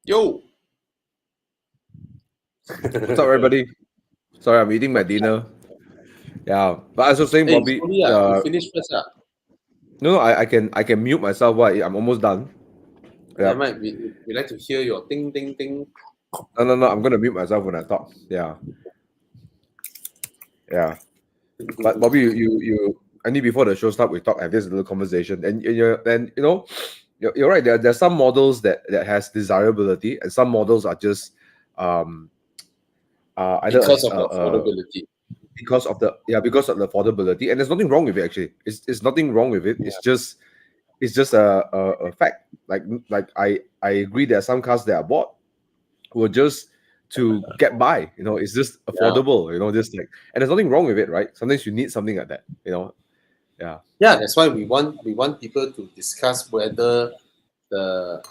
Yo. What's up, everybody? Sorry, I'm eating my dinner. Yeah, but as I was saying, Hey, Bobby, sorry, you finished first. no, I can mute myself. Why? I'm almost done. Yeah, Yeah. mate, we like to hear your ding, ding, ding. No. I'm gonna mute myself when I talk. Yeah. But Bobby, you. I need before the show start, we have this little conversation, and you're right. There's some models that has desirability, and some models are just um either Because of the affordability. because of the affordability, and there's nothing wrong with it actually. It's nothing wrong with it. Yeah. It's just a fact. Like I agree there are some cars that are bought were just to get by. It's just affordable. Just like, and there's nothing wrong with it, right? Sometimes you need something like that. Yeah. Yeah, that's why we want people to discuss whether the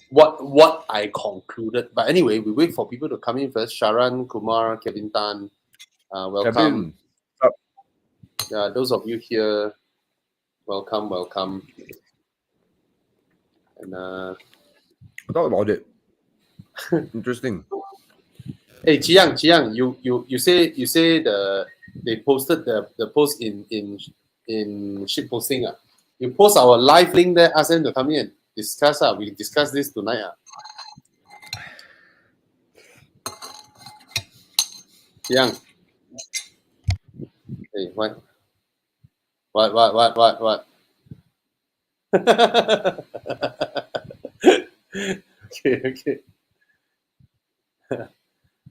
what I concluded. But anyway, we wait for people to come in first. Sharan, Kumar, Kevin Tan, welcome. Kevin, Yeah, those of you here, welcome. And talk about it. Interesting. hey, Jiang, you say they posted the post in ship posting. You post our live link there, ask them to come in and discuss. We discuss this tonight. Jiang. Hey, what? Okay.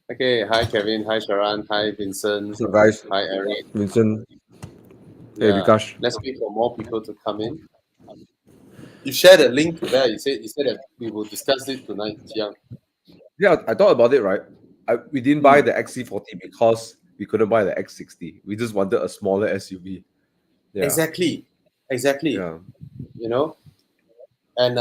Okay, hi Kevin, hi Sharan, hi Vincent, What's up, guys? hi Eric. Vincent. Hey, Yeah, Vikash. let's wait for more people to come in. You shared a link to that. You said that we will discuss it tonight, Jiang. Yeah, I thought about it, right? We didn't buy the XC40 because we couldn't buy the X60. We just wanted a smaller SUV. Yeah. Exactly. Yeah. You know, and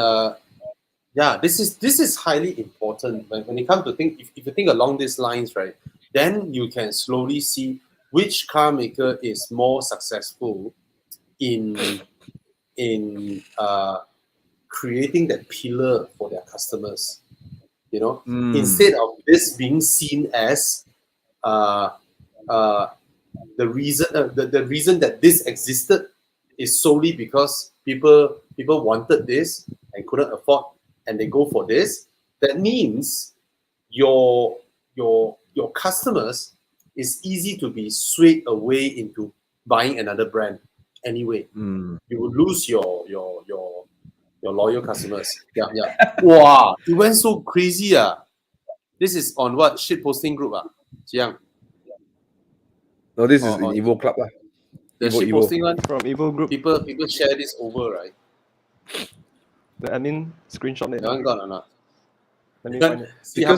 yeah, this is highly important when it comes to think. If you think along these lines, right, then you can slowly see which car maker is more successful in creating that pillar for their customers. Instead of this being seen as the reason the reason that this existed is solely because people wanted this and couldn't afford, and they go for this. That means your customers is easy to be swayed away into buying another brand anyway. You will lose your loyal customers. Yeah. Wow, it went so crazy. This is on what shit posting group? Jiang. No, this is in Evo Club. The ship posting one from Evo Group. People share this over, right? The admin screenshot it. That one got or not? Let me find it. See how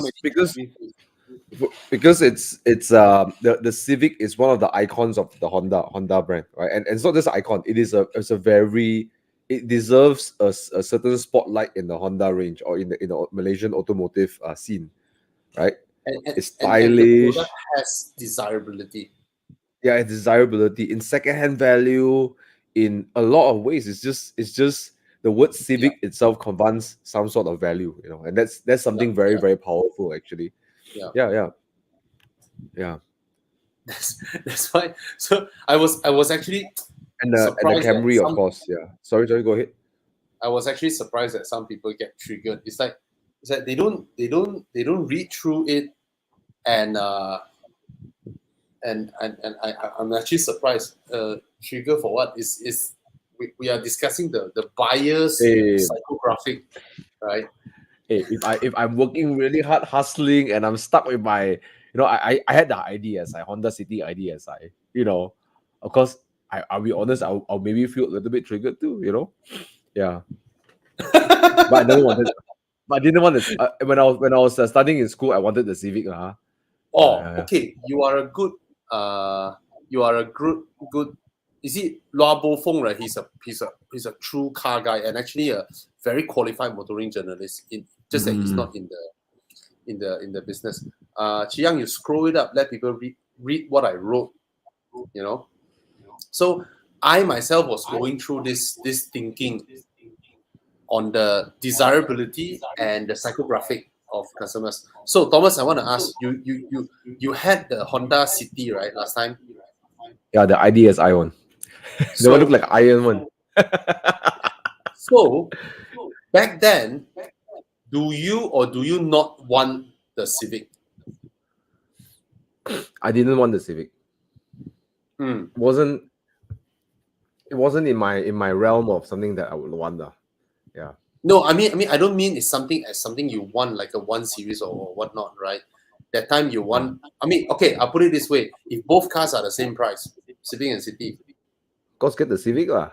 Because it's the Civic is one of the icons of the Honda brand, right? And it's not just an icon. It deserves a certain spotlight in the Honda range or in the Malaysian automotive scene, right? It's stylish. And the product has desirability. Yeah, it's desirability in secondhand value. In a lot of ways, it's just the word Civic itself commands some sort of value, and that's something very very powerful actually. Yeah. That's why. So I was actually and the Camry, of course. Yeah. Sorry, go ahead. I was actually surprised that some people get triggered. It's like they don't read through it, and I'm actually surprised. Trigger for what is we are discussing the buyer's psychographic, right? Hey, if I'm working really hard, hustling, and I'm stuck with my, I had the IDSI, Honda City IDSI, of course, I'll be honest, I'll maybe feel a little bit triggered too, yeah. But I never wanted. But I didn't want to. When I was studying in school, I wanted the Civic, Okay. You are a good. You see, Loa Bo Feng, right? He's a true car guy and actually a very qualified motoring journalist. Just that he's not in the business. Chiang, you scroll it up, let people read what I wrote. So I myself was going through this thinking. on the desirability and the psychographic of customers. So Thomas, I want to ask you, you had the Honda City, right, last time? Yeah, the IDSI one. The one look like iron one. So back then, do you or do you not want the Civic? I didn't want the Civic. Mm. It wasn't in my realm of something that I would want. Yeah. No, I mean, I don't mean it's something as something you want, like a 1 Series or whatnot, right? That time you want. I mean, okay, I'll put it this way: if both cars are the same price, Civic and City, Of course, get the Civic lah.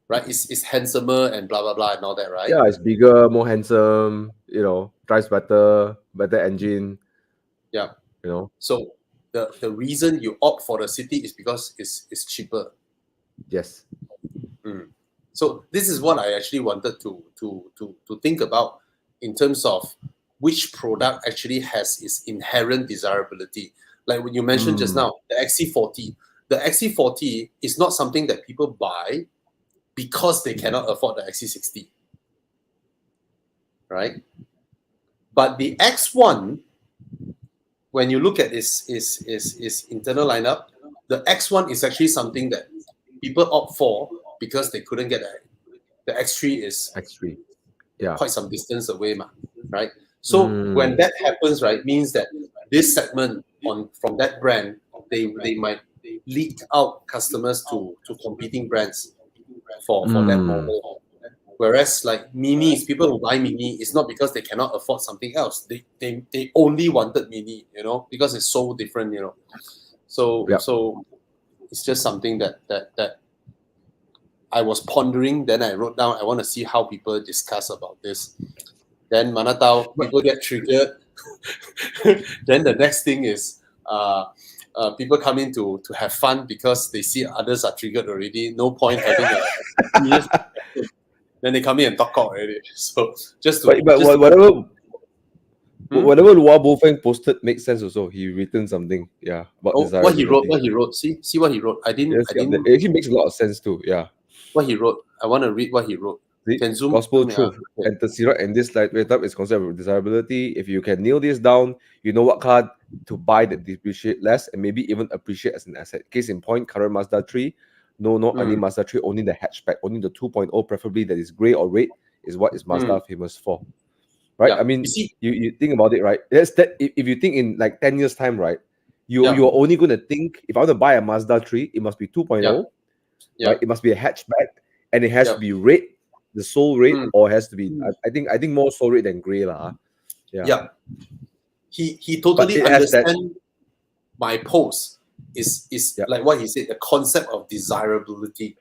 right? It's handsomer and blah blah blah and all that, right? Yeah, it's bigger, more handsome. Drives better engine. Yeah. So the reason you opt for the City is because it's cheaper. yes. So this is what I actually wanted to think about in terms of which product actually has its inherent desirability. Like when you mentioned just now, the XC40. The XC40 is not something that people buy because they cannot afford the XC60, right? But the X1, when you look at its internal lineup, the X1 is actually something that people opt for because they couldn't get the X3 is X3. Yeah. quite some distance away, right? So when that happens, right, means that this segment from that brand, they might leak out customers to competing brands for that model. Whereas like Minis, people who buy Mini, it's not because they cannot afford something else. They only wanted Mini, because it's so different, So it's just something that I was pondering. Then I wrote down, I want to see how people discuss about this. Then Manatao, people get triggered. Then the next thing is people come in to have fun because they see others are triggered already. No point having a serious. Then they come in and talk out already. So just to whatever Luo Bofeng posted makes sense also. He written something, about what he wrote. See what he wrote. I didn't. It actually makes a lot of sense too. Yeah. What he wrote. I want to read what he wrote. Can zoom. Gospel truth. And the Cerato and this lightweight up is concept of desirability. If you can nail this down, you know what car to buy that depreciate less and maybe even appreciate as an asset. Case in point, current Mazda 3. No, not only Mazda 3, only the hatchback, only the 2.0, preferably that is grey or red, is what is Mazda famous for. Right? Yeah. I mean, you think about it, right? That's that. If you think in like 10 years' time, right, you're only going to think, if I want to buy a Mazda 3, it must be 2.0, right? It must be a hatchback, and it has to be red, the sole red, or it has to be, I think more sole red than grey. Yeah. He totally understands my post. Is like what he said, the concept of desirability.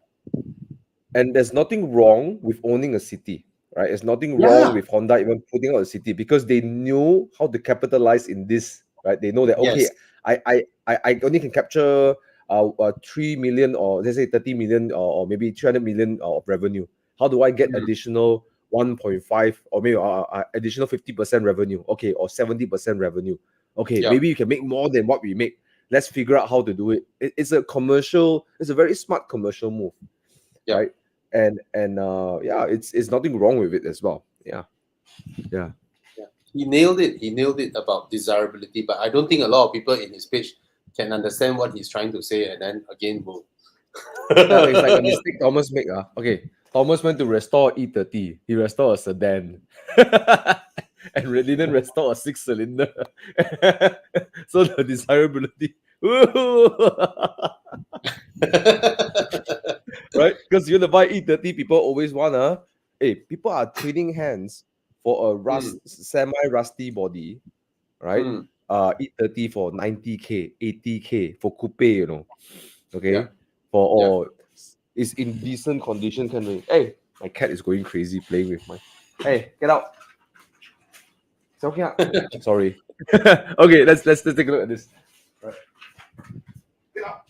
And there's nothing wrong with owning a City, right? There's nothing wrong with Honda even putting out a City because they know how to capitalize in this, right? They know that, okay, I only can capture 3 million or let's say 30 million or maybe 300 million of revenue. How do I get additional 1.5 or maybe additional 50% revenue? Okay, or 70% revenue. Okay, maybe you can make more than what we make. Let's figure out how to do it. It's a very smart commercial move, right? And it's nothing wrong with it as well. Yeah. He nailed it about desirability, but I don't think a lot of people in his page can understand what he's trying to say, and then again will. It's like a mistake Thomas make. Okay, Thomas went to restore E30. He restored a sedan. And didn't restore a 6-cylinder. So the desirability. Right? Because you want to buy E30, people always want people are trading hands for a semi-rusty body, right? E30 for 90K, 80K for coupe, okay? It's in decent condition. Hey, my cat is going crazy playing with my. Hey, get out! It's okay. Sorry. Okay, let's take a look at this. Right. Get out.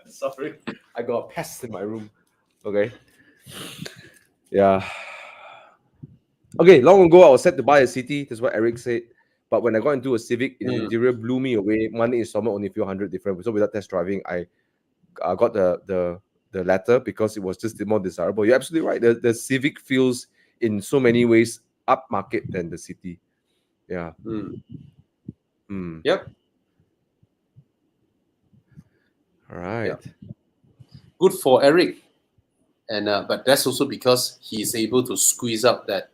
Sorry, I got a pest in my room. Okay. Yeah. Okay, long ago I was set to buy a City. That's what Eric said. But when I got into a Civic, the interior blew me away. Money installment only a few hundred different. So without test driving, I got the the latter because it was just more desirable. You're absolutely right. The Civic feels in so many ways upmarket than the City. Yeah. Yep. All right. Yep. Good for Eric. And but that's also because he's able to squeeze out that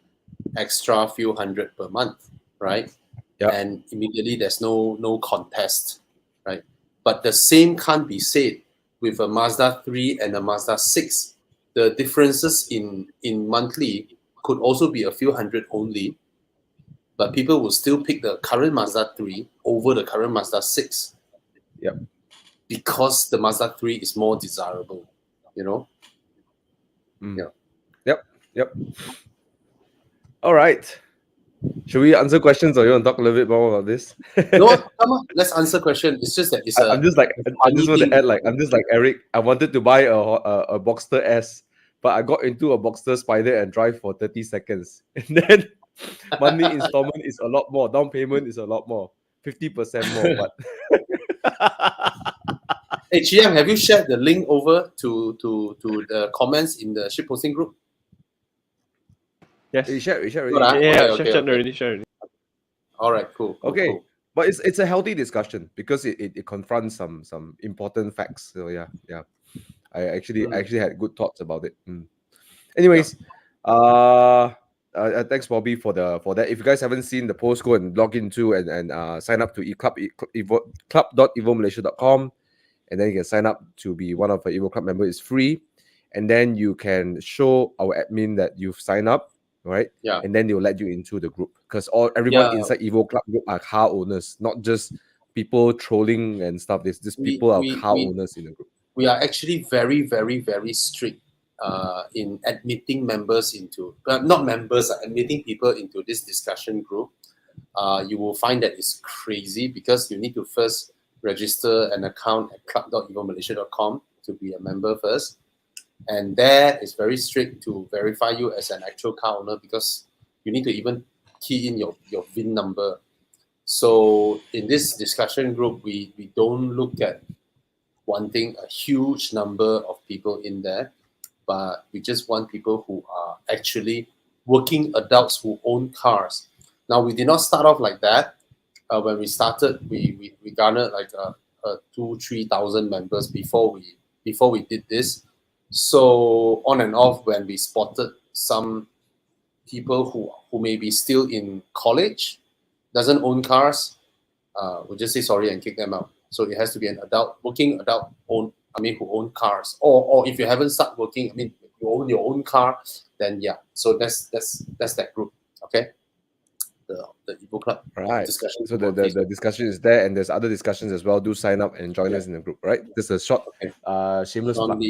extra few hundred per month, right? Yeah. And immediately there's no contest, right? But the same can't be said with a Mazda 3 and a Mazda 6. The differences in monthly could also be a few hundred only, but people will still pick the current Mazda 3 over the current Mazda 6. Yep. Because the Mazda 3 is more desirable, you know? Yeah. Yep. All right. Should we answer questions or you want to talk a little bit more about this? No, come on, let's answer question. It's just that it's I'm just like I'm just like Eric. I wanted to buy a Boxster S, but I got into a Boxster Spider and drive for 30 seconds. And then monthly installment is a lot more. Down payment is a lot more. 50% more. But Hey Chiang, have you shared the link over to the comments in the shipposting group? Yes. you share already. Yeah, Okay. shared already. All right, cool. Okay. But it's a healthy discussion because it confronts some important facts. So yeah. I actually had good thoughts about it. Anyways, thanks Bobby for that. If you guys haven't seen the post, go and log into and sign up to club.evomalaysia.com, and then you can sign up to be one of our Evo Club members. It's free, and then you can show our admin that you've signed up, right? Yeah. And then they'll let you into the group because everyone inside Evo Club group are car owners, not just people trolling and stuff. There's just people are car owners in the group. We are actually very, very, very strict in admitting members into, not members, admitting people into this discussion group. You will find that it's crazy because you need to first register an account at club.evomalaysia.com to be a member first. And there is very strict to verify you as an actual car owner because you need to even key in your VIN number. So in this discussion group, we don't look at wanting a huge number of people in there, but we just want people who are actually working adults who own cars. Now, we did not start off like that. When we started, we garnered like 2,000-3,000 members before we did this. So on and off, when we spotted some people who may be still in college, doesn't own cars, we'll just say sorry and kick them out. So it has to be an working adult who own cars. Or if you haven't started working, you own your own car, then yeah. So that's that group. Okay. The Evo Club discussion. So the discussion is there, and there's other discussions as well. Do sign up and join us in the group, right? Just a short shameless plug.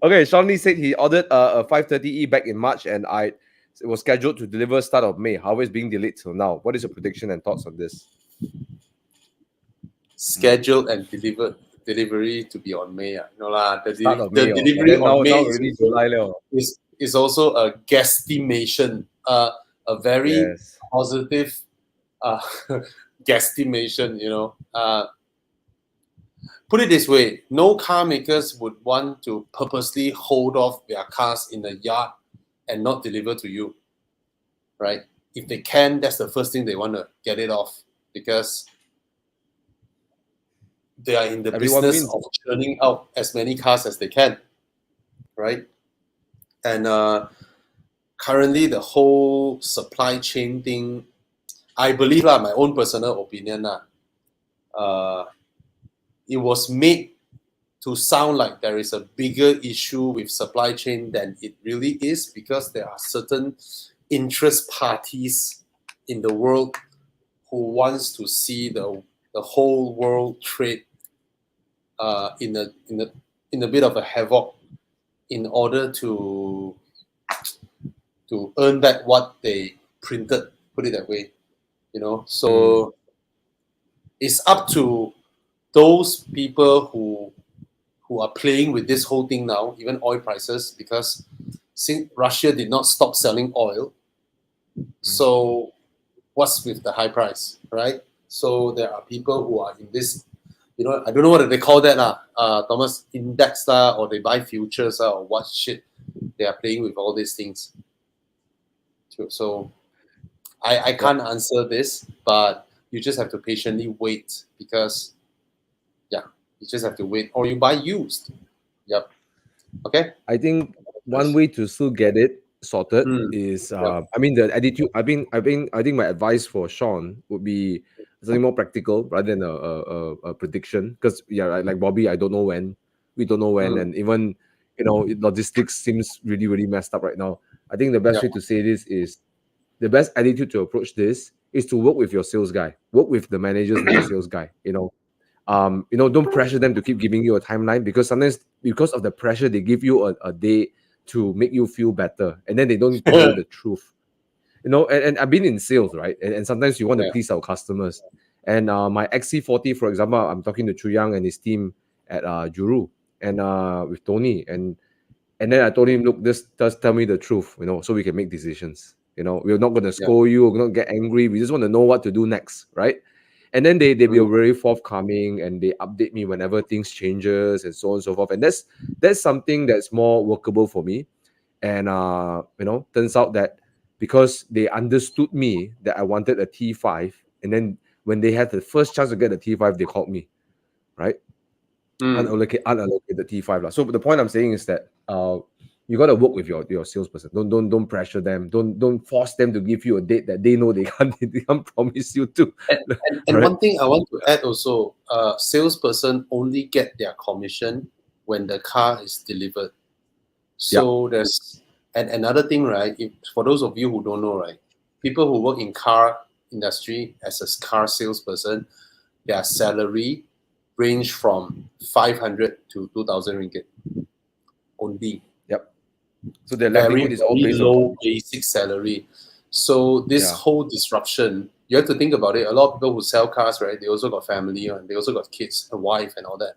Okay, Sean Lee said he ordered a 530e back in March, and it was scheduled to deliver start of May. However, it's being delayed till now. What is your prediction and thoughts on this? Scheduled and delivery to be on May. No lah, the delivery on May is also a guesstimation. A very positive guesstimation, put it this way, no car makers would want to purposely hold off their cars in the yard and not deliver to you, right? If they can, that's the first thing they want to get it off because they are in the business of churning out as many cars as they can, right? And currently, the whole supply chain thing, I believe, my own personal opinion, it was made to sound like there is a bigger issue with supply chain than it really is because there are certain interest parties in the world who wants to see the whole world trade in a bit of a havoc in order to earn back what they printed, put it that way, So it's up to those people who are playing with this whole thing now, even oil prices, because since Russia did not stop selling oil, so what's with the high price, right? So there are people who are in this, I don't know what they call that Thomas, index or they buy futures or what shit. They are playing with all these things. So I can't answer this, but you just have to patiently wait because, you just have to wait, or you buy used. Yep. Okay. I think one way to still get it sorted is, Yep. I mean, the attitude. I think my advice for Sean would be something more practical rather than a prediction. Because like Bobby, I don't know when. We don't know when, and even logistics seems really really messed up right now. I think the best way to say this is the best attitude to approach this is to work with your sales guy, work with the managers, with the sales guy. Don't pressure them to keep giving you a timeline, because sometimes because of the pressure they give you a day to make you feel better, and then they don't tell you the truth. And I've been in sales, right? And sometimes you want to please our customers. And my XC40, for example, I'm talking to Chu Yang and his team at Juru and with Tony, and then I told him, look, just tell me the truth, so we can make decisions. We're not going to scold you, we're not get angry. We just want to know what to do next, right? And then they were very forthcoming, and they update me whenever things changes and so on and so forth. And that's something that's more workable for me. And turns out that because they understood me that I wanted a T5, and then when they had the first chance to get the T5, they called me, right? Unallocated T5. So the point I'm saying is that you got to work with your salesperson. Don't pressure them. Don't force them to give you a date that they know they can't promise you to. And right? One thing I want to add also, salesperson only get their commission when the car is delivered. So there's and another thing, right? For those of you who don't know, right, people who work in car industry as a car salesperson, their salary range from 500 to 2,000 ringgit only. So their livelihood is all based low basic salary. So this whole disruption, you have to think about it. A lot of people who sell cars, right, they also got family and they also got kids, a wife and all that.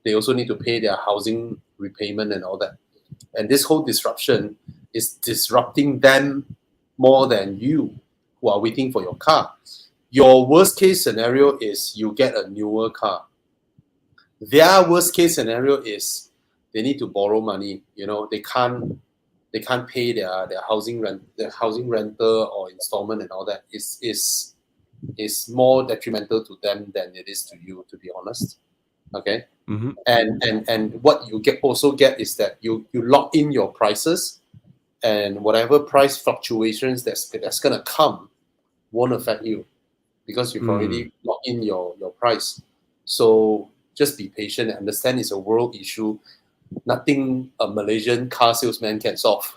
They also need to pay their housing repayment and all that. And this whole disruption is disrupting them more than you who are waiting for your car. Your worst case scenario is you get a newer car. Their worst case scenario is they need to borrow money. They can't pay their housing rental or installment and all that. Is more detrimental to them than it is to you, to be honest. Okay. And what you also get is that you lock in your prices, and whatever price fluctuations that's gonna come won't affect you because you've already locked in your price. So just be patient and understand it's a world issue. Nothing a Malaysian car salesman can solve.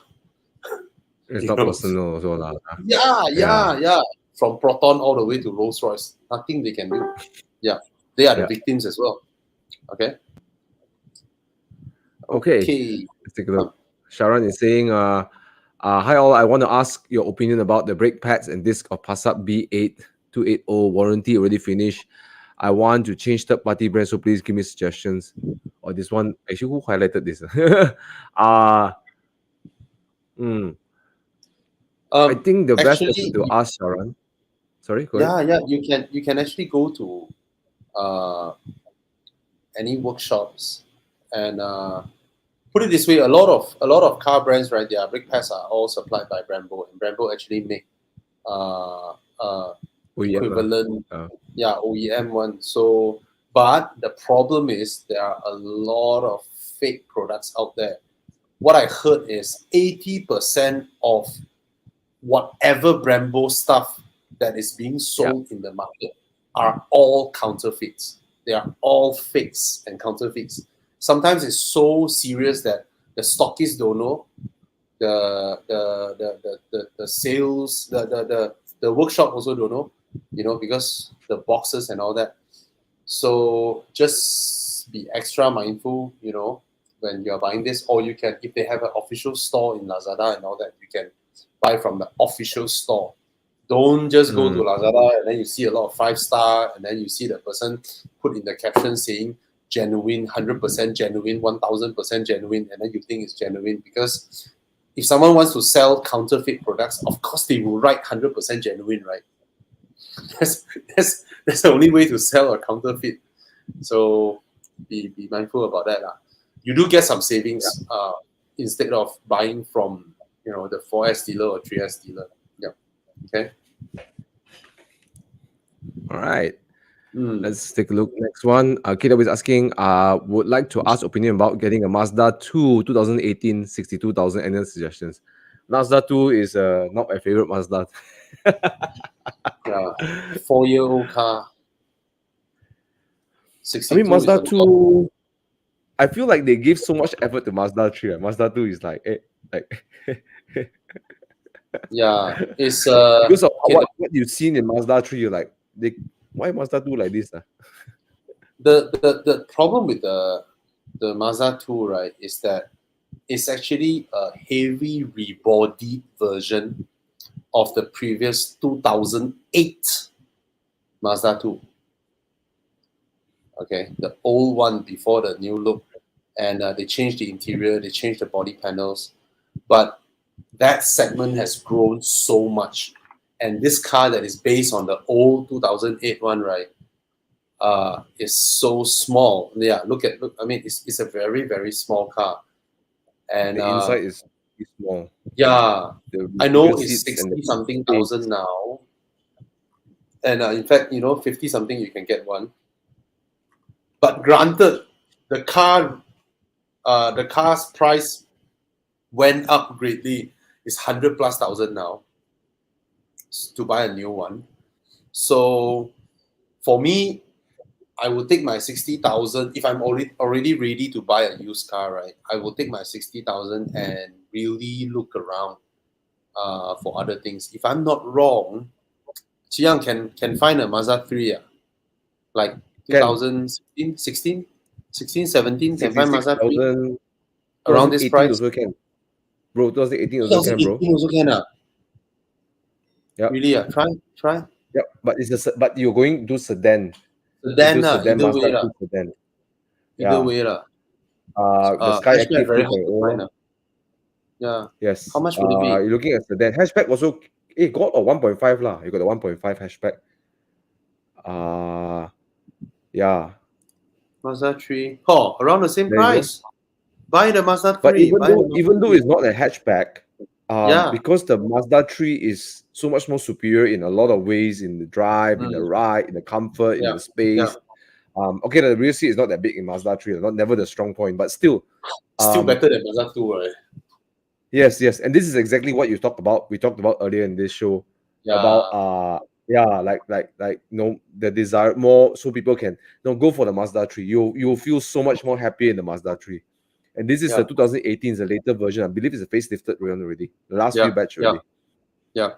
It's not personal also. Yeah. From Proton all the way to Rolls Royce, nothing they can do. Yeah, they are the victims as well. Okay. Let's take a look. Sharon is saying, hi all, I want to ask your opinion about the brake pads and disc of Passat B8280 warranty already finished. I want to change third-party brand, so please give me suggestions. Or this one, actually, who highlighted this? I think the best person to ask Sharon. Sorry, go ahead. Yeah. You can actually go to any workshops and put it this way. A lot of car brands, right? Their brake pads are all supplied by Brembo, and Brembo actually make equivalent, OEM one. So, but the problem is there are a lot of fake products out there. What I heard is 80% of whatever Brembo stuff that is being sold in the market are all counterfeits. They are all fakes and counterfeits. Sometimes it's so serious that the stockists don't know, the sales, the workshop also don't know, because the boxes and all that. So just be extra mindful, when you're buying this, or you can, if they have an official store in Lazada and all that, you can buy from the official store. Don't just go to Lazada and then you see a lot of 5-star and then you see the person put in the caption saying genuine, 100% genuine, 1000% genuine, and then you think it's genuine. Because if someone wants to sell counterfeit products, of course they will write 100% genuine, right? That's the only way to sell a counterfeit. So be mindful about that. You do get some savings instead of buying from the 4S dealer or 3S dealer. Yeah. Okay. All right. Let's take a look. Next one. Kita was asking, would like to ask opinion about getting a Mazda 2 2018 62,000. Any suggestions? Mazda 2 is not my favorite Mazda. Yeah. 4-year-old car. I 62 mean, Mazda is a lot. 2, I feel like they give so much effort to Mazda 3. Mazda 2 is like, Yeah. It's because of okay, what you've seen in Mazda 3, you're like, why Mazda 2 like this? the problem with the Mazda 2, right, is that it's actually a heavy rebodied version of the previous 2008 Mazda 2. Okay, the old one before the new look, and they changed the interior, they changed the body panels, but that segment has grown so much, and this car that is based on the old 2008 one, right, is so small. Yeah, look. I mean, it's a very, very small car, and The inside is small. yeah, The I know rear it's seats and the 60 something space. thousand now, and in fact, 50 something you can get one. But granted, the car's price went up greatly. It's 100 plus thousand now to buy a new one. So for me, I would take my 60,000 if I'm already ready to buy a used car, right? I will take my 60,000 and really look around for other things. If I'm not wrong, Chiang can find a Mazda 3, like 2016, 16, 17, can find Mazda 3 66,000. around this 2018 price. also can. Bro, 2018 also can, bro. 2018 also can, Yep. Really, try. Yep, but but you're going to sedan. Sedan, Sedan either way, Mazda 2 sedan. either way, The Sky hatchback Active very hard to 2.0. find. Yeah. Yes. How much would it be? You're looking at sedan. Hatchback also, got a 1.5 lah. You got the 1.5 hatchback. Yeah. Mazda 3. Oh, around the same There you go. price. Buy the Mazda 3. But even Buy the though Mazda 3. it's not a hatchback, Yeah. because the Mazda 3 is so much more superior in a lot of ways, in the drive, in the ride, in the comfort, in the space. Okay, the rear seat is not that big in Mazda 3, never the strong point, but still. Still better than Mazda 2, right? Yes, and this is exactly what you talked about. We talked about earlier in this show about the desire more, so people can go for the Mazda 3. You'll feel so much more happy in the Mazda 3. And this is the 2018, is a later version. I believe it's a facelifted one already. The last few batch already. Yeah.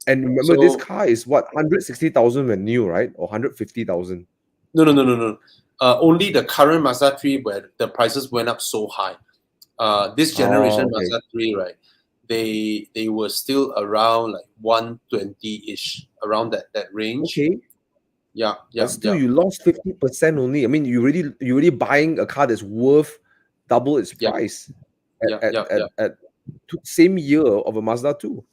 And remember, this car is what, 160,000 when new, right? Or 150,000? No. Only the current Mazda 3 where the prices went up so high. This generation Mazda 3, right? They were still around like 120-ish, around that range. Okay. Yeah. But still, you lost 50% only. I mean, you're already buying a car that's worth double its price at same year of a Mazda 2.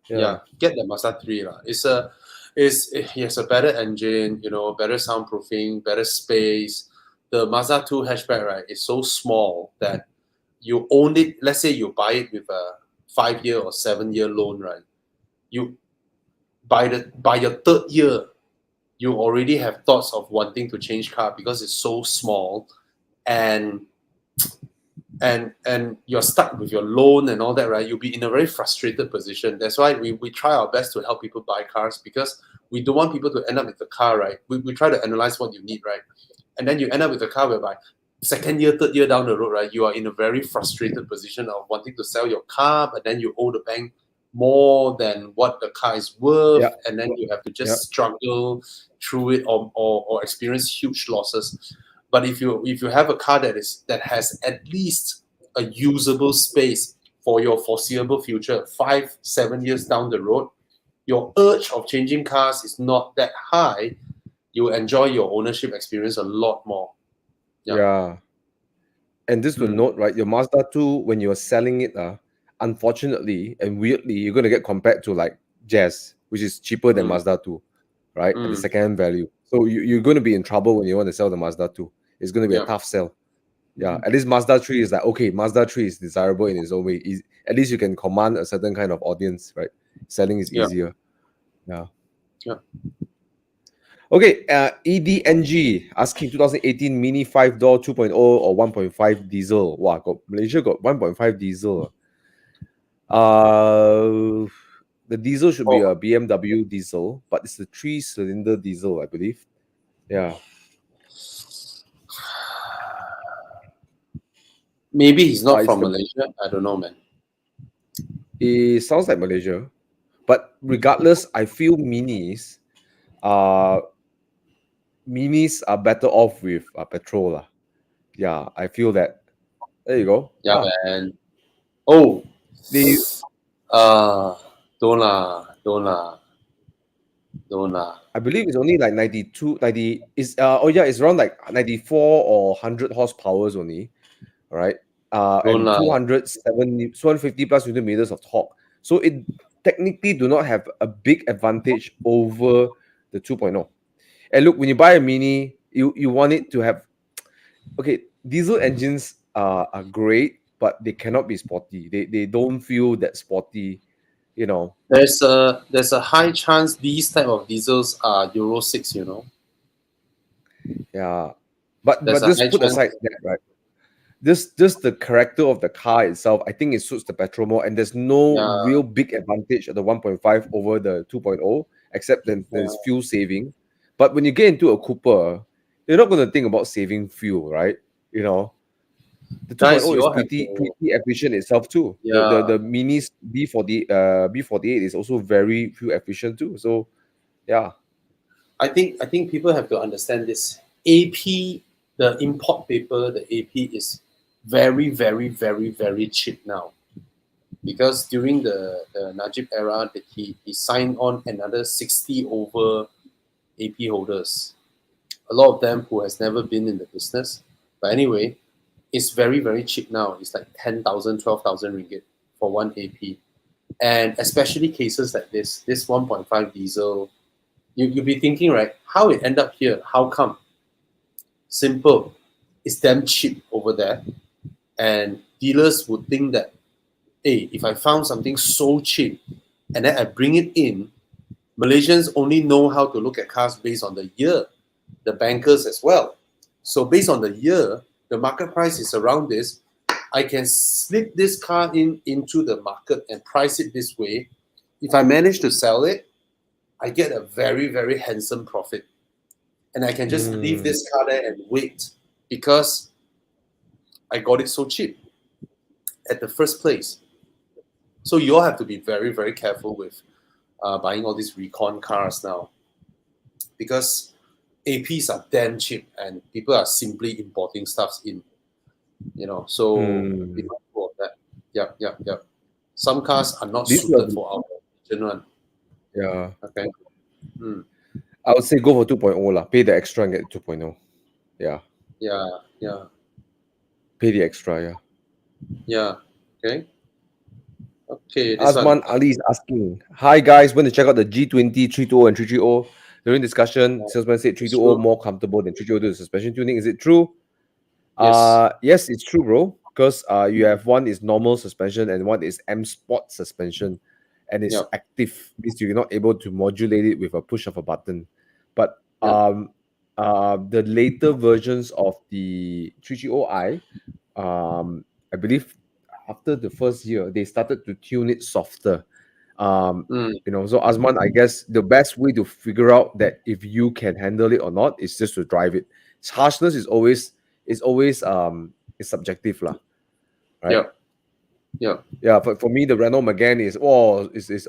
Yeah, get the Mazda 3 lah. It has a better engine, better soundproofing, better space. The Mazda 2 hatchback, right, is so small that you own it. Let's say you buy it with a 5-year or 7-year loan, right? You by your 3rd year, you already have thoughts of wanting to change car because it's so small, and you're stuck with your loan and all that, right? You'll be in a very frustrated position. That's why we try our best to help people buy cars, because we don't want people to end up with the car, right? We try to analyze what you need, right? And then you end up with a car whereby 2nd year, 3rd year down the road, right, you are in a very frustrated position of wanting to sell your car, but then you owe the bank more than what the car is worth, and then you have to just struggle through it or experience huge losses. But if you have a car that has at least a usable space for your foreseeable future, 5-7 years down the road, your urge of changing cars is not that high. You enjoy your ownership experience a lot more. Yeah. And this to note, right? Your Mazda 2, when you're selling it, unfortunately and weirdly, you're gonna get compared to like Jazz, which is cheaper than Mazda 2. right? At the second-hand value. So you're going to be in trouble when you want to sell the Mazda 2. It's going to be a tough sell. Yeah, at least Mazda 3 is like, okay, Mazda 3 is desirable in its own way. At least you can command a certain kind of audience, right? Selling is easier. Yeah. Okay, EDNG asking 2018 Mini 5-door 2.0 or 1.5 diesel. Wow, Malaysia got 1.5 diesel. The diesel should be a BMW diesel, but it's a 3-cylinder diesel, I believe. Yeah. Maybe he's not It's from Malaysia. I don't know, man. It sounds like Malaysia, but regardless, I feel minis are better off with petrol. Yeah, I feel that. There you go. Yeah, man. Oh, They, don't lah. I believe it's only like 92, 90. It's around like 94 or 100 horsepower only. All right. And 250 plus Newton meters of torque. So it technically do not have a big advantage over the 2.0. And look, when you buy a Mini, you want it to have, okay, diesel engines are great, but they cannot be sporty. They don't feel that sporty, you know. There's a high chance these type of diesels are Euro 6, you know. Yeah. But There's a just high put aside chance. that, right? Just the character of the car itself, I think it suits the petrol more, and there's no real big advantage of the 1.5 over the 2.0, except that there's fuel saving. But when you get into a coupe, you're not going to think about saving fuel, right? You know, the 2.0 Guys, is you all pretty efficient itself too. Yeah. The Minis B48 is also very fuel efficient too. So yeah. I think people have to understand this. AP, the import paper, the AP is very, very, very, very cheap now. Because during the Najib era, he signed on another 60 over AP holders. A lot of them who has never been in the business. But anyway, it's very, very cheap now. It's like 10,000, 12,000 ringgit for one AP. And especially cases like this 1.5 diesel, you'll be thinking, right, how it end up here? How come? Simple. It's damn cheap over there. And dealers would think that, hey, if I found something so cheap and then I bring it in, Malaysians only know how to look at cars based on the year, the bankers as well. So based on the year, the market price is around this. I can slip this car into the market and price it this way. If I manage to sell it, I get a very, very handsome profit. And I can just leave this car there and wait because I got it so cheap at the first place. So you all have to be very, very careful with buying all these recon cars now because APs are damn cheap and people are simply importing stuffs in. You know, so be mindful of that. Yeah. Some cars are not suited for our region. Yeah. Okay. I would say go for 2.0 lah. Pay the extra and get 2.0. Yeah. Yeah. Pay the extra, yeah. Yeah. Okay. This Azman one. Ali is asking, hi guys, when to check out the G20, 320 and 330? During discussion, salesman said 320 more comfortable than 330 with suspension tuning. Is it true? Yes. Yes, it's true, bro. Because you have one is normal suspension and one is M Sport suspension, and it's active. Means you're not able to modulate it with a push of a button. But the later versions of the 330i, I believe after the first year they started to tune it softer. You know, so Azman, I guess the best way to figure out that if you can handle it or not is just to drive it. Its harshness is always it's subjective lah, right? Yeah. For me, the Renault Megane is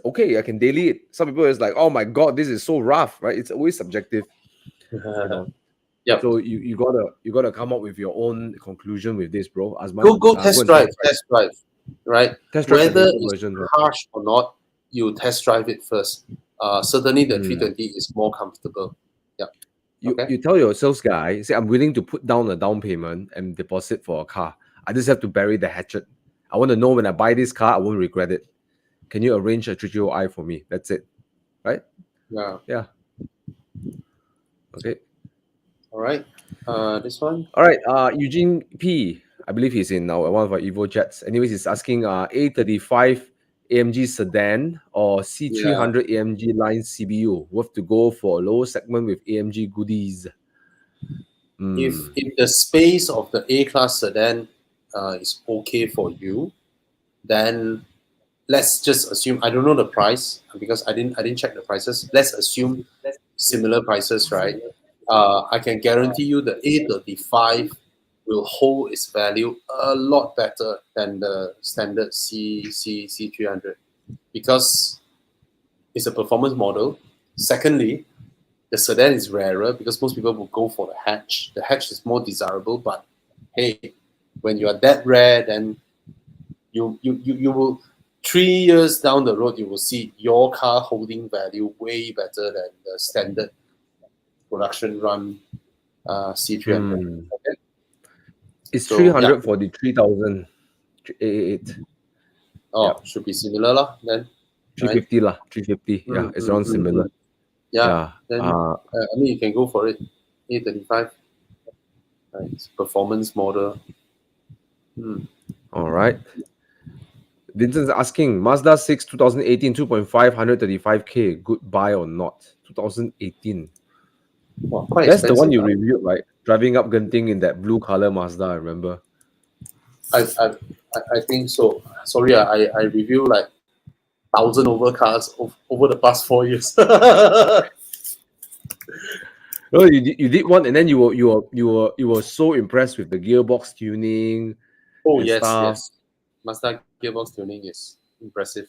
okay. I can daily it. Some people is like, oh my god, this is so rough, right? It's always subjective, you know. So you gotta come up with your own conclusion with this, bro. Azman, go test drive, right? Test drive Whether the it's version, harsh or not, you test drive it first. Certainly the 320 is more comfortable. You tell your sales guy, say, I'm willing to put down a down payment and deposit for a car. I just have to bury the hatchet. I want to know when I buy this car, I won't regret it. Can you arrange a 330i for me? That's it. Right? Yeah. Okay. All right. This one. All right. Eugene P. I believe he's in one of our Evo jets. Anyways, he's asking A35 AMG sedan or C300 AMG line CBU worth to go for a lower segment with AMG goodies. If the space of the A-class sedan is okay for you, then let's just assume, I don't know the price because I didn't check the prices. Let's assume similar prices, right? I can guarantee you the A35 will hold its value a lot better than the standard C300 because it's a performance model. Secondly, the sedan is rarer because most people will go for the hatch. The hatch is more desirable, but hey, when you are that rare, then you will 3 years down the road you will see your car holding value way better than the standard production run C300. Okay? It's So, 300 for the 3000 A8. Oh, should be similar lah then. 350 lah, 350. Yeah, it's around similar. Yeah. Then I mean you can go for it. A35. Right. It's performance model. All right. Vincent's asking Mazda 6 2018 2.5 135k, good buy or not? 2018. Wow, quite That's the one you expensive, reviewed, right? Driving up Genting in that blue color Mazda, I remember. I think so. Sorry, I review like 1,000 over cars over the past 4 years. No, you did one, and then you were so impressed with the gearbox tuning. Oh and yes, stuff. yes. Mazda gearbox tuning is impressive.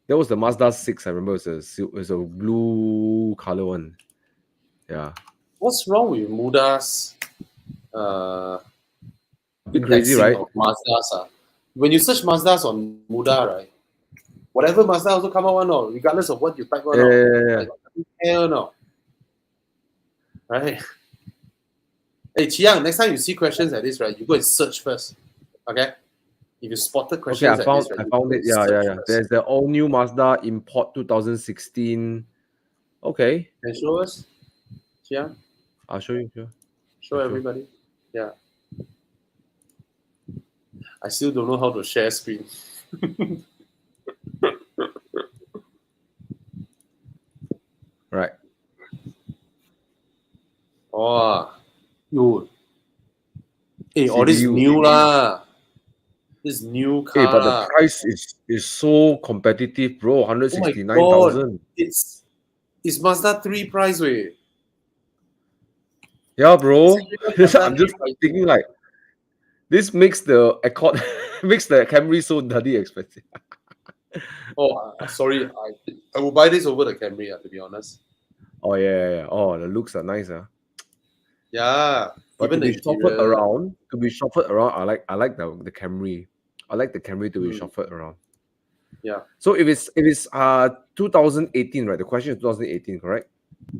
That was the Mazda 6. I remember it was a blue color one. Yeah. What's wrong with Muda's Bit crazy, indexing right? of Mazdas? When you search Mazdas on Muda, right? Whatever Mazda also come out one, no, regardless of what you type on. Yeah. Hell no. Right? Hey, Chiang, next time you see questions like this, right, you go and search first. Okay? If you spotted questions Okay, I like this, right, found it. Yeah. first. There's the all new Mazda Import 2016. Okay. Can you show us? Chiang? I'll show you. Sure. Show everybody. Yeah. I still don't know how to share screen. Right. Oh, yo. Hey, all this CBU. new lah. This new car. Hey, but the price is so competitive, bro. 169,000. It's Mazda 3 price way. Yeah, bro. It's I'm just thinking like this makes the Accord makes the Camry so bloody expensive. Oh, sorry. I will buy this over the Camry, to be honest. Oh yeah. Oh, the looks are nice, Yeah. But even to the be chauffeured around, I like the Camry. I like the Camry to be chauffeured around. Yeah. So if it's 2018, right? The question is 2018, correct?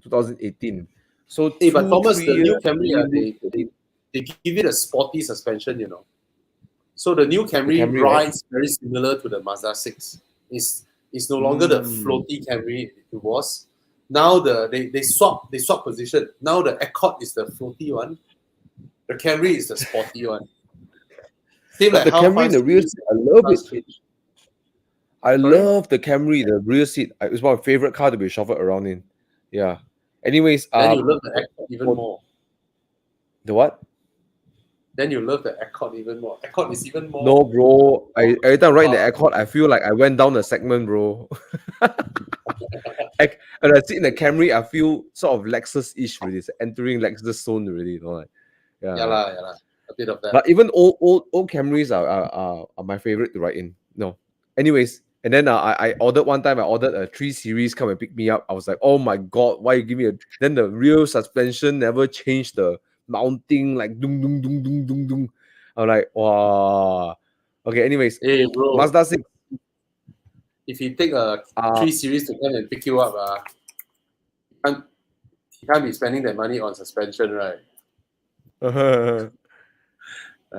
2018. So but Thomas, the new years, Camry, they give it a sporty suspension, you know. So the new Camry, Camry, rides very similar to the Mazda 6. It's no longer the floaty Camry it was. Now they swap position. Now the Accord is the floaty one. The Camry is the sporty one. Same like the how Camry in the rear seat, I love it. I love the Camry, the rear seat. It's my favorite car to be chauffeured around in. Yeah. Anyways, then you love the Accord even more. The what? Then you love the Accord even more. Accord is even more. No, bro. Every time I ride in the Accord, I feel like I went down the segment, bro. And I sit in the Camry, I feel sort of Lexus-ish really. It's entering Lexus zone really, you know, like, Yeah lah. A bit of that. But even old Camrys are my favorite to ride in. No. Anyways, and then I ordered one time. I ordered a 3 Series come and pick me up. I was like, oh my god, why you give me a? Then the rear suspension never changed the mounting, like dung dung dung dung dung dung. I'm like, wow. Okay. Anyways, hey bro, Mazda 6. If you take a 3 Series to come and pick you up, you can't be spending that money on suspension, right? Right.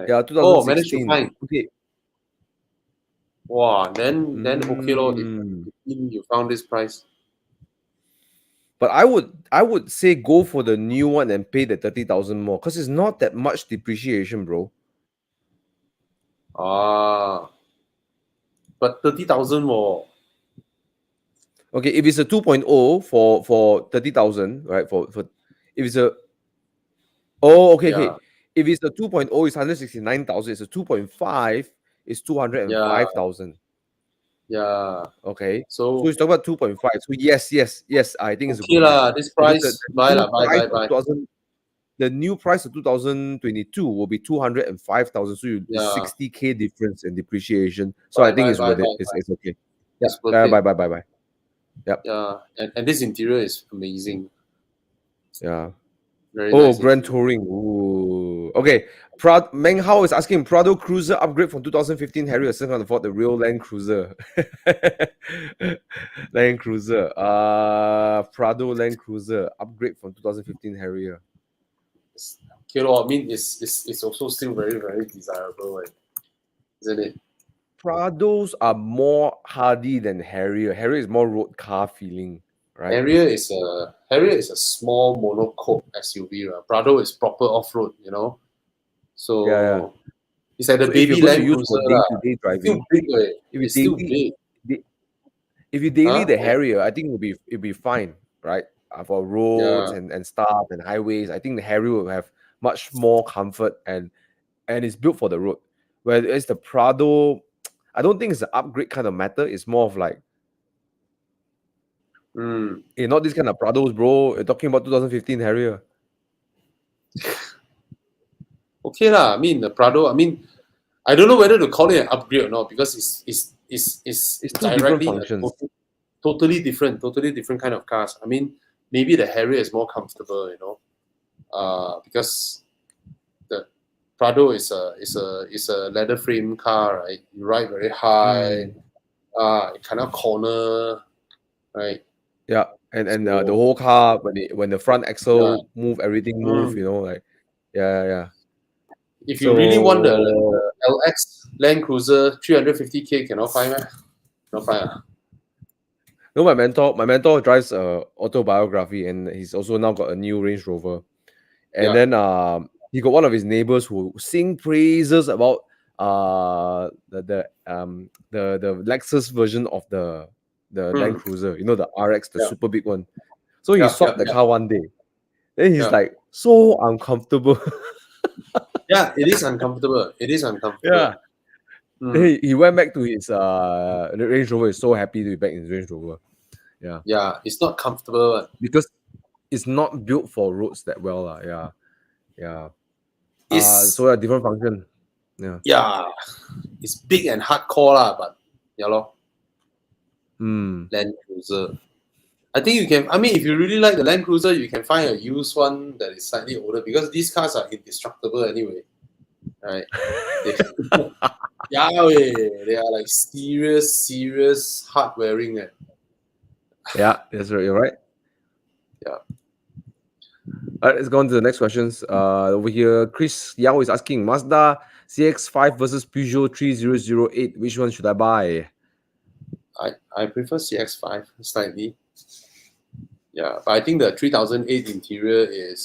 Yeah, 2016. Oh, managed to find. Okay. Wow, then okay lor. You found this price. But I would say go for the new one and pay the 30,000 more because it's not that much depreciation, bro. Ah, but 30,000 more. Okay, if it's a 2.0 for 30,000, right? For if it's a okay. Yeah, If it's a 2.0, it's 169,000. It's a 2.5, it's yeah, 205,000. yeah. Okay. So So it's talking about 2.5. So yes. I think it's a okay good deal. lah, this Because price, buy new lah, buy, price buy, of buy. 2000 the new price of 2022 will be 205,000. So it's Yeah, 60K difference in depreciation. So I buy, think buy, it's buy, worth it. buy, buy. It's okay. Yeah. It's worth it. Bye. Yep. Yeah, and this interior is amazing. Yeah. Very Oh, nice Grand interior. Touring. Ooh. Okay. Meng Hao is asking Prado Cruiser upgrade from 2015 Harrier still can't afford the real Land Cruiser. Land Cruiser. Prado Land Cruiser upgrade from 2015 Harrier. Okay, lor, I mean, it's also still very, very desirable, isn't it? Prados are more hardy than Harrier. Harrier is more road car feeling, right? Harrier is a small monocoque SUV. Prado is proper off-road, So Yeah. it's like the So if you're baby going to Land use for Cruiser lah. day-to-day It's still driving, big, if you it's still daily, big. if you daily Huh? the Harrier, I think it'll be fine, right? For roads Yeah. and stuff and highways, I think the Harrier will have much more comfort and it's built for the road. Whereas the Prado, I don't think it's an upgrade kind of matter. It's more of like, not this kind of Prados, bro. You're talking about 2015 Harrier. Okay lah. I mean the Prado. I mean, I don't know whether to call it an upgrade or not because it's two different directly functions. totally different kind of cars. I mean, maybe the Harrier is more comfortable, because the Prado is a leather frame car, right? You ride very high, it cannot corner, right? Yeah, and So, the whole car when the front axle yeah. move, everything move, like yeah. If you really want the So LX Land Cruiser 350K, cannot find, man. Cannot find. no, my mentor drives autobiography, and he's also now got a new Range Rover. And then he got one of his neighbors who sing praises about the Lexus version of the Land Cruiser, the RX, the super big one. So he swapped the car one day. Then he's like so uncomfortable. Yeah, it is uncomfortable. Yeah. He went back to his Range Rover. He's so happy to be back in his Range Rover. Yeah. Yeah, it's not comfortable because it's not built for roads that well. Yeah. So a different function. Yeah. Yeah. It's big and hardcore lah, but Land Cruiser. I think you can. I mean, if you really like the Land Cruiser, you can find a used one that is slightly older because these cars are indestructible anyway, right? They are like serious hard wearing. Yeah, that's right. You're right. Yeah. All right, let's go on to the next questions. Over here, Chris Yao is asking Mazda CX-5 versus Peugeot 3008. Which one should I buy? I prefer CX-5 slightly. Yeah, but I think the 3008 interior it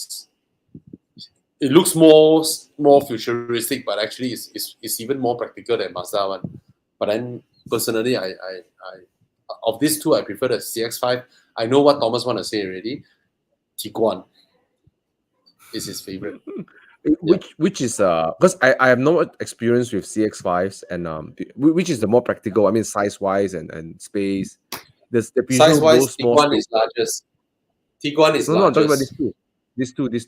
looks more futuristic, but actually it's even more practical than Mazda one. But then personally, I of these two, I prefer the CX-5. I know what Thomas want to say already. Tiguan is his favorite. Which is because I have no experience with CX-5s and which is the more practical? I mean, size wise and space. The Peugeot Size wise, small Tiguan is largest. Tiguan is largest. No, I'm talking about these two. These two. These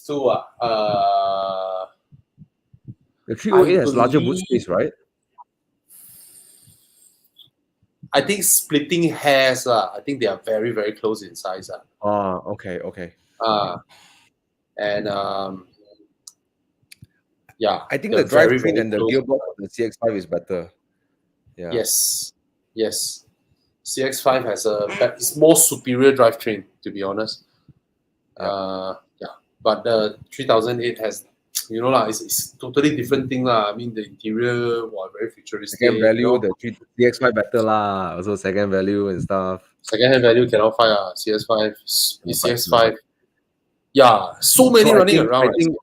two the 308 has larger boot space, right? I think splitting hairs. I think they are very, very close in size. Okay. And yeah. I think the drivetrain and the gearbox of the CX-5 is better. Yeah. Yes. CX-5 has it's more superior drivetrain, to be honest. Yeah. But the 3008 has, it's totally different thing lah. I mean, the interior, very futuristic. Second value, the CX-5 better lah. Also second value and stuff. Second-hand value cannot find CS5. Cannot CS5. Yeah, so many So I running think- around. I think-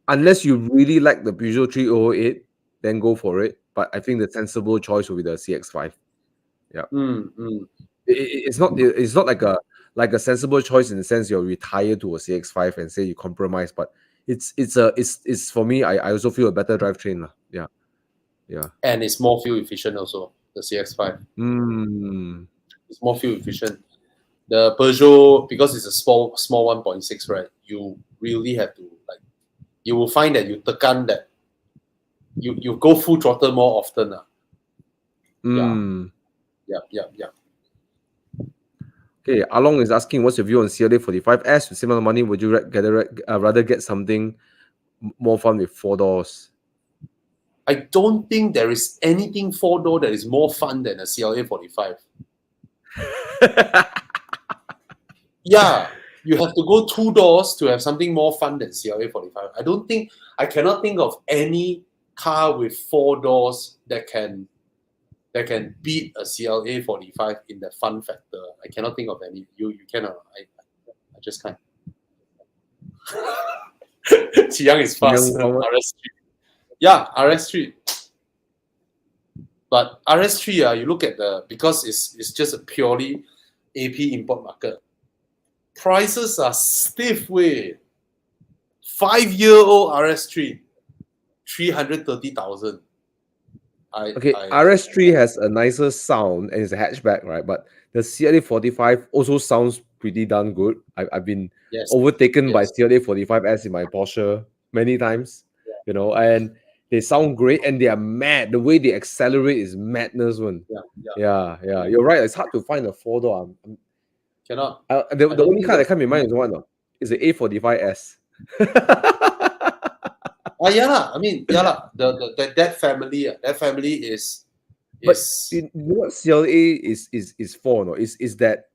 Unless you really like the Peugeot 3008, then go for it. But I think the sensible choice will be the CX5. It's not like a sensible choice in the sense you're retired to a CX5 and say you compromise, but it's for me. I also feel a better drivetrain. Yeah. And it's more fuel efficient also, the CX5. It's more fuel efficient. The Peugeot, because it's a small 1.6, right? You really have to you will find that you tekan that you go full throttle more often. Yeah. Okay, Along is asking, what's your view on CLA 45S? With similar money, would you rather get something more fun with 4 doors? I don't think there is anything 4-door that is more fun than a CLA 45. Yeah, you have to go 2 doors to have something more fun than CLA 45. I cannot think of any car with 4 doors that can beat a CLA 45 in the fun factor. I cannot think of any. You cannot. I just can't. Chiang is fast. RS3. Yeah, RS3. But RS3, you look at because it's just a purely AP import market. Prices are stiff way. 5-year-old RS3, 330,000. RS3 has a nicer sound and it's a hatchback, right? But the CLA 45 also sounds pretty darn good. I've been overtaken by CLA 45S in my Porsche many times, and they sound great and they are mad. The way they accelerate is madness one. Yeah. You're right. It's hard to find a 4-door. Cannot. The only car that comes in mind is one. Is the A45S. I mean, that family is. But you know what CLA is for? No, is that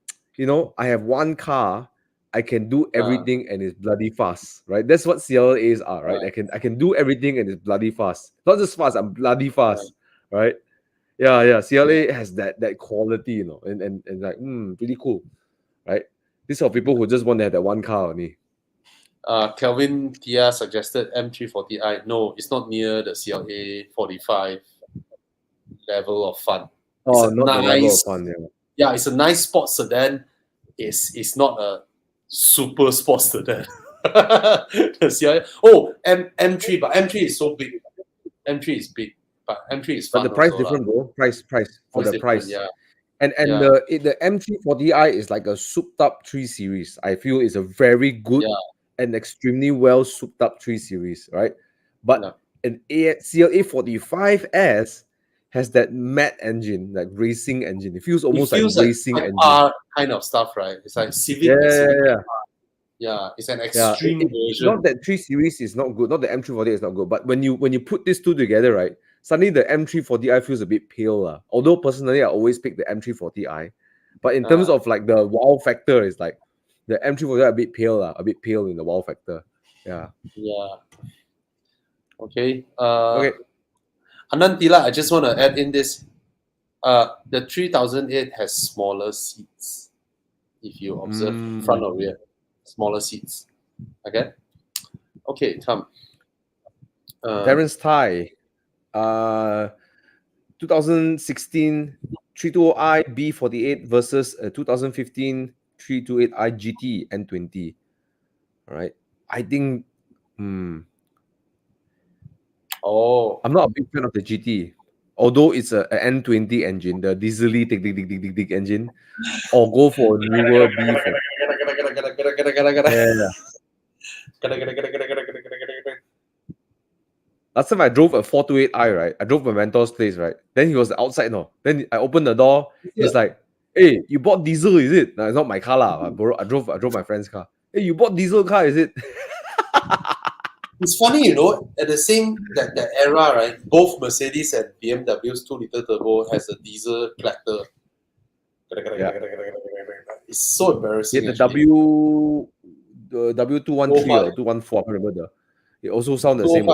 I have one car, I can do everything and it's bloody fast, right? That's what CLAs are, right? I can do everything and it's bloody fast. Not just fast, I'm bloody fast, right? Yeah. CLA has that quality, and like pretty cool, right? These are people who just want to have that one car only. Kelvin Tia suggested M340i. No, it's not near the CLA 45 level of fun. Oh, not the level of fun, yeah. It's a nice sports sedan. It's not a super sports sedan. The CLA. M3, but M3 is so big. M3 is big, but M3 is fun. But the price also, different, bro. Price for the price. Yeah. And the M340i is like a souped up 3 Series. I feel it's a very good and extremely well souped up 3 Series, right? But an CLA 45S has that mad engine, like racing engine. It feels almost like racing engine. Kind of stuff, right? It's like Civic. Yeah, it's an extreme version. Not that 3 Series is not good, not the M340i is not good, but when you put these two together, right? Suddenly the M340i feels a bit pale. Although personally I always pick the M340i. But in terms of like the wow factor, it's like the M340i a bit pale in the wow factor. Yeah. Okay. Anantila, I just want to add in this. The 3008 has smaller seats. If you observe front or rear, smaller seats. Okay, come. Terence Tai. 2016 320i B48 versus a 2015 328i GT N20. All right. I think I'm not a big fan of the GT. Although it's a N20 engine, the diesely tick engine, or go for a newer B40. Last time I drove a 428i, right? I drove my mentor's place, right? Then he was outside, no. Then I opened the door. He's like, "Hey, you bought diesel, is it?" No, it's not my car, lah. I drove my friend's car. Hey, you bought diesel car, is it? It's funny, at the same that era, right? Both Mercedes and BMW's 2-liter turbo has a diesel clatter. It's so embarrassing. The W213 or 214, I can't remember. It also sounds the same.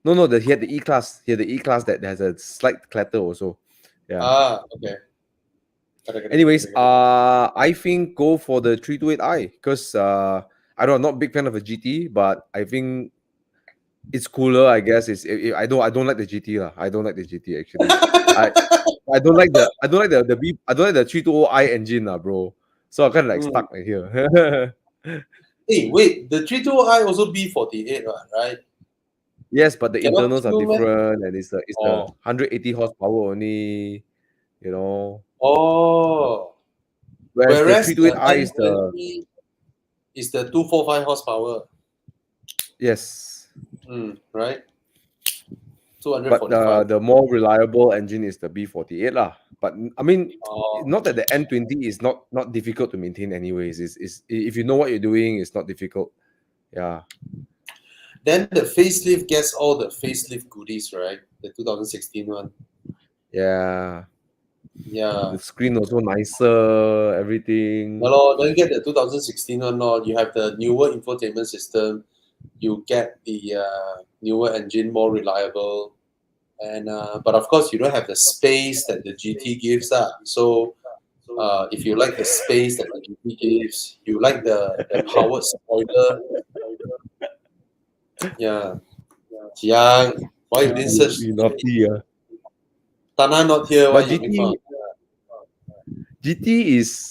No, he had the E-Class. He had the E-Class that has a slight clatter also. Yeah. Okay. Anyways, I think go for the 328i because I don't know, I'm not a big fan of a GT, but I think it's cooler. I guess I don't like the GT lah. I don't like the GT actually. I don't like the 320i engine lah, bro. So I'm kind of like stuck right here. Hey, wait, the 320i also B48, right? Yes, but the Cannot internals are kill, man. different, and it's a Oh. 180 horsepower only. You know, Oh. whereas the Whereas the 328i is the N20 is the 245 horsepower. yes. Right? But 245. the more reliable engine is the B48 lah. But I mean, Oh. not that the N20 is not difficult to maintain anyways. Is if you know what you're doing, it's not difficult. Yeah. Then the facelift gets all the facelift goodies, right? The 2016 one. Yeah. Yeah. The screen also nicer, everything. Well, then get the 2016 one. You have the newer infotainment system. You get the newer engine, more reliable. And but of course, you don't have the space that the GT gives. So if you like the space that the GT gives, you like the powered spoiler. Yeah. Jiang, why you didn't search? You naughty, Thana not here. Why But you make fun? GT is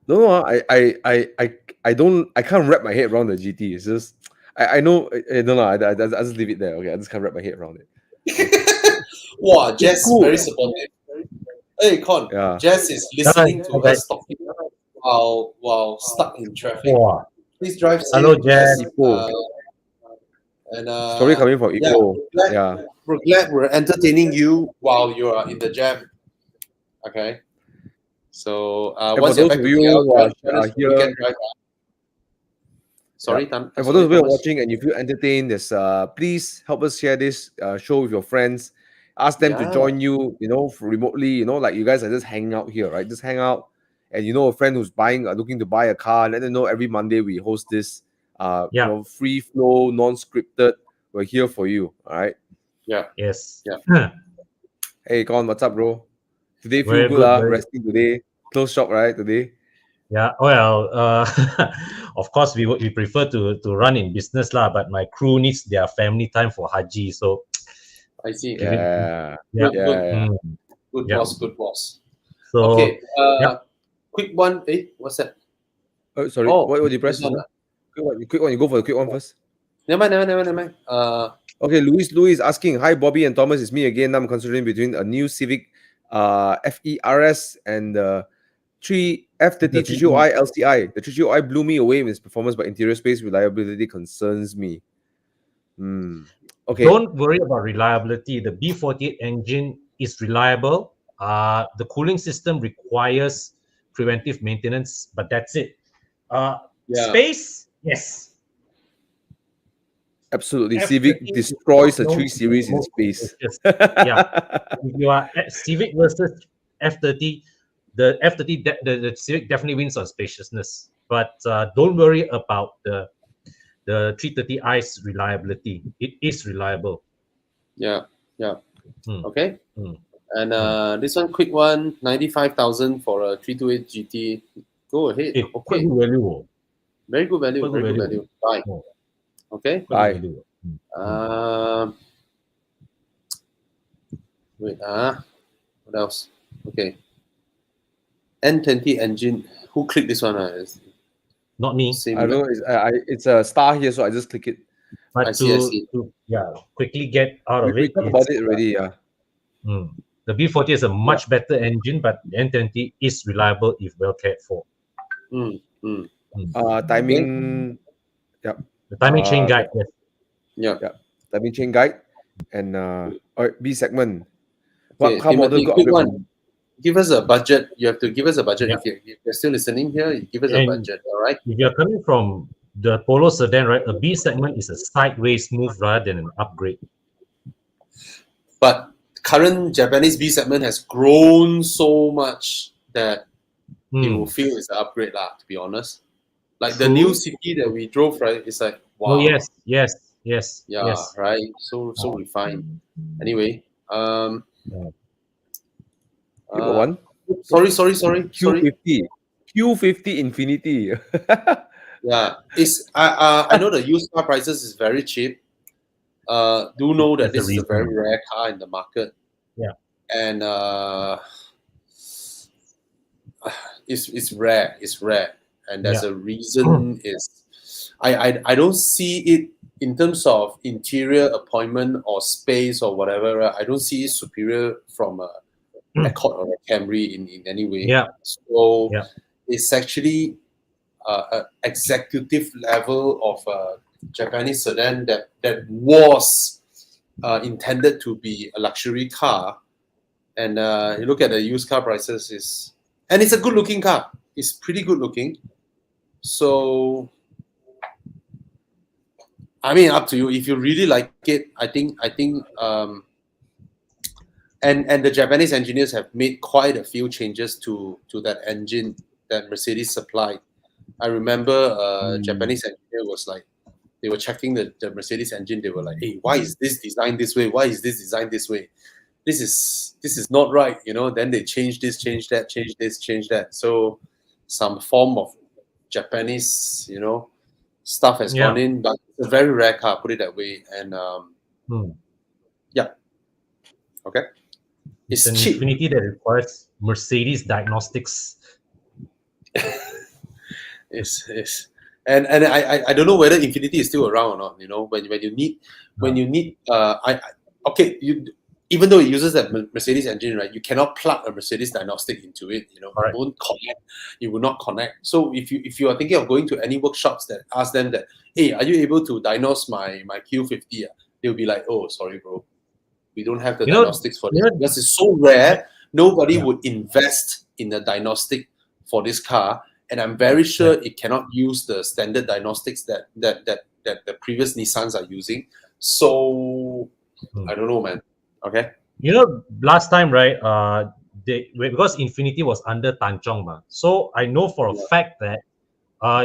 no, no. I can't wrap my head around the GT. It's just I know. I don't know. I just leave it there. Okay, I just can't wrap my head around it. Wow, Jess cool. very supportive. Hey, Con. Yeah. Jess is listening to us talking while stuck in traffic. Wow. Please drive safe. Hello, Jess. And Story coming from Evo. Yeah. We're glad we're entertaining you while you are in the jam. Okay. So once for you're those back of to you KL, who are join us for here, weekend drive. Sorry, and for sorry, those of you who are Thomas. watching and you feel entertained, please help us share this show with your friends. Ask them to Yeah. join you, remotely. Like you guys are just hanging out here, right? Just hang out, and a friend who's looking to buy a car. Let them know every Monday we host this, free flow, non-scripted. We're here for you. All right. Yeah. Yes. Yeah. Hey, Con, what's up, bro? Today feel Very good, good, very resting today. Close shop, right? Today. Yeah. Well, of course, we prefer to run in business lah, but my crew needs their family time for Haji. So I see. Yeah. Good, Yeah. good. Yeah. Good Yeah. boss, good boss. So Okay. yeah. Quick one. What's that? Oh, sorry. Oh, what did you press? this one, Quick one. You go for the quick one first. Never mind. Okay, Louis is asking, hi Bobby and Thomas, it's me again. I'm considering between a new Civic FERS and the F30 330i LCI. The 330i blew me away with its performance, but interior space reliability concerns me. Okay. Don't worry about reliability. The B48 engine is reliable. The cooling system requires preventive maintenance, but that's it. Space, yes. Absolutely. F30 Civic destroys the is 3 Series in space. Yeah. If you are at Civic versus F30, the F30, the Civic definitely wins on spaciousness. But don't worry about the 330i's reliability. It is reliable. Yeah. Okay. Mm. And this one, quick one, 95,000 for a 328 GT. Go ahead. Quite Okay. good value. Very good value. Quite Very good value. Bye. Oh. Okay. Bye. Wait. What else? Okay. N20 engine. Who clicked this one? Not me. Same. I don't know. It's a star here, so I just click it. But I see. to quickly get out of We it. talked about it already, yeah. The B40 is a much better engine, but the N20 is reliable if well cared for. Timing. Yep. The timing chain guide, yes. Yeah. Timing chain guide and B segment. Okay, What car model Timothy, got quick upgrade one. from- Give us a budget. You have to give us a budget. Yeah. If you're still listening here, you give us a And budget. All right. If you're coming from the Polo sedan, right, a B segment is a sideways move rather than an upgrade. But current Japanese B segment has grown so much that you will feel it's an upgrade, to be honest. Like the new city that we drove, right? It's like, wow. Oh, yes. Yeah, right. So refined. Anyway, You got one? Sorry. Q50. Q50 Infiniti. Yeah, I know the used car prices is very cheap. Do know that That's the this is a very reason. rare car in the market. Yeah. And it's rare. It's rare, and there's Yeah. a reason. I don't see it in terms of interior appointment or space or whatever. Right? I don't see it superior from a Accord or a Camry in any way. Yeah. So Yeah. it's actually an executive level of a Japanese sedan that was intended to be a luxury car. And you look at the used car prices, and it's a good looking car. It's pretty good looking. So, I mean, up to you. If you really like it, I think, and the Japanese engineers have made quite a few changes to that engine that Mercedes supplied. I remember Japanese engineer was like, they were checking the Mercedes engine. They were like, "Hey, why is this designed this way? Why is this designed this way? This is not right." Then they change this, change that, change this, change that. So some form of Japanese, stuff has gone in, but it's a very rare car, put it that way. And yeah, okay, It's an cheap. Infiniti that requires Mercedes diagnostics. It's and I don't know whether Infiniti is still around or not. When you need even though it uses that Mercedes engine, right, you cannot plug a Mercedes diagnostic into it. Correct. It won't connect. It will not connect. So if you are thinking of going to any workshops that ask them that, hey, are you able to diagnose my Q50? They'll be like, oh, sorry, bro, we don't have the diagnostics for this because it's so rare. Nobody would invest in a diagnostic for this car, and I'm very sure it cannot use the standard diagnostics that the previous Nissans are using. So I don't know, man. Okay. Last time, right? Because Infiniti was under Tanchong, so I know for a fact that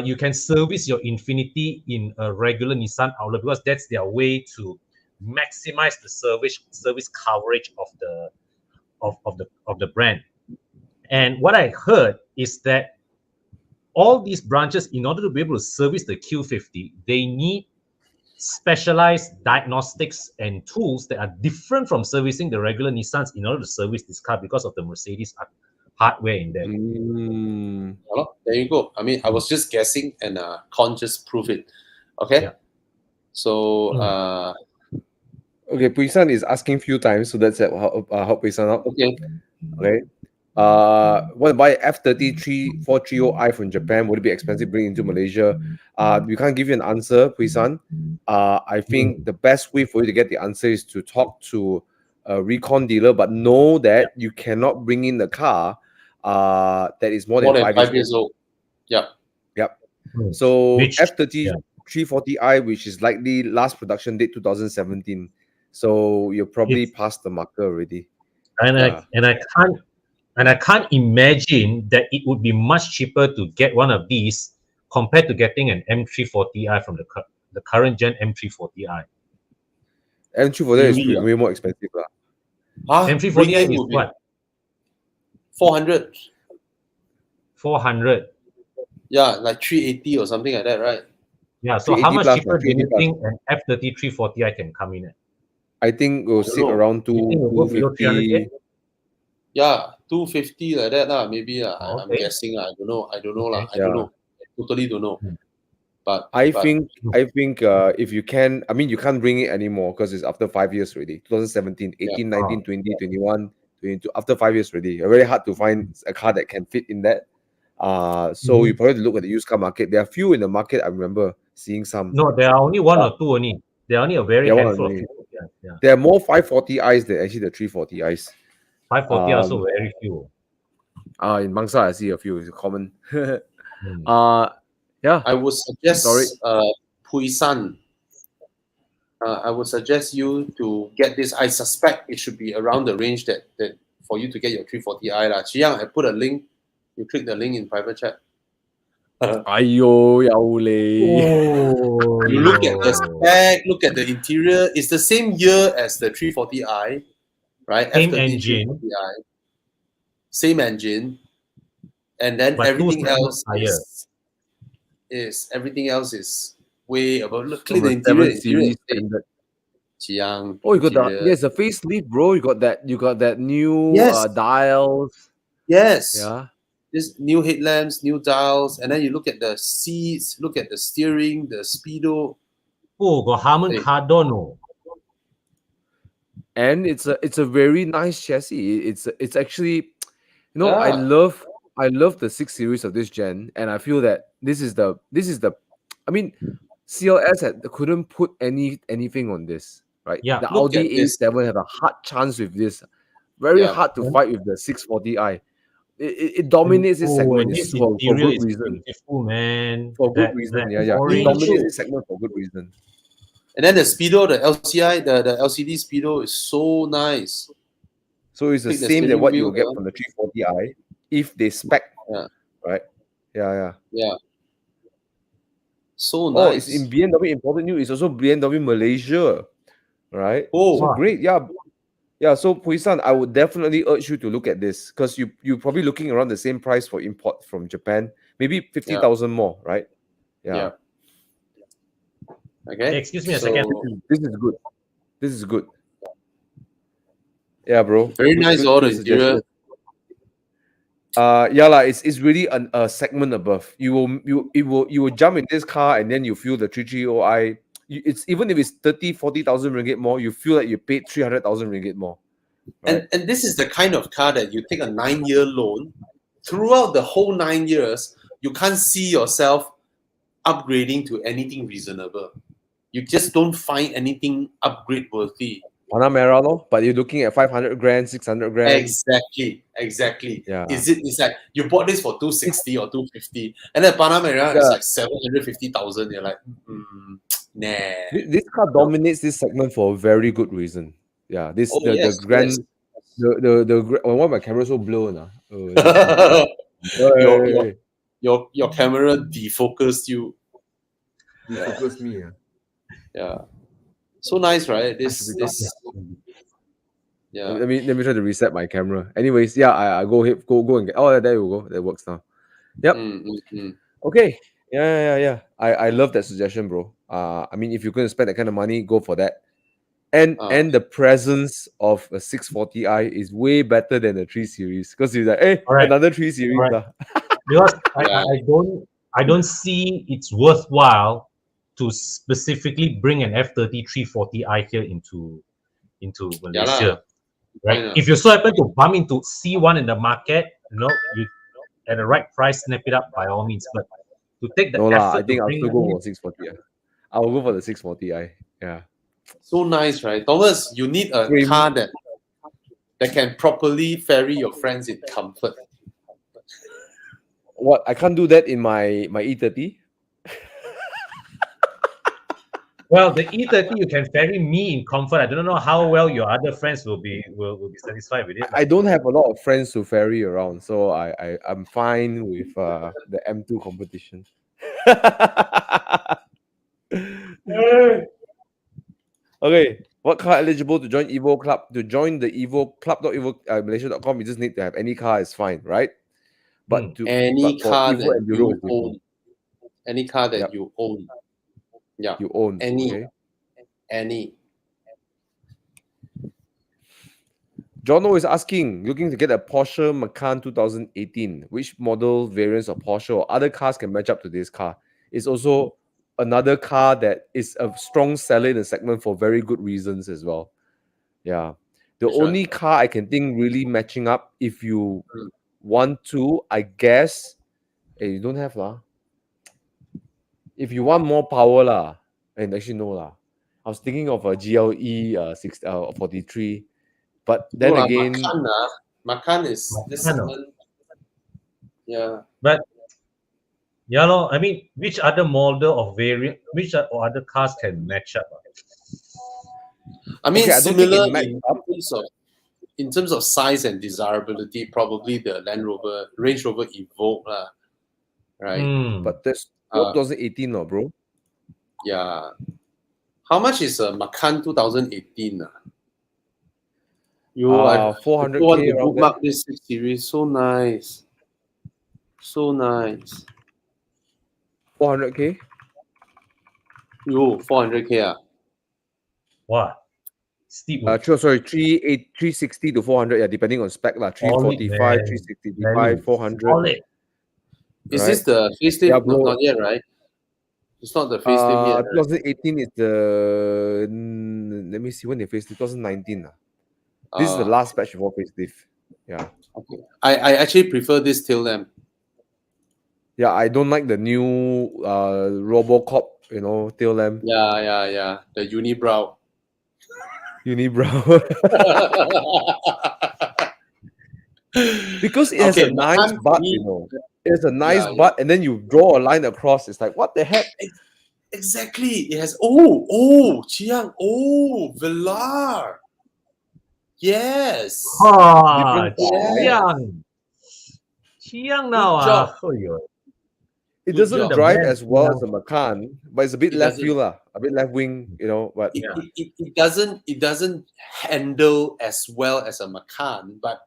you can service your Infiniti in a regular Nissan outlet because that's their way to maximize the service coverage of the brand. And what I heard is that all these branches, in order to be able to service the Q50, they need specialized diagnostics and tools that are different from servicing the regular Nissans in order to service this car because of the Mercedes hardware in there. Well, there you go. I mean, I was just guessing, and Con just prove it. Okay. Yeah. So okay, Puisan is asking few times, so that's help Puisan out. okay. Okay. Want to buy F30 3430i from Japan? Would it be expensive bringing into Malaysia? We can't give you an answer, Puisan. I think the best way for you to get the answer is to talk to a recon dealer, but know that you cannot bring in the car that is more than 5 years old. Yeah. Yep. So Which- F30 340i, which is likely last production date 2017. So you're probably past the marker already. And I can't imagine that it would be much cheaper to get one of these compared to getting an M340i from the current gen M340i. M340i is way more expensive. M340i is what? 400. 400. Yeah, like 380 or something like that, right? Yeah, so how much plus, cheaper do you 380 plus. think an F30 340i can come in at? I think we'll sit around You think it will go below 250. 300K? Yeah, 250 like that lah. Maybe I'm Okay. guessing. I don't know. I don't know lah. Okay. I don't know. I totally don't know. But I think if you can, I mean, you can't bring it anymore because it's after 5 years already. 2017, 18, 19, 20, 21, 22. After 5 years already, very hard to find a car that can fit in that. So you probably look at the used car market. There are few in the market. I remember seeing some. No, there are only one or two only. There are only a very handful of only. people. Yeah. There are more 540i's than actually the 340i's. 540 are also very few. In Mangsa, I see a few. It's common. Yeah. I would suggest Puisan. I would suggest you to get this. I suspect it should be around the range that for you to get your 340i lah. Chiang, I put a link. You click the link in private chat. Ayo, yao lei. You look at the spec, look at the interior. It's the same year as the 340i, right? Same F30 engine. 340i. same engine, and then But everything 2 segments else higher. is everything else is way above. Look, clean From the a interior. 7 Series Hey, standard. Chiang, Oh, you got the interior. there's a facelift, bro. You got that new Yes. dials. Yes. Yeah. Just new headlamps, new dials, and then you look at the seats, look at the steering, the speedo. Oh, got Harman Hey. Kardon. Oh. And it's a very nice chassis. It's actually, I Yeah. love the 6 Series of this gen, and I feel that this is the I mean, CLS couldn't put anything on this, right? Yeah. The Look Audi at this. A7 have a hard chance with this. Very Yeah. hard to fight with the 640i. It dominates this Oh, segment and this for interior good is reason. beautiful, man. For good That reason, yeah. It orange. dominates this segment for good reason. And then the speedo, the LCI, the LCD speedo is so nice. So it's the Pick the same that steering what wheel, you'll get from the 340i if they spec, Yeah. right? Yeah. Yeah. So Oh, it's nice. in BMW important news. It's also BMW Malaysia, right? Oh. So great, yeah. Yeah, so Puisan, I would definitely urge you to look at this because you're probably looking around the same price for import from Japan, maybe 50,000 more, right? Yeah. Okay. Hey, excuse me a second. This is good. This is good. Yeah, bro. Very nice order suggestion. interior. Yeah, it's really a segment above. You will jump in this car and then you feel the 330i. It's even if it's 30,000-40,000 ringgit more, you feel like you paid 300,000 ringgit more. Right? And this is the kind of car that you take a 9-year loan. Throughout the whole 9 years, you can't see yourself upgrading to anything reasonable. You just don't find anything upgrade worthy. Panamera, no? But you're looking at 500 grand, 600 grand. Exactly. Yeah. It's like you bought this for 260 or 250, and then Panamera is like 750,000. You're like, nah. This car dominates this segment for a very good reason. Yeah, Yes. why my camera so blown? Your camera defocused you. Defocus me. Yeah. So nice, right? Yeah. Let me try to reset my camera. Anyways, yeah, I go ahead, go and get. Oh, there you go. That works now. Yep. Okay. Yeah. I love that suggestion, bro. I mean, if you're going to spend that kind of money, go for that. And the presence of a 640i is way better than the 3 Series because it's like, hey, another 3 Series. Because I don't see it's worthwhile to specifically bring an F30 340i here into Malaysia. Right? If you so happen to bump into C1 in the market, you at the right price, snap it up by all means. But to take the effort I think I'll still go for 640i. I'll go for the 640i. Yeah. So nice, right? Thomas, you need a car that can properly ferry your friends in comfort. What? I can't do that in my E30? Well, the E30 you can ferry me in comfort. I don't know how well your other friends will be satisfied with it. I don't have a lot of friends to ferry around, so I'm fine with the M2 competition. Okay, what car eligible to join Evo Club? To join the Evo Club, Malaysia.com, you just need to have any car is fine, right? But any car Evo that Enduro you own, any car that you own, you own any. Jono is asking, looking to get a Porsche Macan 2018. Which model variants of Porsche or other cars can match up to this car? It's also another car that is a strong seller in the segment for very good reasons as well. Yeah. The only car I can think really matching up, if you want to, I guess, you don't have lah. If you want more power lah, and actually no lah. I was thinking of a GLE 43. But then again, Macan is this segment. Yeah. But I mean, which other model of variant, which other cars can match up? I mean, similar in terms of size and desirability, probably the Range Rover Evoque, right? But that's 2018, no, bro. Yeah. How much is a Macan 2018? I 400K want to around there. bookmark this 6 Series. So nice. So nice. 400K. 400K. What? Steep. Sorry, 360 to 400, yeah, depending on spec lah. 345, man. 365, 400. Solid. Is Right. this the facelift? Yeah, No, bro. not yet, right? It's not the facelift yet. Right? 2018 is the let me see when they facelift. 2019 lah. This is the last batch before facelift. Yeah. Okay. I actually prefer this tail lamp. Yeah, I don't like the new RoboCop, tail lamp. Yeah. The unibrow. Unibrow. Because it has Okay, a nice Macan butt, Mini- It's a nice Yeah, butt, and then you draw a line across. It's like, what the heck? Exactly. It has Chiang. Velar. Yes. Different Chiang. Chiang now. job. It Good doesn't job. drive Man, as well yeah. as the Macan, but it's a bit It left doesn't. field, a bit left wing, but It doesn't handle as well as a Macan, but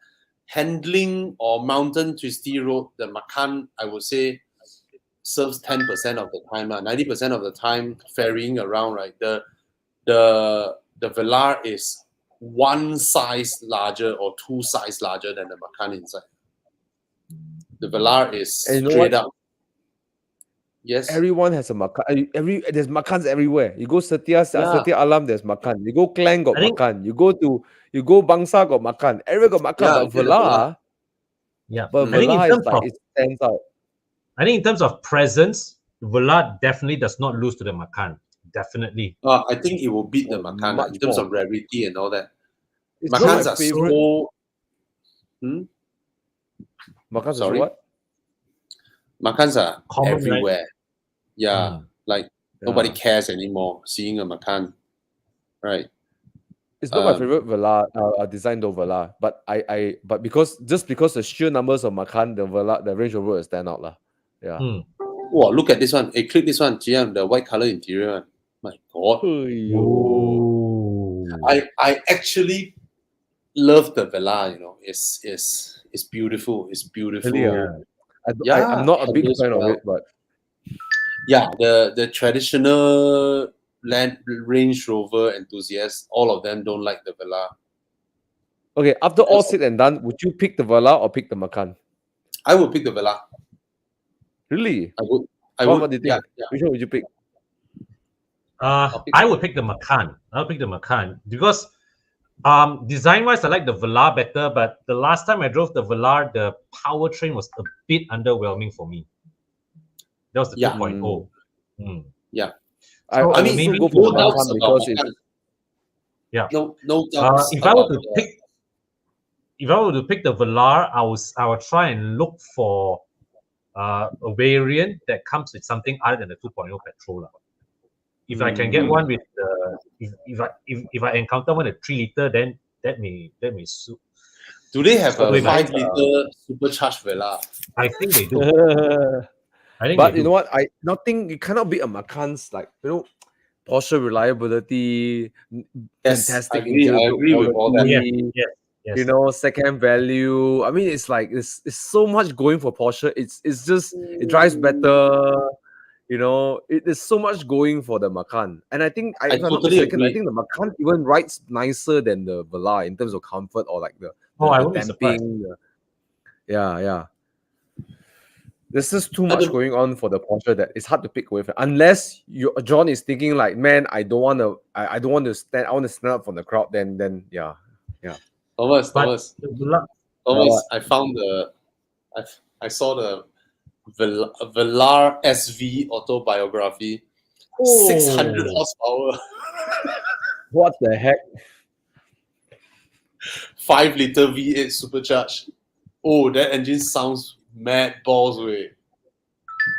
handling or mountain twisty road, the Macan, I would say, serves 10% of the time. 90% of the time ferrying around, right? The Velar is one size larger or two size larger than the Macan inside. The Velar is And you know straight what? up. Yes. everyone has a Macan. There's Macans everywhere. You go Setia Yeah. Alam, there's Macan. You go Klang, got I think- Macan. You go Bangsa, got Macan. Everywhere got Macan, Yeah, but you get the Velar, Yeah. but I think in Velar is terms like of it stands out. I think in terms of presence, Velar definitely does not lose to the Macan. Definitely. I think it will beat the Oh, Macan much in terms more. of rarity and all that. It's not Macans my are favorite. so. Macans is Sorry? what? Macans are Common, right? everywhere. Yeah, like nobody Yeah. cares anymore seeing a Macan, right? It's not my favorite Velar, design though Velar, but but because the sheer numbers of Macan, the Velar, the Range Rover will stand out lah. Yeah. Wow, look at this one. Hey, click this one, Jian, the white color interior one. My God, Ooh. I actually love the Velar. It's beautiful. It's beautiful. Really, Yeah, I'm not a big handles fan of well. it, but Yeah, the traditional Range Rover enthusiasts, all of them don't like the Velar. okay. After all Because- said and done, would you pick the Velar or pick the Macan? I would pick the Velar. Really? I would. What do you think? Yeah. Which one would you pick? pick I would pick the Macan. I'll pick the Macan because design-wise, I like the Velar better, but the last time I drove the Velar, the powertrain was a bit underwhelming for me. That was the Yeah. 2.0. Yeah. I So, would maybe still go No for the doubts Macan about because it's Macan. Yeah. No doubts. If I were about to the- pick, if I were to pick the Velar, I would try and look for a variant that comes with something other than the 2.0 petrol. If I can get one with the, if I encounter one at 3 liter, then that may suit. Do they have a Wait, but- 5-liter supercharged Velar? I think they do. I think but they you do. know what? You cannot beat a Macan's Porsche reliability, Yes, fantastic I agree interior with all that. quality, Yes. second value. I mean, it's like it's so much going for Porsche. It's just it drives better. There's so much going for the Macan, and I think if I'm not totally mistaken, I agree. think the Macan even rides nicer than the Velar in terms of comfort or like the I the wouldn't be surprised. damping. Yeah. There's just too I much don't- going on for the Porsche that it's hard to pick with. Unless John is thinking like, man, I don't want to stand. I want to stand up from the crowd. Then yeah. Thomas, But Thomas, the Velar, Thomas, I found I saw the Velar SV autobiography. 600 horsepower, What the heck? 5-liter V8 supercharged. Oh, that engine sounds mad balls way.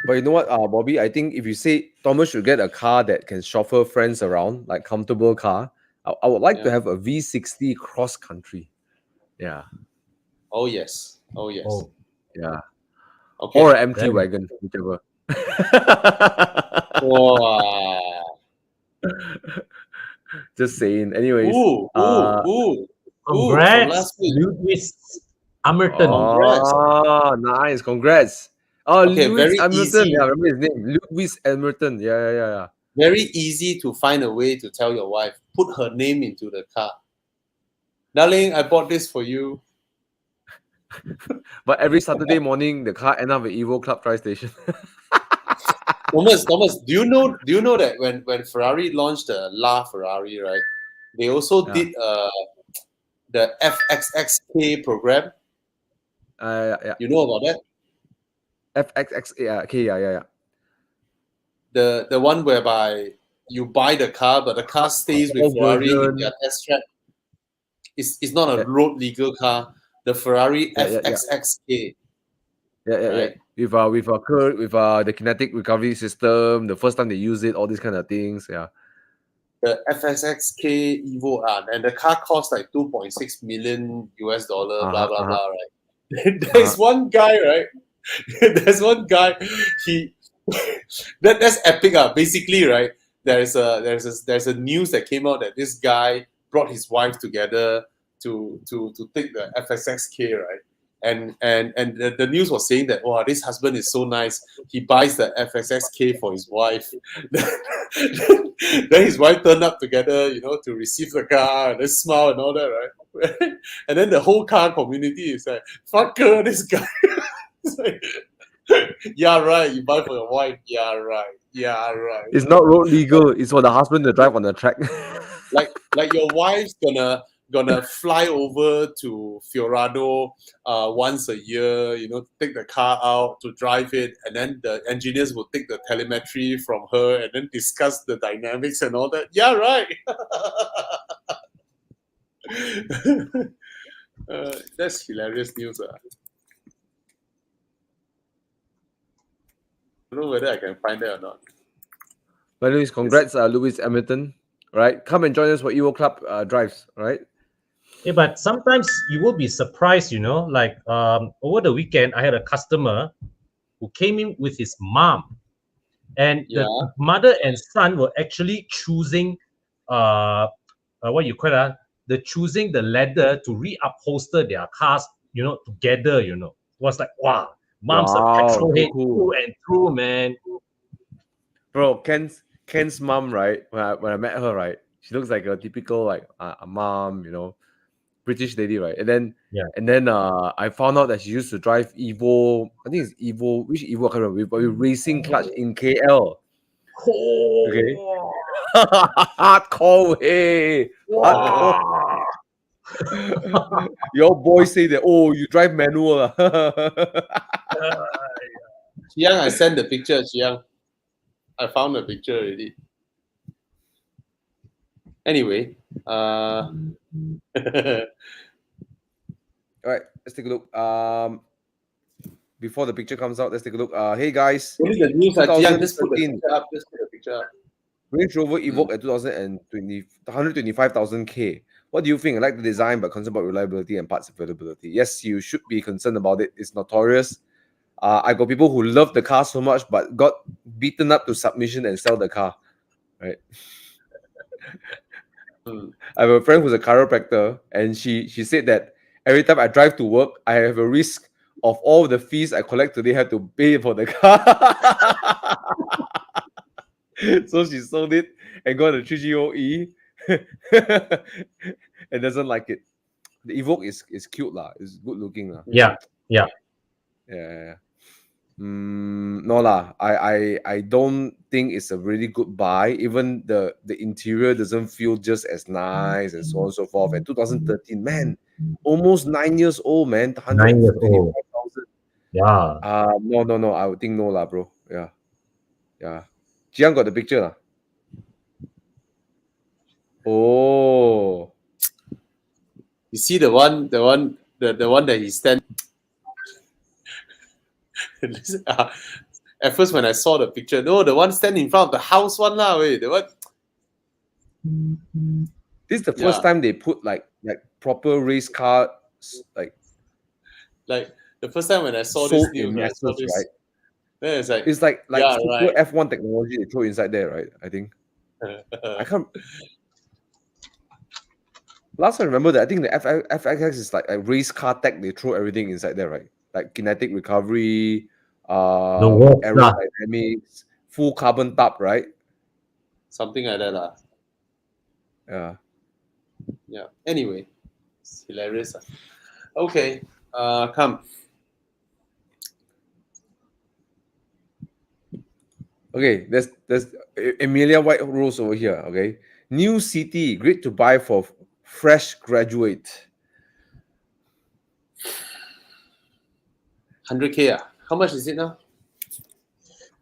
But you know what, Bobby? I think if you say Thomas should get a car that can chauffeur friends around, like comfortable car, I would like to Yeah. have a V60 cross country. Yeah. Oh yes. Yeah. Okay. Or an MT Then- wagon, whichever. Wow. Just saying. Anyways, Ooh. uh, Congrats, last week. Lewis Hamilton. Congrats. Oh, nice. Congrats. Oh, Okay, Lewis very Hamilton. easy. Yeah, I remember his name. Lewis Hamilton. Yeah. Very easy to find a way to tell your wife, put her name into the car. Darling, I bought this for you. But every Saturday morning, the car end up at Evo Club Tri Station. Thomas, do you know that when Ferrari launched the La Ferrari, right? They also Yeah. did the FXXK program. Yeah. You know about that? FXX. Yeah. Okay. Yeah. The one whereby you buy the car, but the car stays with Old Ferrari in version. their test track. It's not a Yeah. road legal car. The Ferrari Yeah. FXXK. Yeah. Right. With the kinetic recovery system, the first time they use it, all these kind of things. Yeah. The FSXK Evo and the car cost like $2.6 million US, blah blah blah, right? There's one guy, right? There's one guy. He that's epic. Basically, right? There's a news that came out that this guy brought his wife together to take the FSXK, right? And the news was saying that, wow, this husband is so nice. He buys the FSXK for his wife. Then his wife turned up together, to receive the car and then smile and all that, right? And then the whole car community is like, fuck her, this guy. It's like, yeah, right. You buy for your wife. Yeah, right. Yeah, right. It's not road legal. It's for the husband to drive on the track. like your wife's gonna fly over to Fiorano once a year, take the car out to drive it, and then the engineers will take the telemetry from her and then discuss the dynamics and all that. Yeah, right. That's hilarious news. I don't know whether I can find that or not. But anyways, congrats, Lewis Hamilton. Right, come and join us for Evo Club drives. Right. Yeah, but sometimes you will be surprised, like over the weekend, I had a customer who came in with his mom, and the mother and son were actually choosing what you call it, choosing the leather to reupholster their cars, together, It was like, wow, mom's a petrol head through and through, man. Bro, Ken's mom, right? When I met her, right, she looks like a typical like a mom, British lady, right? And then I found out that she used to drive Evo. I think it's Evo. Which Evo? I can't remember. With racing clutch in KL. Okay. Hardcore, hey. Hardcore. Your boys say that. Oh, you drive manual. Chiang, I sent the picture. Chiang, I found the picture already. Anyway, all right, let's take a look. Before the picture comes out, let's take a look. Hey guys, what is the news? Chiang, just put the 2014 picture up. Just put the picture up. Range Rover Evoque at 2020, 125,000 K. What do you think? I like the design, but concerned about reliability and parts availability. Yes, you should be concerned about it. It's notorious. I got people who love the car so much, but got beaten up to submission and sell the car. Right. I have a friend who's a chiropractor, and she said that every time I drive to work, I have a risk of all the fees I collect today have to pay for the car. So she sold it and got a 3GOE and doesn't like it. The Evoque is cute lah. It's good looking lah. Yeah. No lah. I don't think it's a really good buy. Even the interior doesn't feel just as nice and so on and so forth. At 2013, man, almost 9 years old, man. 9 years old. 125,000. Yeah. No. I would think no lah, bro. Yeah. Jiang got the picture lah. Oh. You see the one that he stand. At first, when I saw the picture, no, the one standing in front of the house one lah. Wait, the one. This is the first time they put like proper race car like the first time when I saw this news, right? Then it's like super right. F1 technology they throw inside there, right? I think I can't. Last I remember that I think the FXX is like a race car tech. They throw everything inside there, right? Like kinetic recovery, works lah. aerodynamics, full carbon top, right? Something like that. Yeah. Yeah. Anyway, it's hilarious. Okay. Come. Okay, there's Emilia White Rose over here. Okay, new CT, great to buy for fresh graduate. 100K. How much is it now?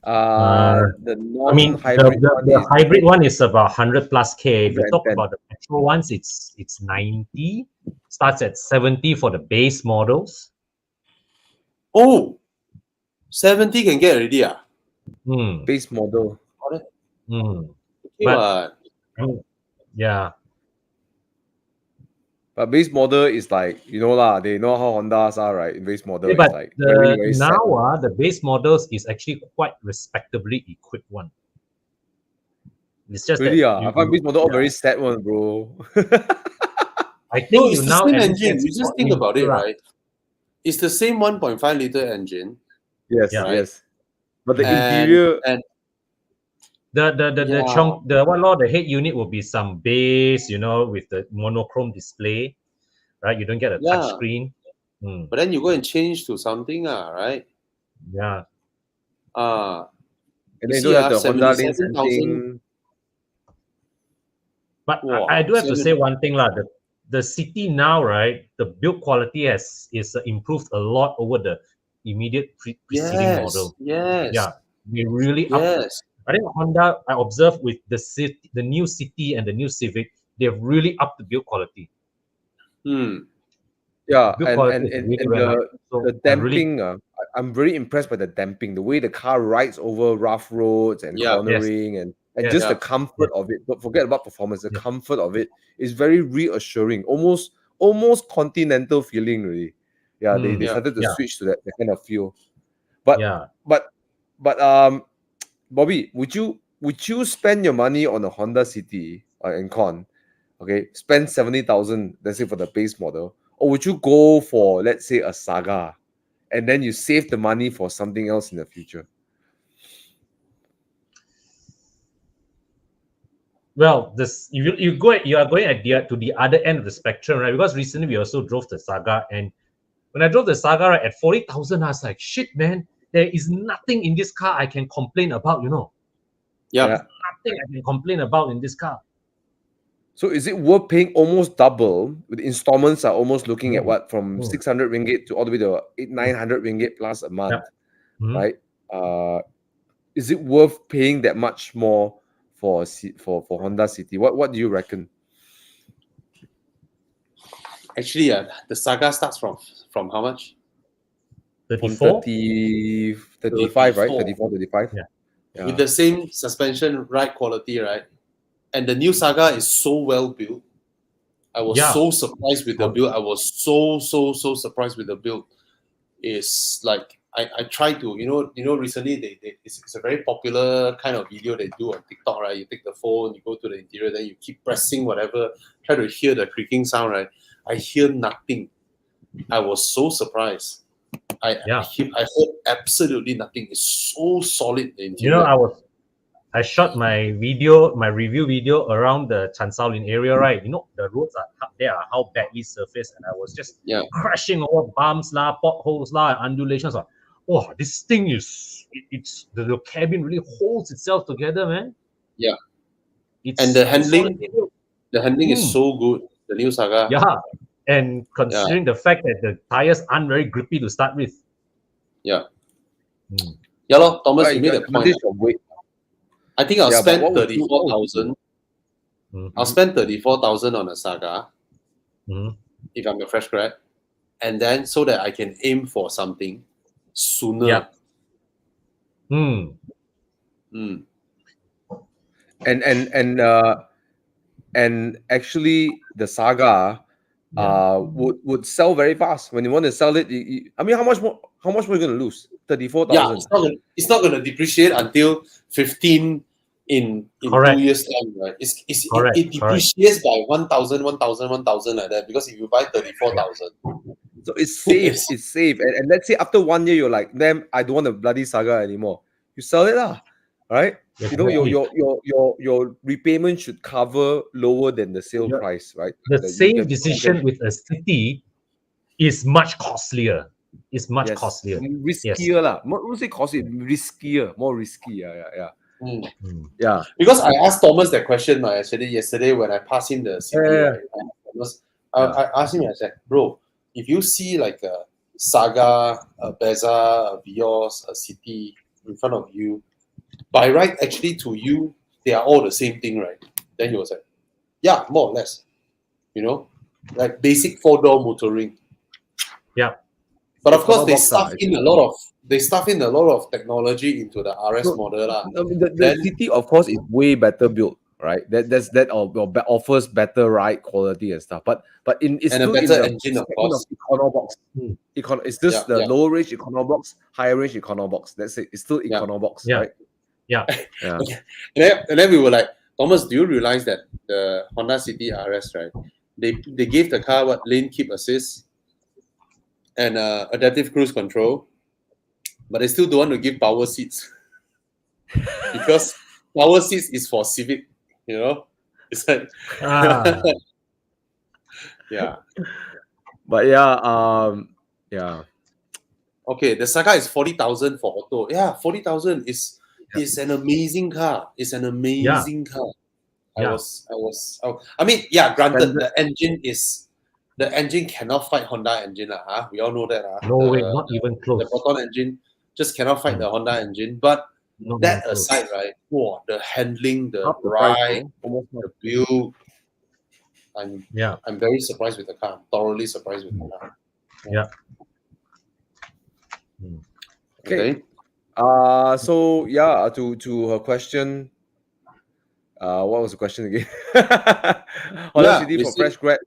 The I mean, non-hybrid one the is hybrid one is about 100 plus K. If you talk 110. about the petrol ones, it's 90. Starts at 70 for the base models. Oh, 70 can get already. Hmm. base model. Hmm. Okay, But- what? Yeah. But base model is like, you know lah, they know how Hondas are, right? Base model Yeah, is but like very, very set. now the base models is actually quite respectably equipped one. It's just Really, that I find base model all yeah. very sad one, bro. I think No, it's you the now same at least engine. get You just sport think about it, liter lah. right? It's the same 1.5 liter engine. Yes, Yeah. yes. But the And- interior, and The Yeah. the head unit will be some base, with the monochrome display, right? You don't get a Yeah. touch screen. But then you go and change to something, right? Yeah. and You then you see, don't have the Honda lane 77,000. sensing. But Wow, I do have to 7 say one thing lah. The city now, right? The build quality is improved a lot over the immediate preceding Yes. model. Yes. Yeah, they really up. Yes. I think Honda, I observed with the new City and the new Civic, they've really upped the build quality. Yeah, Build and quality is really and well up. So the I really- damping, I'm very impressed by the damping, the way the car rides over rough roads and Yeah. cornering and Yes. just the Yeah. comfort of it. Don't forget about performance. The Yeah. comfort of it is very reassuring, almost continental feeling, really. Yeah, they Yeah. started to Yeah. switch to that kind of feel. But yeah. but Bobby, would you spend your money on a Honda City and Con? Okay, spend 70,000, let's say, for the base model, or would you go for, let's say, a Saga, and then you save the money for something else in the future? Well, you are going to the other end of the spectrum, right? Because recently we also drove the Saga, and when I drove the Saga, right, at 40,000, I was like, shit, man, there is nothing in this car I can complain about. Yeah. Nothing I can complain about in this car. So is it worth paying almost double? With installments are almost looking at what, from Mm. 600 ringgit to all the way to 900 ringgit plus a month, Mhm. right? Is it worth paying that much more for Honda City? What do you reckon? Actually, the Saga starts from how much? From 34? 35, right? 34. 35. Yeah. With the same suspension ride quality, right? And the new Saga is so well built. I was Yeah. so surprised with the build. I was so surprised with the build. It's like I try to, recently it's a very popular kind of video they do on TikTok, right? You take the phone, you go to the interior, then you keep pressing whatever, try to hear the creaking sound, right? I hear nothing. I was so surprised. I heard absolutely nothing. It's so solid, the interior. I shot my review video around the Chansaolin area, right? The roads are how badly surfaced, and I was just crashing over bumps lah, potholes lah, and undulations. Oh, this thing it's the cabin really holds itself together, man. Yeah. It's And the handling, solidly built. the handling is so good. The new Saga. Yeah, and considering the fact that the tires aren't very grippy to start with. Yeah. Yeah, lor, Thomas, you made a point. Of weight. I think I'll Yeah, but spend what would you- 34,000. I'll spend 34,000 on a Saga Mhm. if I'm a fresh grad, and then so that I can aim for something sooner. Yeah. And actually the Saga would sell very fast. When you want to sell it, I mean, how much more are you going to lose? 34,000. Yeah, it's not gonna depreciate until 15 in Correct. 2 years time, right? Correct, It depreciates by 1,000 like that, because if you buy 34,000, So it's safe. It's safe. And let's say after 1 year, you're like, damn, I don't want a bloody Saga anymore. You sell it lah, right? You know, your repayment should cover lower than the sale price, right? The same decision with a city is much costlier. It's much costlier. Riskier lah. Not say costly, riskier, more risky. Yeah. Yeah. Because I asked Thomas that question actually yesterday when I passed him the city. Right? I asked him, I said, bro, if you see like a Saga, a Beza, a Vios, a City in front of you, by right, actually to you, they are all the same thing, right? Then he was like, yeah, more or less. You know, like basic 4-door motoring. Yeah. But of course, they stuff in a lot of technology into the RS model. The City, of course, is way better built, right? That offers better ride quality and stuff. But it's and still a better in the engine, of course. Econobox. It's just the lower range Econobox, higher range Econobox. That's it. It's still Econobox, right? Yeah. Okay. And then we were like, Thomas, do you realize that the Honda City RS, right? They gave the car lane keep assist and adaptive cruise control, but they still don't want to give power seats because power seats is for Civic, you know. It's like yeah. But yeah. Okay, the Saga is 40,000 for auto. Yeah, 40,000 is an amazing car. It's an amazing car. I mean, granted, the engine cannot fight Honda engine. We all know that. No way, not even close. The Proton engine just cannot fight the Honda engine. But that aside, right? Wow, the handling, the ride, the build. I'm very surprised with the car. I'm thoroughly surprised with the car. Yeah. Okay. So to her question, what was the question again? Honda City for fresh grad.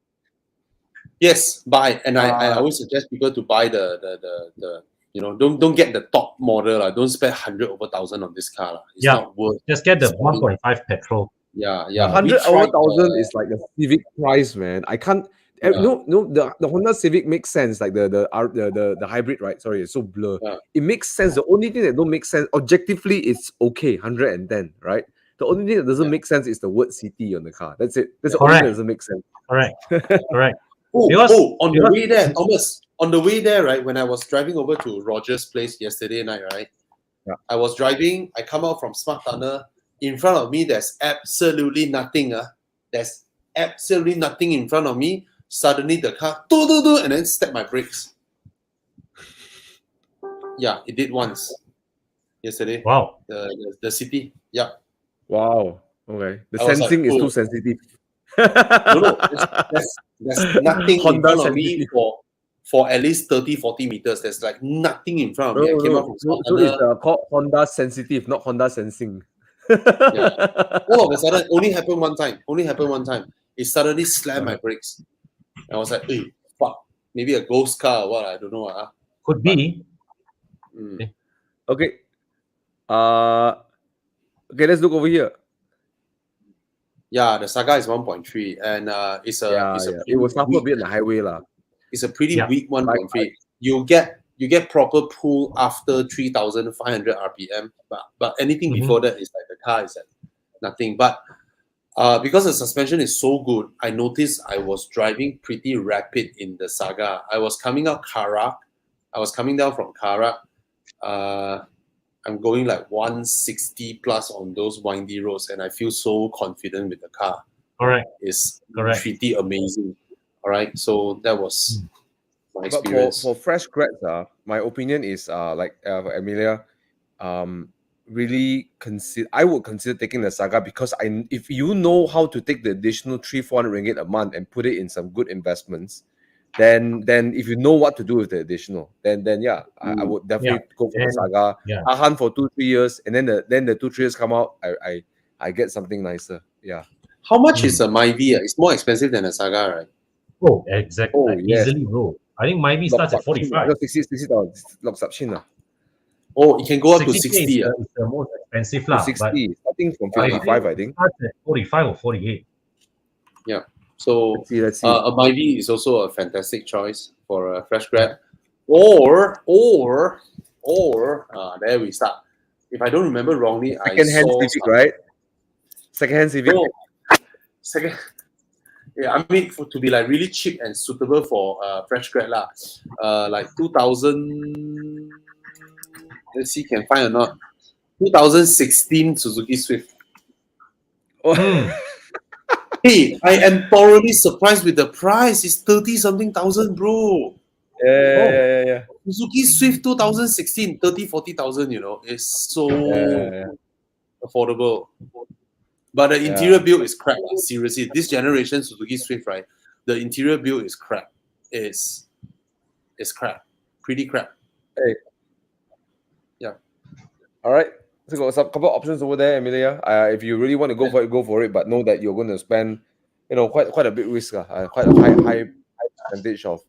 Yes, buy. And I always suggest people to buy the don't get the top model. Don't spend 100 over 1,000 on this car. It's not worth. Just get the 1.5 petrol. Yeah. 100 over 1,000 is like a Civic price, man. I can't. No, the Honda Civic makes sense. Like the hybrid, right? Sorry, it's so blur. It makes sense. The only thing that don't make sense objectively, it's okay, 110, right? The only thing that doesn't make sense is the word city on the car. That's it. That's the only thing that doesn't make sense. Correct. On the way there, Thomas. On the way there, right? When I was driving over to Roger's place yesterday night, right? Yeah. I was driving. I come out from Smart Tunnel. In front of me, there's absolutely nothing. There's absolutely nothing in front of me. Suddenly, the car and then step my brakes. Yeah, it did once yesterday. Wow. The city. Yeah. Wow. Okay. The sensing is too sensitive. No. There's nothing in front of me for at least 30-40 meters. There's like nothing in front of me. I came out from so it's called Honda sensitive, not Honda sensing. All of a sudden, only happened one time. It suddenly slammed my brakes. I was like, hey, fuck. Maybe a ghost car or what? I don't know. Could be. Okay. Okay, let's look over here. Yeah, the Saga is 1.3, and it will suffer a bit on the highway lah. It's a pretty weak 1.3. You get proper pull after 3,500 RPM, but anything before that is like the car is like nothing. But because the suspension is so good, I noticed I was driving pretty rapid in the Saga. I was coming out Karak. I was coming down from Karak. I'm going like 160 plus on those windy roads, and I feel so confident with the car. All right. It's pretty amazing. All right. So that was my experience. But for fresh grads, my opinion is like Amelia, really I would consider taking the Saga because if you know how to take the additional 300-400 ringgit a month and put it in some good investments, then if you know what to do with the additional, then I would definitely go for the Saga. I hunt for 2-3 years, and then the 2-3 years come out, I get something nicer. Yeah. How much is a Myvi? It's more expensive than a Saga, right? Oh, exactly. Easily, bro. I think Myvi starts at 45. $60 locks up chin. Oh, it can go up to 60K 60. is the most expensive lah. 60, starting from But 55, I think. starts at 45 or 48. Yeah. So Let's see. a Myvi is also a fantastic choice for a fresh grad. Or there we start. If I don't remember wrongly, Second-hand I saw Civic, right? Second-hand Civic. No, second. Yeah, I mean to be like really cheap and suitable for fresh grad lah. Like 2000. Let's see, can find or not. 2016 Suzuki Swift. Oh. Hey, I am thoroughly surprised with the price. It's 30-something thousand, bro. Yeah. Suzuki Swift 2016, 30-40,000, is so affordable. But the interior build is crap. Seriously, this generation Suzuki Swift, right? The interior build is crap. It's crap. Pretty crap. Hey. Yeah. All right. So got a couple of options over there, Emilia. If you really want to go for it, go for it. But know that you're going to spend, quite a big risk, quite a high percentage of,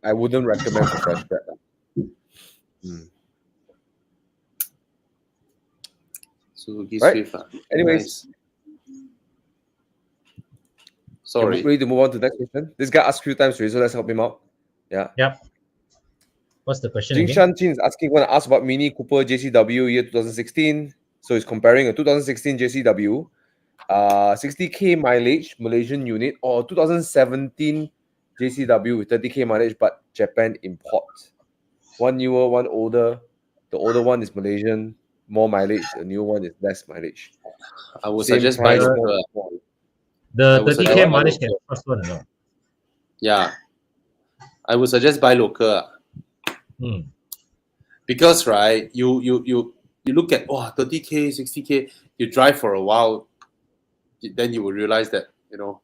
I wouldn't recommend for fresh grad. Suzuki Right. Swift. Anyways. Nice. Sorry. Ready to move on to the next question? This guy asked a few times already, so let's help him out. Yeah. Yep. What's the question Jing again? Shan Chin is asking, want to ask about Mini Cooper JCW year 2016. So he's comparing a 2016 JCW, 60k mileage Malaysian unit, or 2017 JCW with 30k mileage but Japan import. One newer, one older. The older one is Malaysian, more mileage. The new one is less mileage. I would Same suggest buy price, local. The I would 30K suggest mileage buy can first one or not? Yeah. I would suggest buy local. Because right, you look at 30k, 60k, you drive for a while, then you will realize that do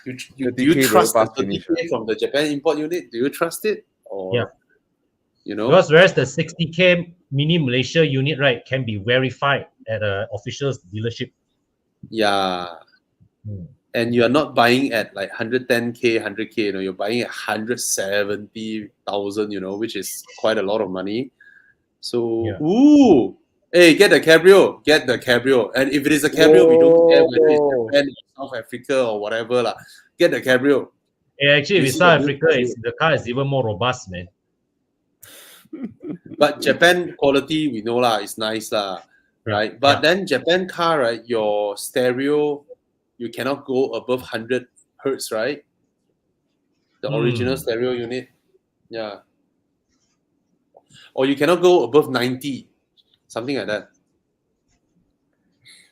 you trust the 30k from the Japan import unit? Do you trust it? Or Because whereas the 60k Mini Malaysia unit, right, can be verified at an official dealership. Yeah. And you are not buying at like 110k, 100k, you're buying at 170,000, which is quite a lot of money. So, hey, get the cabrio. And if it is a cabrio, we don't care whether it's Japan or South Africa or whatever lah. Get the cabrio. Yeah, actually, if it's South Africa, the car is even more robust, man. But Japan quality, we know lah, it's nice lah, right? But then Japan car, right, your stereo, you cannot go above 100 hertz, right? The original stereo unit. Yeah. Or you cannot go above 90. Something like that.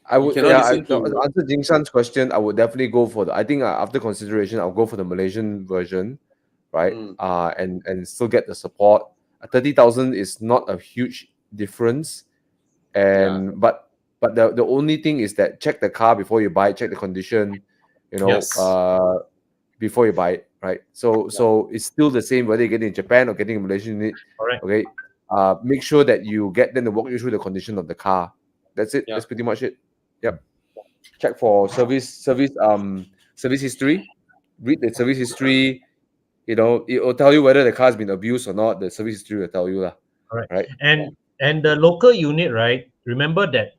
I would, to answer Jing Shan's question, I would definitely go for I think after consideration, I'll go for the Malaysian version, right? And still get the support. 30,000 is not a huge difference. And but the only thing is that check the car before you buy it, check the condition, before you buy it, right? So it's still the same whether you're getting in Japan or getting a Malaysian unit. Okay. Make sure that you get them to walk you through the condition of the car. That's it. That's pretty much it. Yep. Check for service history. Read the service history. It will tell you whether the car has been abused or not. The service history will tell you lah. Right. And the local unit, right? Remember that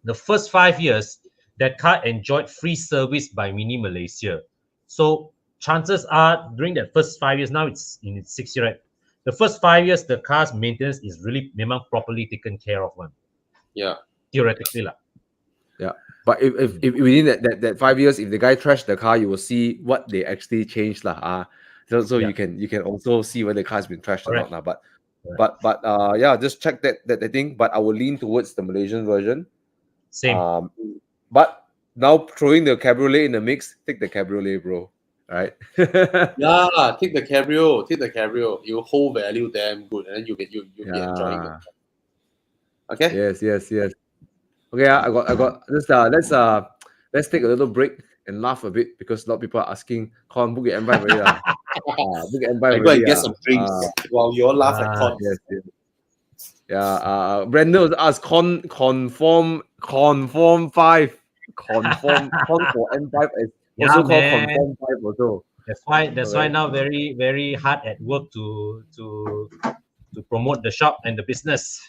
the first 5 years, that car enjoyed free service by Mini Malaysia. So chances are during that first 5 years, now it's in its 6th year, right? The first 5 years, the car's maintenance is really properly taken care of one. Yeah. Theoretically lah. Yeah. But if within that 5 years, if the guy trashed the car, you will see what they actually changed lah. So you can also see whether the car has been trashed or not lah. But just check that thing. But I will lean towards the Malaysian version. Same. But now throwing the cabriolet in the mix, take the cabriolet, bro. Right? Yeah, take the cabrio. You hold value damn good, and then you'll be enjoying it. Okay. Yes. Okay, I got. Let's take a little break and laugh a bit because a lot of people are asking, "Con, book your M5 already lah." Book your M5 I go already. and get some drinks while you all laugh at Con. Yes. Yeah. Brandon was asked, conform 5. Conform for M5 is also called conform 5 also. That's why now very, very hard at work to to promote the shop and the business.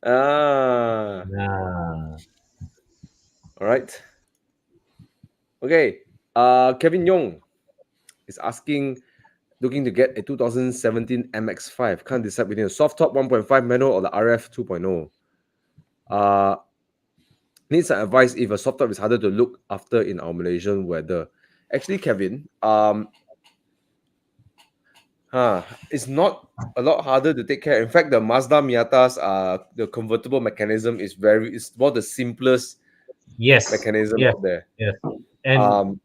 Ah, Yeah. all right. Okay. Kevin Yong is asking, looking to get a 2017 MX-5. Can't decide between a soft top 1.5 manual or the RF 2.0. Needs some advice if a soft top is harder to look after in our Malaysian weather. Actually, Kevin, it's not a lot harder to take care. In fact, the Mazda Miatas, the convertible mechanism is it's one of the simplest Yes. mechanism Yes. out there. Yes. And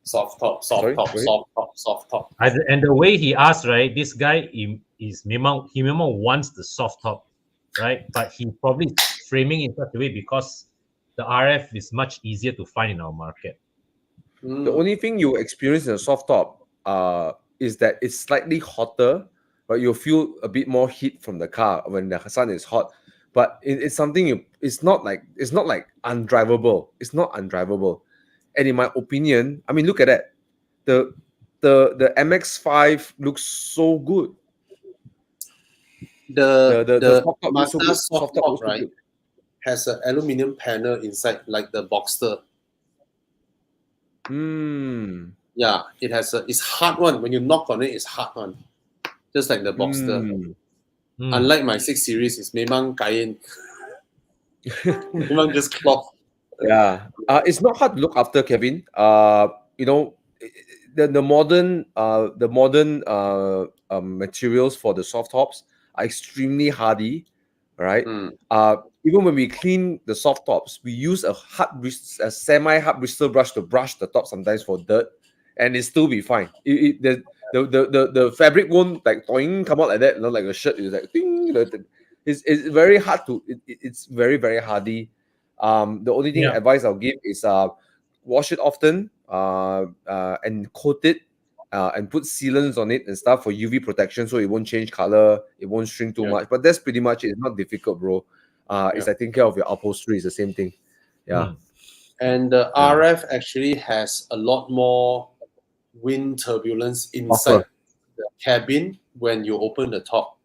Soft top, Sorry, soft top, go ahead. soft top, soft top. and the way he asked, right, this guy he wants the soft top, right? But he probably framing in such a way because the RF is much easier to find in our market. The only thing you experience in a soft top is that it's slightly hotter, but you'll feel a bit more heat from the car when the sun is hot. But it's something it's not like undrivable. It's not undrivable. And in my opinion, I mean, look at that. The MX-5 looks so good. The soft top looks so Mazda good. soft top top, looks so right, good. has an aluminium panel inside, like the Boxster. Yeah, it has it's hard one. When you knock on it, it's hard one. Just like the Boxster. Unlike my 6 Series, it's memang kain. Memang just cloth. Yeah, it's not hard to look after, Kevin. You know, the modern materials for the soft tops are extremely hardy, right? Even when we clean the soft tops, we use a semi-hard bristle brush to brush the top sometimes for dirt, and it still be fine. The fabric won't like toing, come out like that, not like a shirt. It's like ding, it's very hard to. It's very, very hardy. The only thing advice I'll give is wash it often and coat it and put sealants on it and stuff for UV protection so it won't change color, it won't shrink too much. But that's pretty much it. It's not difficult, bro. It's like taking care of your upholstery. It's the same thing. Yeah. And the RF actually has a lot more wind turbulence inside the cabin when you open the top.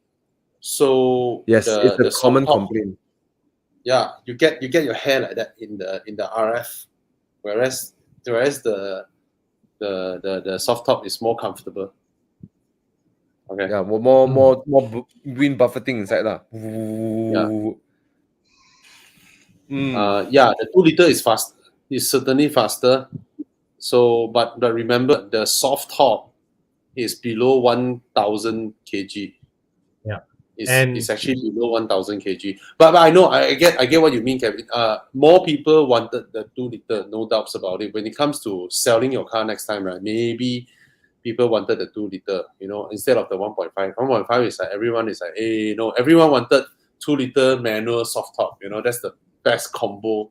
So yes, it's a common complaint. Yeah, you get your hair like that in the RF, whereas the soft top is more comfortable. Okay. Yeah, more wind buffeting inside lah. Yeah, the 2 liter is fast. It's certainly faster. So, but remember, the soft top is below 1,000 kg. Yeah, it's actually below 1,000 kg. But I know I get what you mean, Kevin. More people wanted the 2 liter, no doubts about it. When it comes to selling your car next time, right? Maybe people wanted the 2 liter, instead of the 1.5. 1.5 is like everyone is like, hey, everyone wanted 2 liter manual soft top. That's the best combo.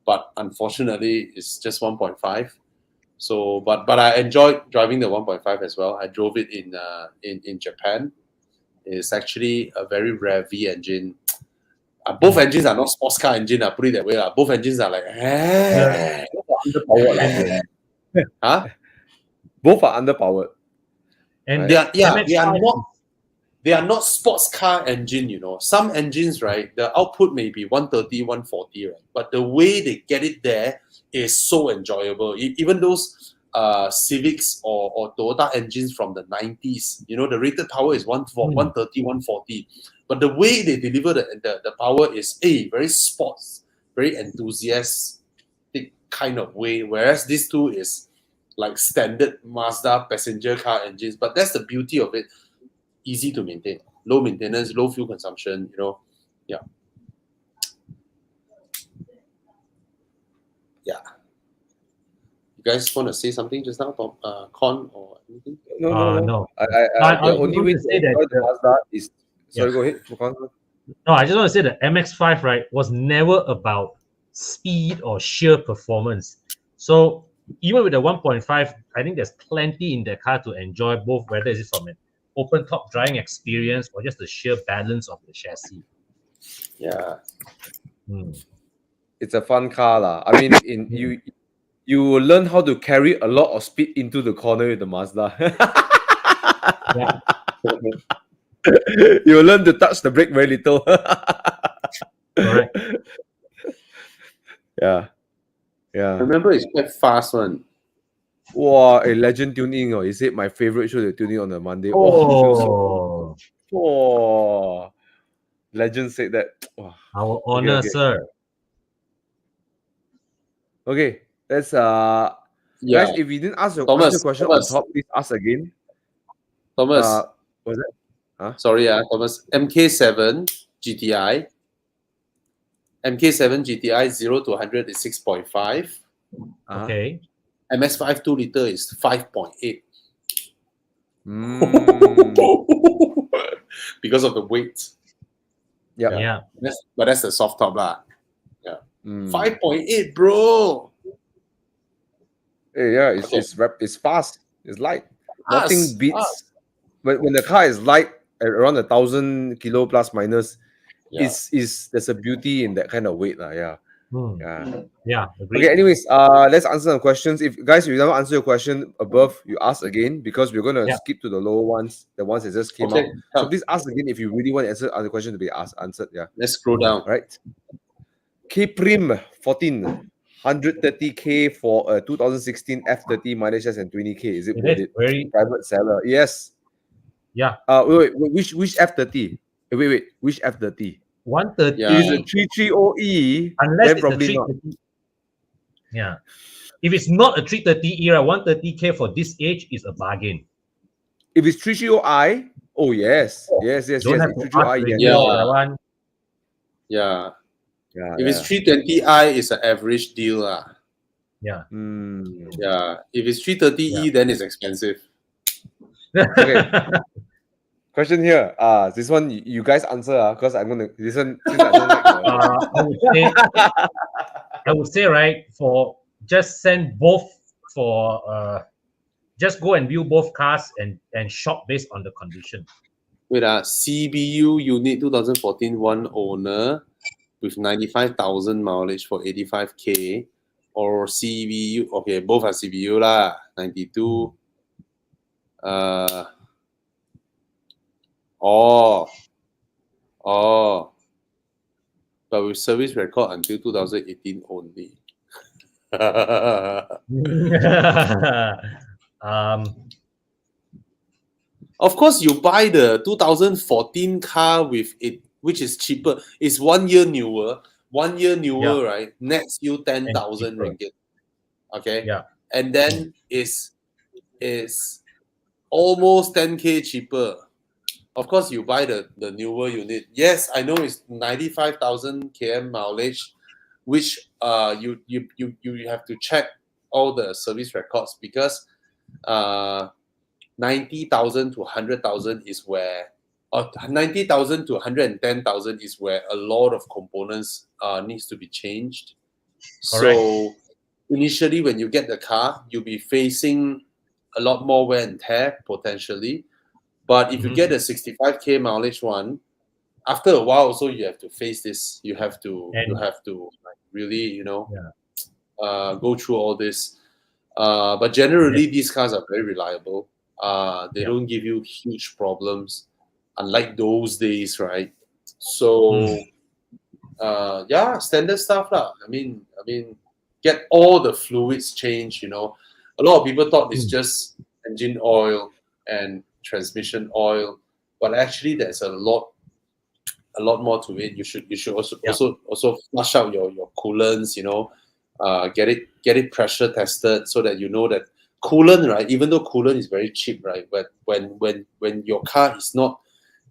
But unfortunately, it's just 1.5. So, but I enjoyed driving the 1.5 as well. I drove it in Japan. It's actually a very revvy engine. Both engines are not sports car engine. I put it that way. Both engines are like, huh? Both are underpowered. And they are not sports car engine. Some engines, right? The output may be 130, 140, right? But the way they get it there is so enjoyable. Even those Civics or Toyota engines from the 90s, the rated power is 130, 140. But the way they deliver the power is very sports, very enthusiastic kind of way. Whereas this two is like standard Mazda passenger car engines. But that's the beauty of it. Easy to maintain, low maintenance, low fuel consumption. Yeah. You guys want to say something just now about Con or anything? No. The only way to say that the Mazda is. Sorry, go ahead. No, I just want to say the MX-5, right, was never about speed or sheer performance. So even with the 1.5, I think there's plenty in the car to enjoy, both whether it's from an open top driving experience or just the sheer balance of the chassis. Yeah. It's a fun car lah. I mean, you will learn how to carry a lot of speed into the corner with the Mazda. You learn to touch the brake very little. Correct. Yeah. Yeah. Remember, it's quite fast one. Wow, a legend tuning. Oh, he said my favorite show, the tuning on a Monday. Oh, Oh, legend said that. Wow. our honor, okay. sir. Okay, let's Yeah, guys. If you didn't ask your Thomas, question Thomas, on top, please ask again. Thomas. Was that? Huh? Sorry, Thomas. MK7 GTI. MK7 GTI 0 to 100 is 6.5. Uh-huh. Okay. MS5 2 liter is 5.8. Mm. Because of the weight. Yep. Yeah. But that's the soft top lah. Mm. 5.8, bro. Hey, yeah, it's Okay. it's fast. It's light. Fast, Nothing beats fast. when the car is light at around 1,000 kilo plus minus. Yeah. There's a beauty in that kind of weight, Yeah. Hmm. Yeah. Yeah. Agreed. Okay, anyways, let's answer some questions. If you never answer your question above, you ask again because we're gonna Yeah. skip to the lower ones, the ones that just came Okay, out. So come. please ask again if you really want to answer the question to be answered. Yeah. Let's scroll down. All right. K Prim 14 130K for a 2016 F30 mileage less than 20K. Is it It worth is it? very. Private seller. Yes. Yeah. Wait. Which F30? Wait. Which F30? 130. Yeah. If it's a 330E, Unless then it's a probably not. 330. Yeah. If it's not a 330 era, 130K for this age is a bargain. If it's 330i, oh yes. Don't have to ask 330i, already, yes. Yeah. that one. Yeah. Yeah. If it's 320i, it's an average deal lah. Yeah. Yeah. If it's 330e, then it's expensive. Okay. Question here. This one you guys answer because I'm gonna listen since I don't like I would say right, for just send both for just go and view both cars and shop based on the condition. Wait, CBU unit 2014 one owner with 95,000 mileage for 85K, or CBU. Okay, both are CBU lah. 92. But with service record until 2018 only. Of course, you buy the 2014 car with it, which is cheaper. It's 1 year newer. 1 year newer, right? Nets you 10,000 ringgit. Okay. Yeah. And then is almost 10K cheaper. Of course, you buy the newer unit. Yes, I know it's 95,000 km mileage, which you have to check all the service records because 90,000 to 100,000 is where, or 90,000 to 110,000 is where a lot of components needs to be changed. Correct. So initially, when you get the car, you'll be facing a lot more wear and tear potentially. But if you get a 65K mileage one, after a while, also you have to face this. You have to like really, go through all this. But generally, these cars are very reliable. They don't give you huge problems, unlike those days, right? So, standard stuff lah. I mean, get all the fluids changed. A lot of people thought it's just engine oil and transmission oil, but actually there's a lot more to it. You should also flush out your coolants. Get it pressure tested so that you know that coolant, right? Even though coolant is very cheap, right? But when your car is not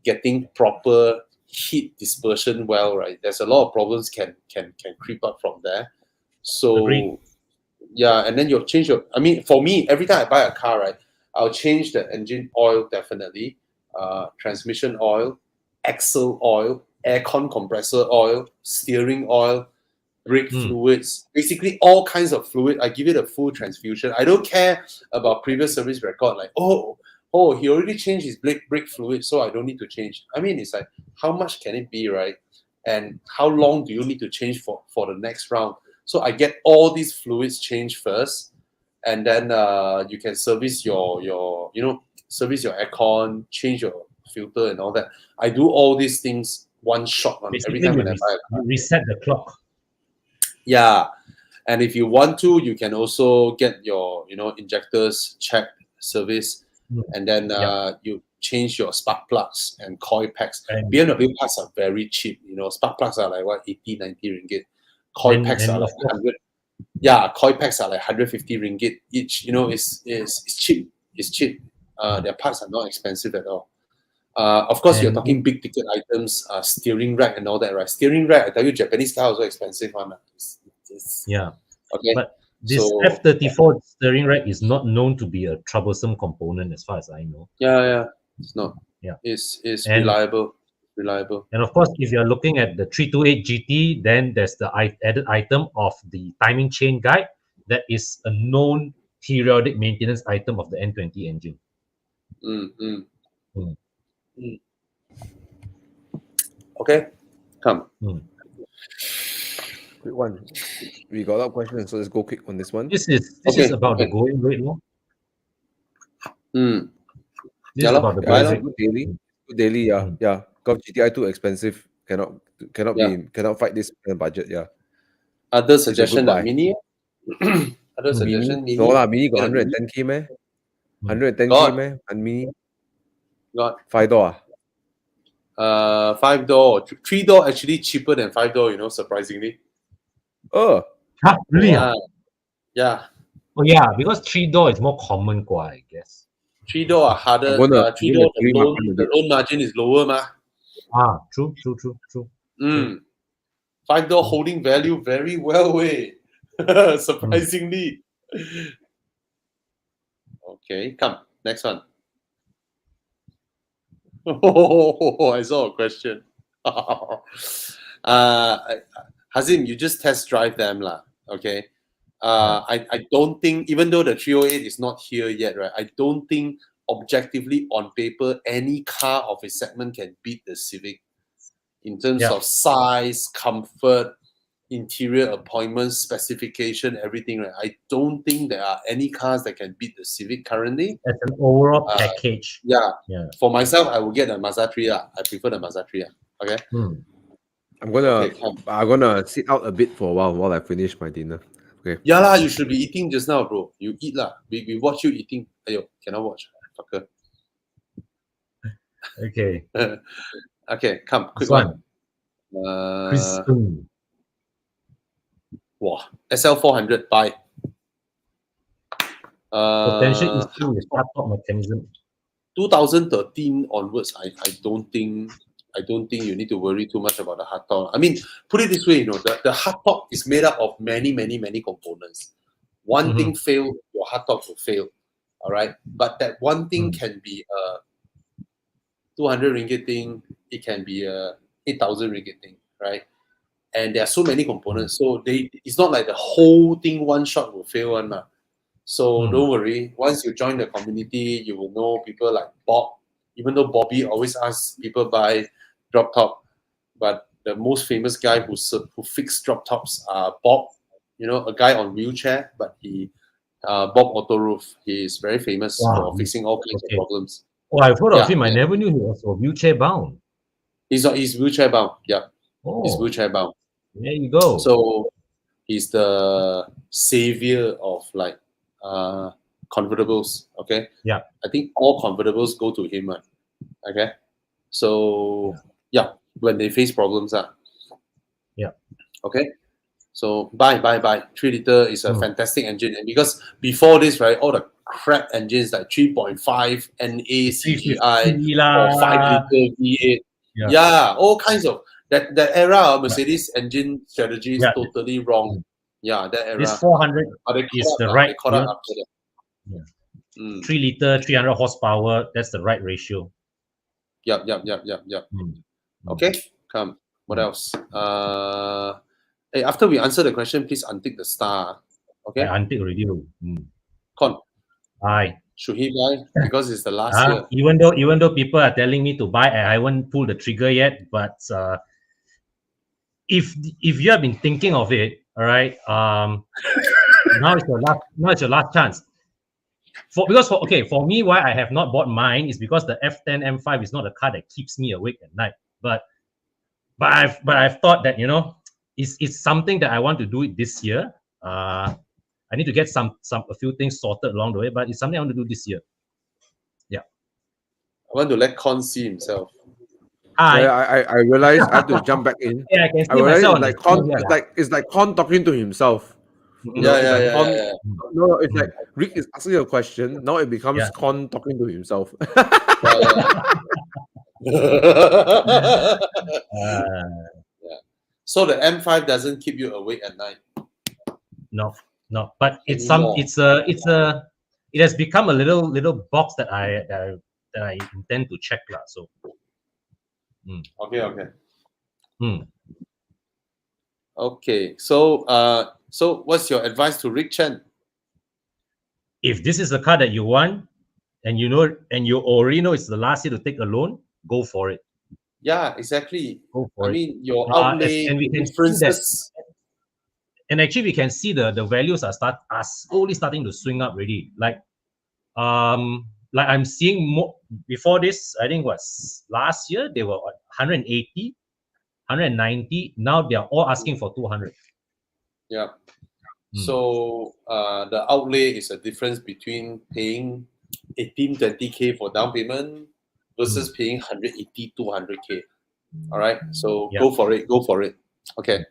getting proper heat dispersion well, right? There's a lot of problems can creep up from there. So Agreed. Yeah, and then you'll change your. I mean, for me, every time I buy a car, right, I'll change the engine oil definitely, transmission oil, axle oil, aircon compressor oil, steering oil, brake fluids, basically all kinds of fluid. I give it a full transfusion. I don't care about previous service record, like, oh, he already changed his brake fluid, so I don't need to change. I mean, it's like, how much can it be, right? And how long do you need to change for the next round? So I get all these fluids changed first, and then you can service your service your aircon, change your filter and all that. I do all these things one shot every Basically, time you, when I buy a car. you reset the clock. Yeah, and if you want to, you can also get your injectors checked, service, and then you change your spark plugs and coil packs. And, BMW parts are very cheap. Spark plugs are like what 80, 90 ringgit. Coil packs are like 100. Yeah, coil packs are like 150 ringgit each. It's cheap. It's cheap. Their parts are not expensive at all. Of course, you're talking big ticket items, steering rack and all that, right? Steering rack, I tell you, Japanese car also expensive one. yeah. Okay. But this So- F34 steering rack is not known to be a troublesome component as far as I know. Yeah. It's not. Yeah. It's And- reliable. Reliable. And of course, if you're looking at the 328 GT, then there's the added item of the timing chain guide. That is a known periodic maintenance item of the N20 engine. Okay. Come. Quick one. We got a lot of questions, so let's go quick on this one. This is Okay, about the okay. going rate, no? Mm. This Yeah is lor, about the yeah going lor. rate. Good daily. Good daily, yeah. Yeah. Golf GTI too expensive. Cannot fight this budget, yeah. Other a suggestion, good buy. Mini. Other suggestion, Mini. No lah, Mini got Yeah, 110k meh? 110k Got. meh? And Mini Got 5-door. 5-door, 3-door actually cheaper than 5-door. Surprisingly. Oh, Huh? Really? Yeah. Oh yeah, because 3-door is more common, I guess. 3-door are harder. I'm gonna 3-door, carry my phone a the bit. loan margin is lower, ma. True. 5-door holding value very well, surprisingly. Okay, come. Next one. Oh, I saw a question. Hazim, you just test drive them, lah. Okay. I don't think, even though the 308 is not here yet, right? I don't think objectively on paper any car of its segment can beat the Civic in terms of size, comfort, interior appointments, specification, everything, right? I don't think there are any cars that can beat the Civic currently. As an overall package. Yeah. Yeah. For myself, I will get a Mazda 3. I prefer the Mazda 3. Okay. I'm gonna Okay, sit out a bit for a while I finish my dinner. Okay. Yeah lah, you should be eating just now, bro. You eat lah. We watch you eating. Ayo, cannot watch. Fucker. Okay. Okay, come. Quick This one. one. Chris Ng. Wow. SL400, buy. Potential issue with hardtop mechanism. 2013 onwards, I don't think you need to worry too much about the hardtop. I mean, put it this way, the hardtop is made up of many components. One thing failed, your hardtop will fail. All right, but that one thing can be a 200 ringgit thing. It can be a 8,000 ringgit thing, right? And there are so many components, so it's not like the whole thing one shot will fail one. So don't worry. Once you join the community, you will know people like Bob. Even though Bobby always asks people buy drop top, but the most famous guy who fixed drop tops are Bob. A guy on wheelchair, but Bob Auto Roof. He is very famous for fixing all kinds of problems. Oh, I've heard of him. I never knew he was wheelchair bound. He's wheelchair bound. Yeah, he's Oh, wheelchair bound. there you go. So he's the savior of like convertibles. Okay. Yeah. I think all convertibles go to him. Okay. So when they face problems, Yeah. Okay. So buy. 3 liter is a fantastic engine, and because before this, right, all the crap engines like 3.5 NA CGI or 5 liter V8, all kinds of that era. Mercedes engine strategy is totally wrong. Yeah, that era. This 400 is the right. Caught up after that. 3 liter, 300 horsepower. That's the right ratio. Yep. Okay, come. What else? Hey, after we answer the question, please untick the star. Okay. I untick already. Con, Aye. should he buy? Because it's the last year. Even though people are telling me to buy, I haven't pulled the trigger yet. But if you have been thinking of it, all right. Now it's your last chance. for me, why I have not bought mine is because the F10 M5 is not a car that keeps me awake at night. But I've thought that it's something that I want to do it this year. I need to get a few things sorted along the way, but it's something I want to do this year. Yeah. I want to let Con see himself. Hi. I realized I have to jump back in. Yeah, I can I see realized myself. it's like Con, it's like Con talking to himself. Yeah. No, it's like Rick is asking a question. Now it becomes Yeah. Con talking to himself. Yeah. Uh, So the M5 doesn't keep you awake at night. no, but it has become a little box that I intend to check lah. So. Okay. Hmm. Okay. So what's your advice to Rick Chen? If this is the car that you want, and you already know it's the last year to take a loan, go for it. Yeah, exactly. Go for it. mean, your outlay and we can differences. And actually, we can see the values are slowly starting to swing up already. Like I'm seeing more before this. I think was last year they were 180, 190. Now they are all asking for 200. Yeah. So the outlay is a difference between paying 18-20K for down payment versus paying 180-200K. All right. So go for it. Okay.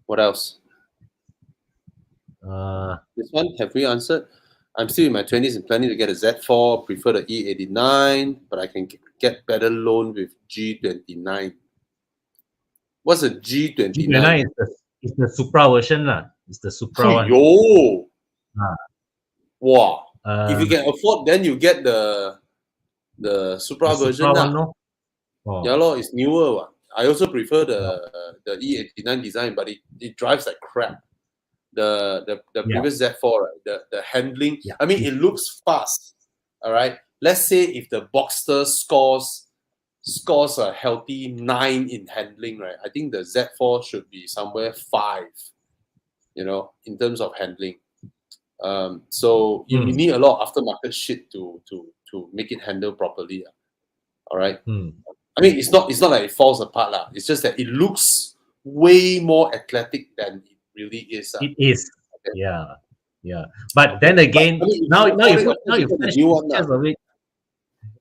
What else? This one, have we answered? I'm still in my 20s and planning to get a Z4, prefer the E89, but I can get better loan with G29. What's a G29? G29 is the Supra version lah. It's the Supra one. Yo! Wow. If you can afford, then you get the Supra version lah. No? Oh. Yeah, lor, it's newer. I also prefer the E89 design, but it drives like crap. The previous Z4, right? The handling. I mean, it looks fast. All right. Let's say if the Boxster scores a healthy 9 in handling, right? I think the Z4 should be somewhere 5. In terms of handling. So you need a lot of aftermarket shit to make it handle properly. All right. I mean, it's not like it falls apart lah. It's just that it looks way more athletic than it really is. It is. Okay. Yeah. But then again, now you flash pictures of it.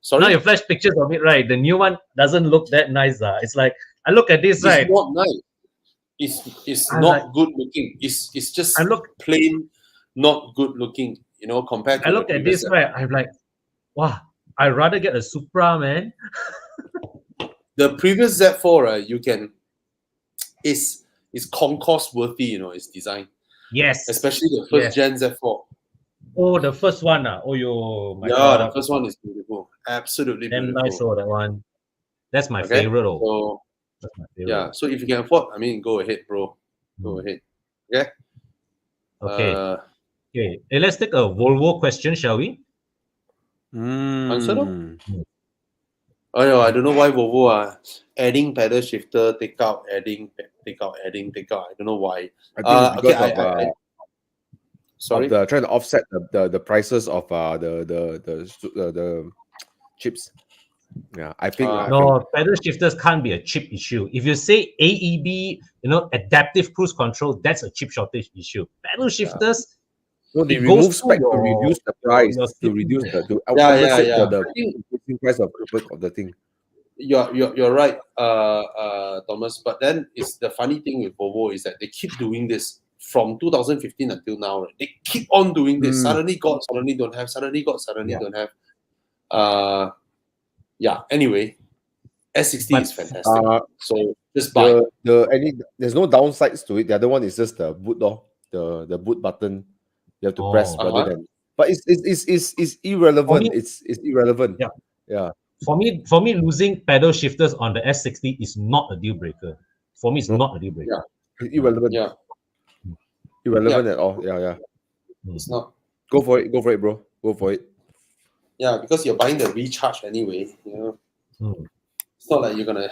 Sorry? Now you flash pictures of it, right? The new one doesn't look that nice. It's like I look at this, right? It's not nice. It's not good looking. It's just plain not good looking. Compared to I look at this, right? I'm like, wow. I'd rather get a Supra, man. The previous Z4, right? It's concourse worthy. Its design. Yes. Especially the first gen Z4. Oh, the first one. My God. The first one is beautiful. Absolutely beautiful. Nice, that one. That's my favorite. So, that's my favorite. Yeah. So if you can afford, go ahead, bro. Go ahead. Okay. Okay. Okay. Hey, let's take a Volvo question, shall we? Answer them. Oh no, I don't know why Volvo adding pedal shifter, take out, adding, take out. I don't know why. I think because sorry, trying to offset the prices of the chips. Yeah, I think pedal shifters can't be a chip issue. If you say AEB, adaptive cruise control, that's a chip shortage issue. Pedal shifters. So they remove spec to reduce the price, to reduce the increasing price of the thing. You're right, Thomas. But then it's the funny thing with Volvo is that they keep doing this from 2015 until now. Right? They keep on doing this. Suddenly got, suddenly don't have. Suddenly got, suddenly don't have. Anyway, S60 is fantastic. So just buy. There's no downsides to it. The other one is just the boot door, the boot button. You have to press rather than. But it's irrelevant. It's irrelevant. Yeah. For me, losing pedal shifters on the S60 is not a deal breaker. For me, it's not a deal breaker. Yeah. It's irrelevant. Yeah. Irrelevant at all. Yeah. It's not. Go for it, bro. Go for it. Yeah, because you're buying the recharge anyway. It's not like you're gonna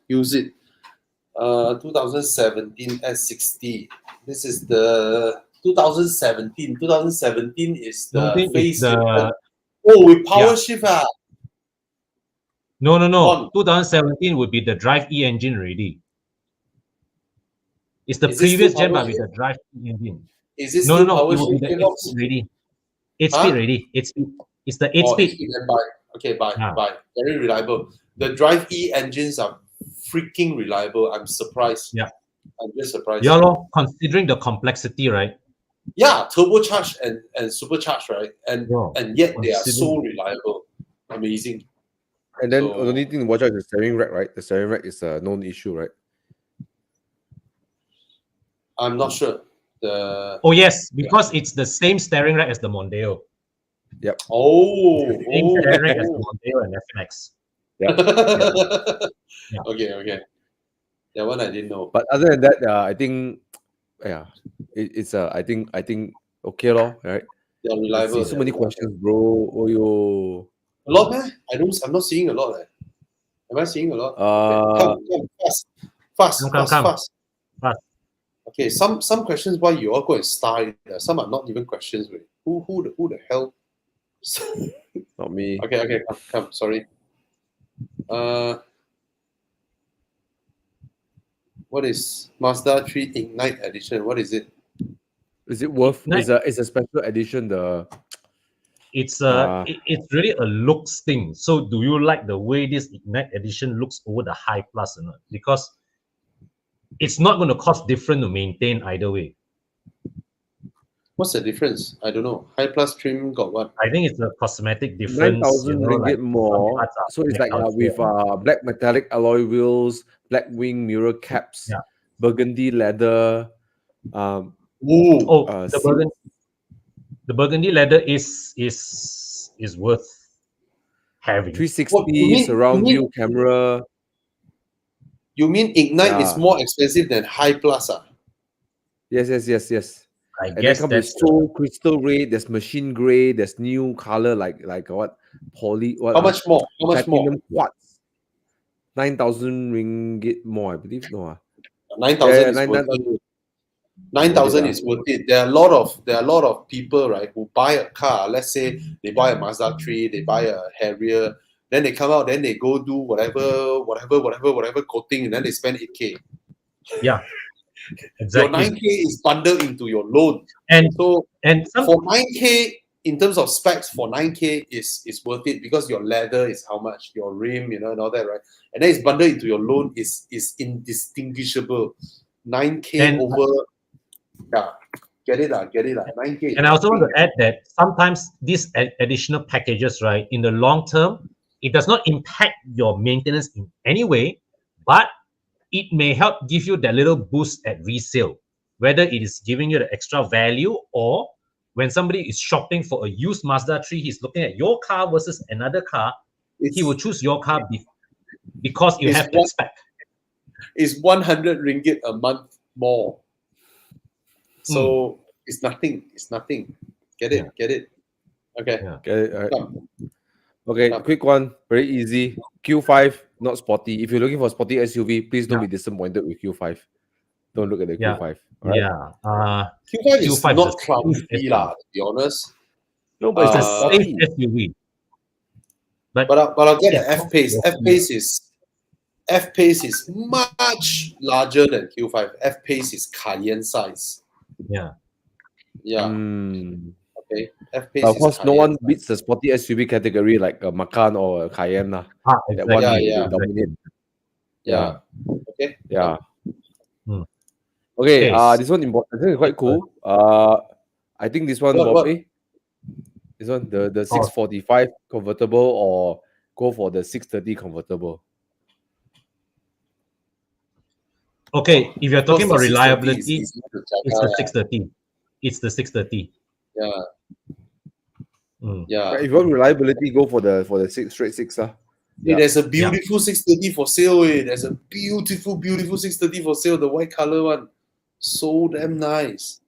use it. 2017 S60. This is the 2017. 2017 is the 17 is face. the Oh, with power Yeah. shift. Ah. no. On. 2017 would be the Drive E engine already. It's the Is this previous still gen, power but with the shift? Drive E engine. Is it No, still no, power it will be shift the 8 gearbox? speed ready. 8 Huh? speed ready. 8 speed. It's the 8 Oh, speed. HP then buy. Okay, buy. Ah. Buy. Very reliable. The Drive E engines are freaking reliable. I'm surprised. Yeah. I'm just surprised. Yeah, lor, considering the complexity, right? Yeah, turbocharged and supercharged, right? And Yeah. and yet they are so Considering- reliable. Amazing. And then So- the only thing to watch out is the steering rack, right? The steering rack is a known issue, right? I'm not sure. The Oh yes, because it's the same steering rack as the Mondeo. Same steering rack as the Mondeo and FNX. Yeah. Okay. That one I didn't know. But other than that, I think, yeah, it's I think okay, lor, right? They're I reliable. see so many questions, bro. Oh yo. A lot, man. I'm not seeing a lot. Am I seeing a lot? Come, fast. Come. Okay, some questions why you all go and star it. Some are not even questions. Wait. Who the hell? Not me. Okay, come. Sorry. What is Mazda 3 Ignite Edition? What is it? Is it worth? Nice. It's a special edition. It's Ah. it's really a looks thing. So do you like the way this Ignite edition looks over the High Plus or not? Because it's not going to cost different to maintain either way. What's the difference? I don't know. High plus trim got what? I think it's a cosmetic difference. 9,000 ringgit like more. some parts are So it's like blacked out with here. black metallic alloy wheels, black wing mirror caps, Yeah. burgundy leather. Ooh. The burgundy leather is worth having. 360 What, you mean- surround you mean- view camera. You mean Ignite is Yeah. more expensive than High Plus? Yes. I And then guess come with that's so crystal red. There's machine gray. There's new color like what poly. What? How much more? How much more? Platinum quartz. 9,000 ringgit more, I believe. No. 9,000 Yeah, is 9,000. worth it. 9,000 is worth it. There are a lot of people, right, who buy a car. Let's say they buy a Mazda 3, they buy a Harrier, then they come out, then they go do whatever coating, and then they spend 8K. Yeah, Your exactly. 9K is bundled into your loan. And So some for 9K, in terms of specs, for 9K is worth it because your leather is how much, your rim, and all that, right? And then it's bundled into your loan is indistinguishable. 9K And- over, yeah, get it, 9K. And I also want to add that sometimes these additional packages, right, in the long term, it does not impact your maintenance in any way, but it may help give you that little boost at resale, whether it is giving you the extra value or when somebody is shopping for a used Mazda 3, he's looking at your car versus another car, he will choose your car because you It's have that what- spec. It's 100 ringgit a month more. So it's nothing. Get it. Okay. Yeah. Okay, all right. Come. Okay, Come. quick one, very easy. Q5, not sporty. If you're looking for sporty SUV, please don't Yeah. be disappointed with Q5. Don't look at the Yeah. Q5. all right? Yeah. Q5 is Q5 not is a clumsy, safe to be honest. No, but It's a it's Uh, safe sporty. SUV. But But I'll get it's the not F-Pace. sporty. F-Pace is much larger than Q5. F-Pace is Cayenne size. Yeah. Yeah. Okay. F-Pace Of is course, no Cayenne one size. beats the sporty SUV category like a Macan or a Cayenne. That Exactly. one Yeah, they yeah. dominate. Yeah. Okay. Yeah. Hmm. Okay, Okay, this one important. I think it's quite cool. I think this one, What? this one, the 645 convertible or go for the 630 convertible. Okay, if you're talking about Because the 630 reliability, is easy to it's jaga, the 630. It's the 630. Yeah. Mm. Yeah. If you want reliability, go for the straight six. Hey, Yeah. there's a beautiful 630 for sale. There's a beautiful 630 for sale. The white color one. So damn nice.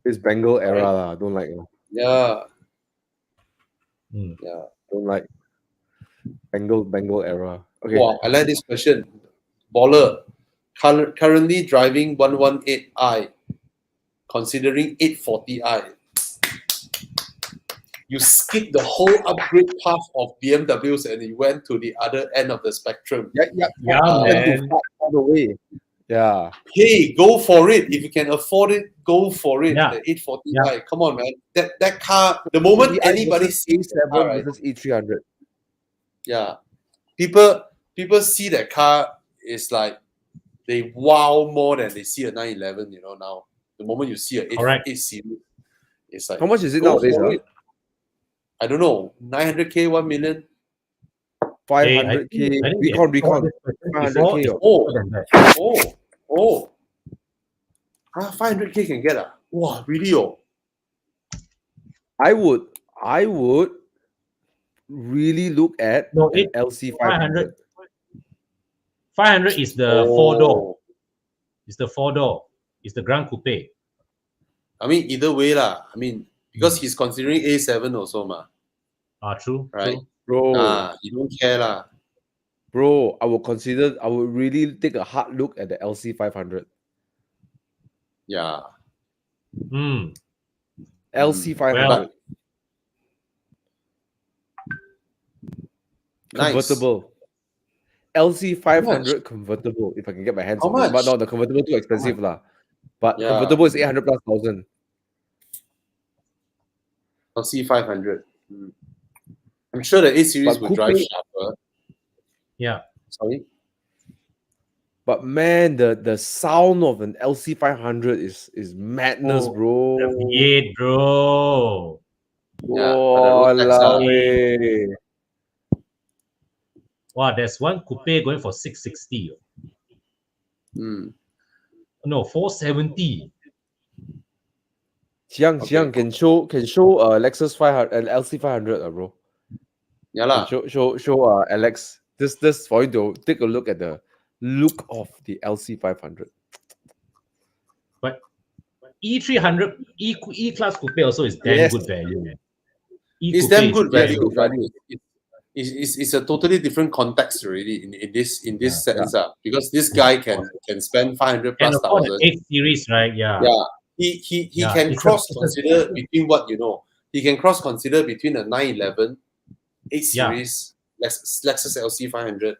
It's Bengal era. lah. Don't like. Yeah. Mm. Yeah. Don't like. Bengal era. Okay. Wow, I like this question. Baller. Currently driving 118i. considering 840i. You skip the whole upgrade path of BMWs and you went to the other end of the spectrum. Yeah, Went man. too far all the way. Yeah. Hey, go for it. If you can afford it, go for it. Yeah. The 840i. Come on, man. That car, the moment anybody sees that car, A7 right? versus E300. Yeah. People see that car is like they wow more than they see a 911, now. The moment you see a 8 series, it's like How much is it go nowadays? for it. I don't know, 900k, 1 million. 500k. Recon. 500k. Oh. 500k can get wow, really? I would really look at an LC 500. 500 is the 4-door. It's the 4-door. It's the Grand Coupe. I mean, either way lah. I mean, because he's considering A7 also ma. True. Right? True. Bro, you don't care lah. bro, I would really take a hard look at the LC 500. Yeah. LC 500. Well, convertible. LC 500 convertible, if I can get my hands How on it. But much? no, the convertible too expensive lah. But Yeah. convertible is 800 plus thousand. LC 500. I'm sure the A series But will drive coupe- sharper. Yeah. Sorry. But man, the sound of an LC 500 is madness, bro. The V8, bro. Yeah, Oh, but the Roadster- Lawe. Wow, there's one coupe going for 660. No, 470. Xiang, Okay. can show Lexus 500 and LC 500, bro. Yeah lah. Can show Alex this for you to take a look at the look of the LC 500. But E300, E-Class coupe also is damn Yes. good value, man. It's E-coupe damn is good very value, good but value. it's a totally different context already in this sense. Because this guy can spend 500 Can plus afford thousand. an 8 series, right? Yeah. Yeah. He Yeah, can it's a- cross consider between what he can cross consider between a 911 8 Yeah. series Lexus LC 500,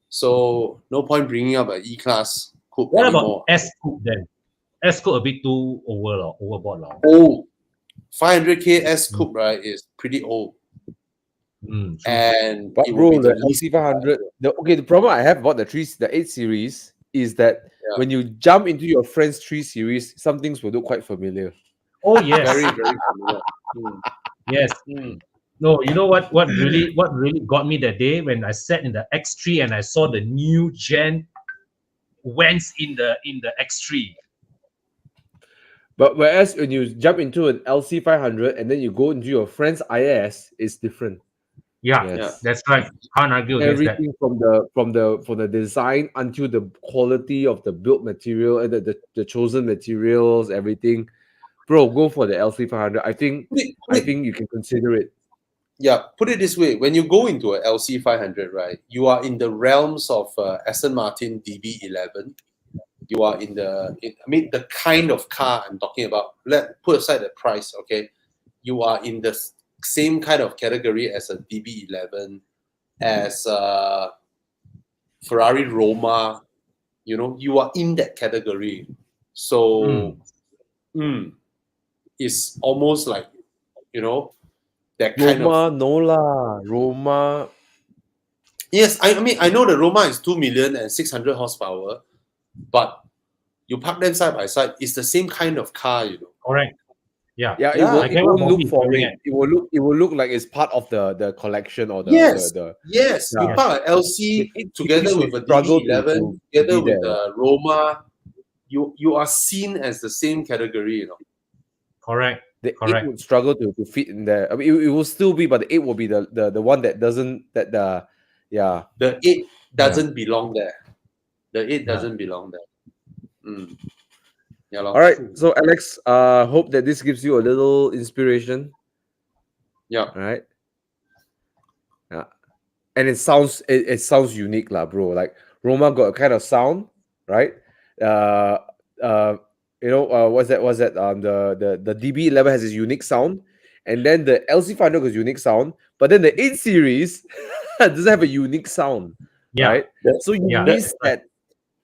So no point bringing up an E-Class coupe What anymore. about S coupe then? S coupe a bit too overboard. Old 500k S coupe, right, is pretty old. True. And But it will bro, be the least- LC 500, the problem I have about the 8 series is that when you jump into your friend's 3 series, some things will look quite familiar. Oh yes. very, very familiar. Yes. No, you know what really got me that day when I sat in the X3 and I saw the new gen Wentz in the X3. But whereas when you jump into an LC 500 and then you go into your friend's IS, it's different. Yeah, Yes. that's right. Can't argue against that. Everything from the design until the quality of the built material and the chosen materials, everything. Bro, go for the LC 500. I think you can consider it. Yeah, put it this way: when you go into a LC 500, right, you are in the realms of Aston Martin DB11. You are in the kind of car I'm talking about. Put aside the price, okay? You are in the same kind of category as a DB11, as Ferrari Roma. You are in that category. So, it's almost like, that kind Roma, of. no lah. Roma. Yes, I mean, I know the Roma is 2 million and 600 horsepower, but you park them side by side, it's the same kind of car, Correct. Yeah. Yeah, Yeah, it won't Bobby look is foreign. doing it. It will look like it's part of the collection or the Yes. the Yes, you Yeah. park an LC it together will with a struggle DB11, to together be with there. a Roma, you are seen as the same category, Correct. The Correct. 8 would struggle to fit in there. I mean, it will still be, but the 8 will be the one that doesn't The 8 doesn't belong there. The 8 Yeah. doesn't belong there. Yeah, All right. So Alex, hope that this gives you a little inspiration. Yeah. All right. Yeah. And it sounds unique, lah, bro. Like Roma got a kind of sound, right? what's that? The DB11 has its unique sound, and then the LC500 has unique sound, but then the 8 Series doesn't have a unique sound, Yeah. right? That- So you Yeah. miss Right. that.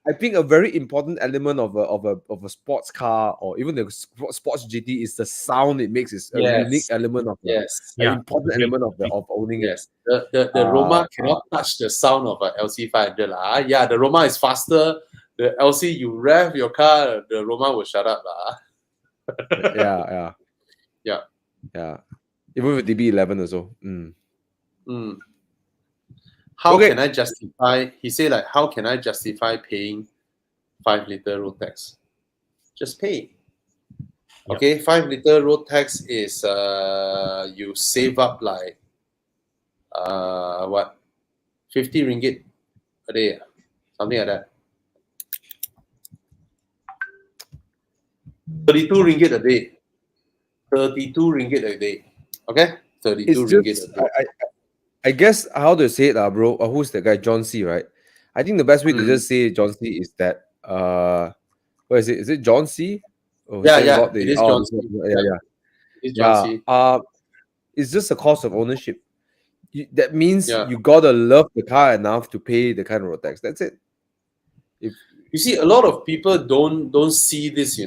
I think a very important element of a sports car or even the sports GT is the sound it makes. Is a unique Yes. element of Yes. an Yeah, important agreed, element of owning it. Yes. The Roma cannot touch the sound of an LC500 lah. Yeah, the Roma is faster. The LC, you rev your car, the Roma will shut up lah. Yeah. Yeah. Even with DB11 also. Mm. How Okay. can I justify? He said like, how can I justify paying 5-liter road tax? Just pay. Yep. Okay, 5-liter road tax is you save up like what, 50 ringgit a day, something like that. 32 ringgit a day. 32 ringgit a day. Okay, 32 It's ringgit just a day. I guess how to say it, bro. Who's the guy? John C, right? I think the best way to Mm. just say John C is that what is it? Is it John C? Oh, Yeah, saying yeah, about the it is oh, John C. yeah. It's John C. It's just a cost of ownership. That means Yeah. you gotta love the car enough to pay the kind of road tax. That's it. You see, a lot of people don't see this.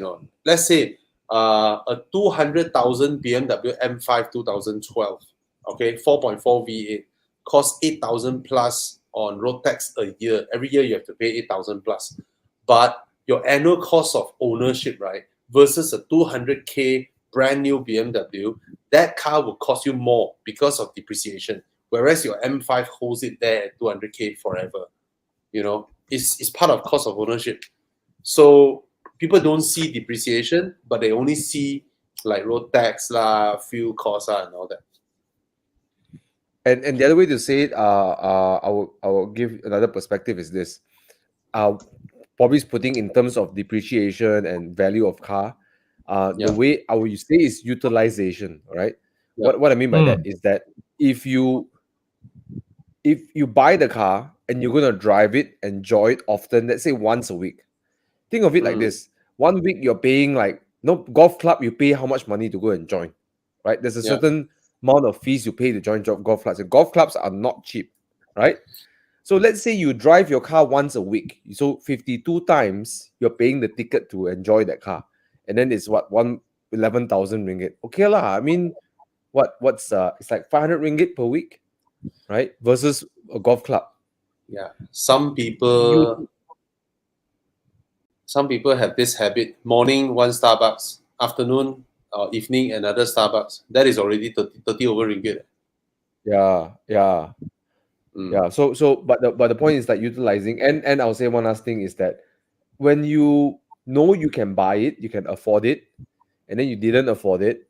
Let's say a 200,000 BMW M5 2012, okay, 4.4 V8 costs 8,000 plus on road tax a year. Every year you have to pay 8,000 plus, but your annual cost of ownership, right, versus a 200K brand new BMW, that car will cost you more because of depreciation. Whereas your M5 holds it there at 200K forever. It's part of cost of ownership. So people don't see depreciation, but they only see like road tax lah, fuel costs and all that. And the other way to say it, I will give another perspective is this. Probably putting in terms of depreciation and value of car. Yeah. The way I would say is utilization, right? Yeah. What I mean by that is that if you buy the car and you're gonna drive it, enjoy it often, let's say once a week. Think of it like this: 1 week you're paying like golf club, you pay how much money to go and join, right? There's a Yeah. certain amount of fees you pay to join golf clubs. And golf clubs are not cheap, right? So let's say you drive your car once a week. So 52 times you're paying the ticket to enjoy that car. And then it's what 11,000 ringgit. Okay lah. I mean, what's it's like 500 ringgit per week, right? Versus a golf club. Yeah. Some people have this habit: morning one Starbucks, afternoon or evening another Starbucks. That is already 30 over ringgit. Yeah. Mm. Yeah. So but the point is that utilizing and I'll say one last thing is that when you know you can buy it, you can afford it, and then you didn't afford it,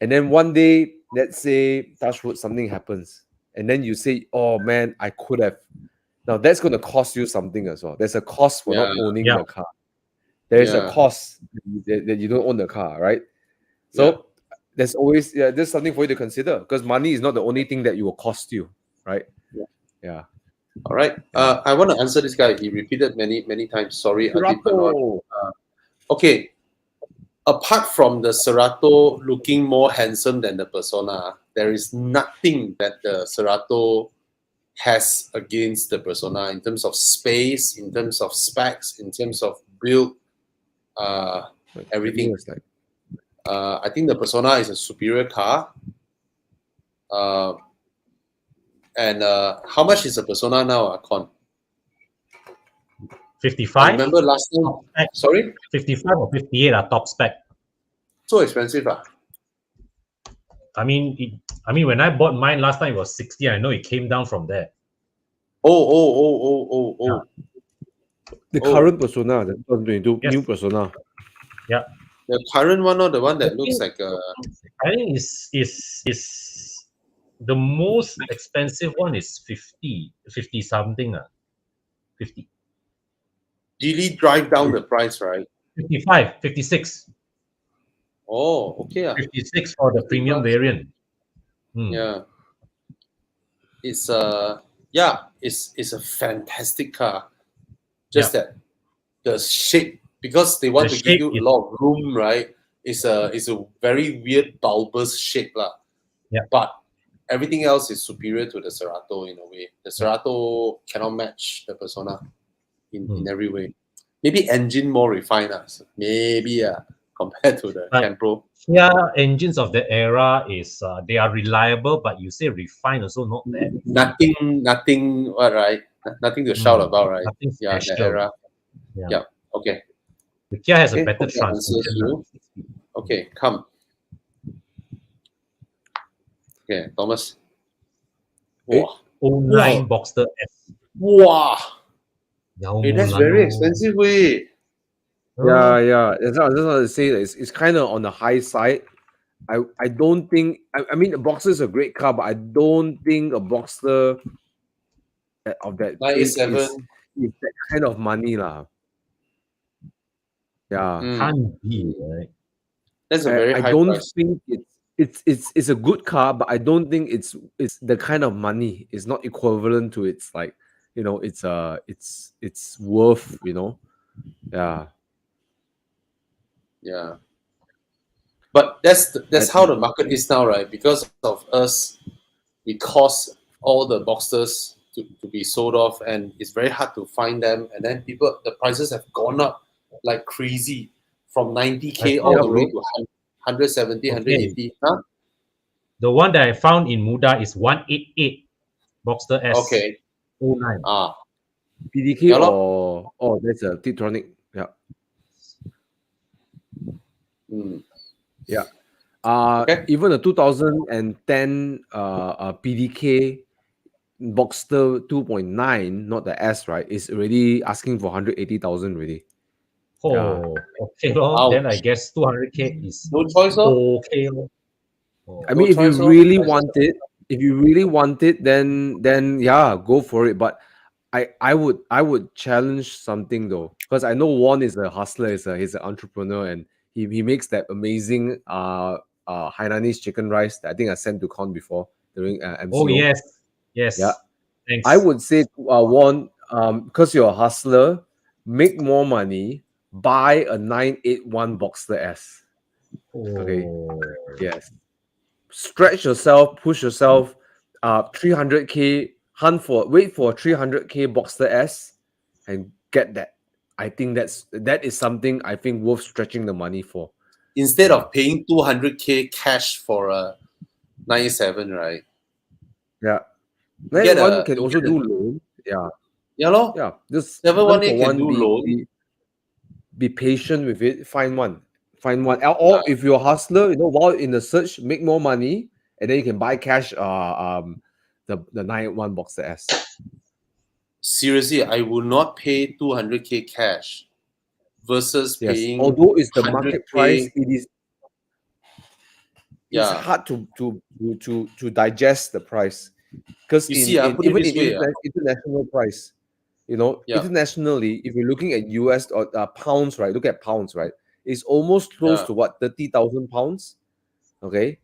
and then one day, let's say touch wood, something happens, and then you say, oh man, I could have. Now that's gonna cost you something as well. There's a cost for not Yeah. owning Yeah. the car. There is a Yeah. cost that you don't own the car, right? So there's always there's something for you to consider because money is not the only thing that it will cost you, right? Yeah. All right. I want to answer this guy. He repeated many times. Sorry, I did my part. Cerato. Okay. Apart from the Cerato looking more handsome than the Persona, there is nothing that the Cerato has against the Persona in terms of space, in terms of specs, in terms of build, everything. It's like, I think the Persona is a superior car. And how much is the Persona now, Con? 55. I remember last time. Top spec. Sorry? 55 or 58 are top spec. So expensive. I mean, when I bought mine last time, it was 60. I know it came down from there. Oh. the current Persona, the 2022 Yes. new Persona. Yeah. The current one or the one that looks like a... I think is the most expensive one is 50 something. 50. Really drive down the price, right? 55, 56. Oh, okay. 56 for the premium variant. Yeah. It's it's a fantastic car. Just that the shape because they want The to give shape you a is- lot of room, right? It's a very weird bulbous shape, lah. Yeah. But everything else is superior to the Cerato in a way. The Cerato cannot match the Persona in every way. Maybe engine more refined, maybe compared to the But- Campro. Kia engines of the era is they are reliable, but you say refined also not that. Nothing, what, right? Nothing to shout about, right? Nothing Yeah, the special. era. Yeah. Yeah. Okay. The Kia has a Okay, better hope that answers transmission. you. Okay, come. Okay, Thomas. Eh? Wow. 09 Boxster S. Wow. Hey, that's Mulan very oh. expensive, way. Yeah. That's what I just want to say. That it's kind of on the high side. I don't think. I mean, a Boxster is a great car, but I don't think a Boxster of that age 97. is that kind of money, lah. Yeah. Can't be, right? That's a very I high don't price. think it's a good car, but I don't think it's the kind of money. It's not equivalent to its like, it's worth, Yeah. Yeah. But that's how the market is now, right? Because of us, we cause all the Boxsters to be sold off, and it's very hard to find them. And then the prices have gone up like crazy from 90K all Yeah, the way bro. to 170, 180. Huh? The one that I found in Muda is 188 Boxster S. Okay. 09. PDK Yeah, lor. or that's a Tiptronic. Yeah. Mm. Yeah. Okay. Even a 2010 PDK Boxster 2.9, not the S, right, is already asking for 180,000 already. Oh, Yeah. okay. Lor. Ouch. Then I guess 200K is No choice, lor. okay. Lor. Oh. I mean, if you choice, lor. really want it, then yeah, go for it. But I would challenge something though, because I know Juan is a hustler, he's an entrepreneur, and he makes that amazing Hainanese chicken rice that I think I sent to Con before during MCO. Oh, yes. Yes. Yeah. Thanks. I would say Juan, because you're a hustler, make more money, buy a 981 Boxster S. Okay. Oh. Yes. Stretch yourself, push yourself. 300K, wait for 300K Boxster S and get that. I think that is something I think worth stretching the money for. Instead of paying 200K cash for a 97, right? Yeah. Get One a- can also do loan. Yeah. Yeah, lor. Yeah. Just 718 one can for do loan. be patient with it. Find one. Or if you're a hustler, while in the search, make more money, and then you can buy cash. The 981 Boxster S. Seriously, I will not pay 200K cash versus Yes. paying Although it's the 100K. market price, it's Yeah. hard to digest the price, because You see, put it even this in way, international price, Yeah. internationally, if you're looking at US or pounds, right? Look at pounds, right? It's almost close Yeah. to what, 30,000 pounds. Okay,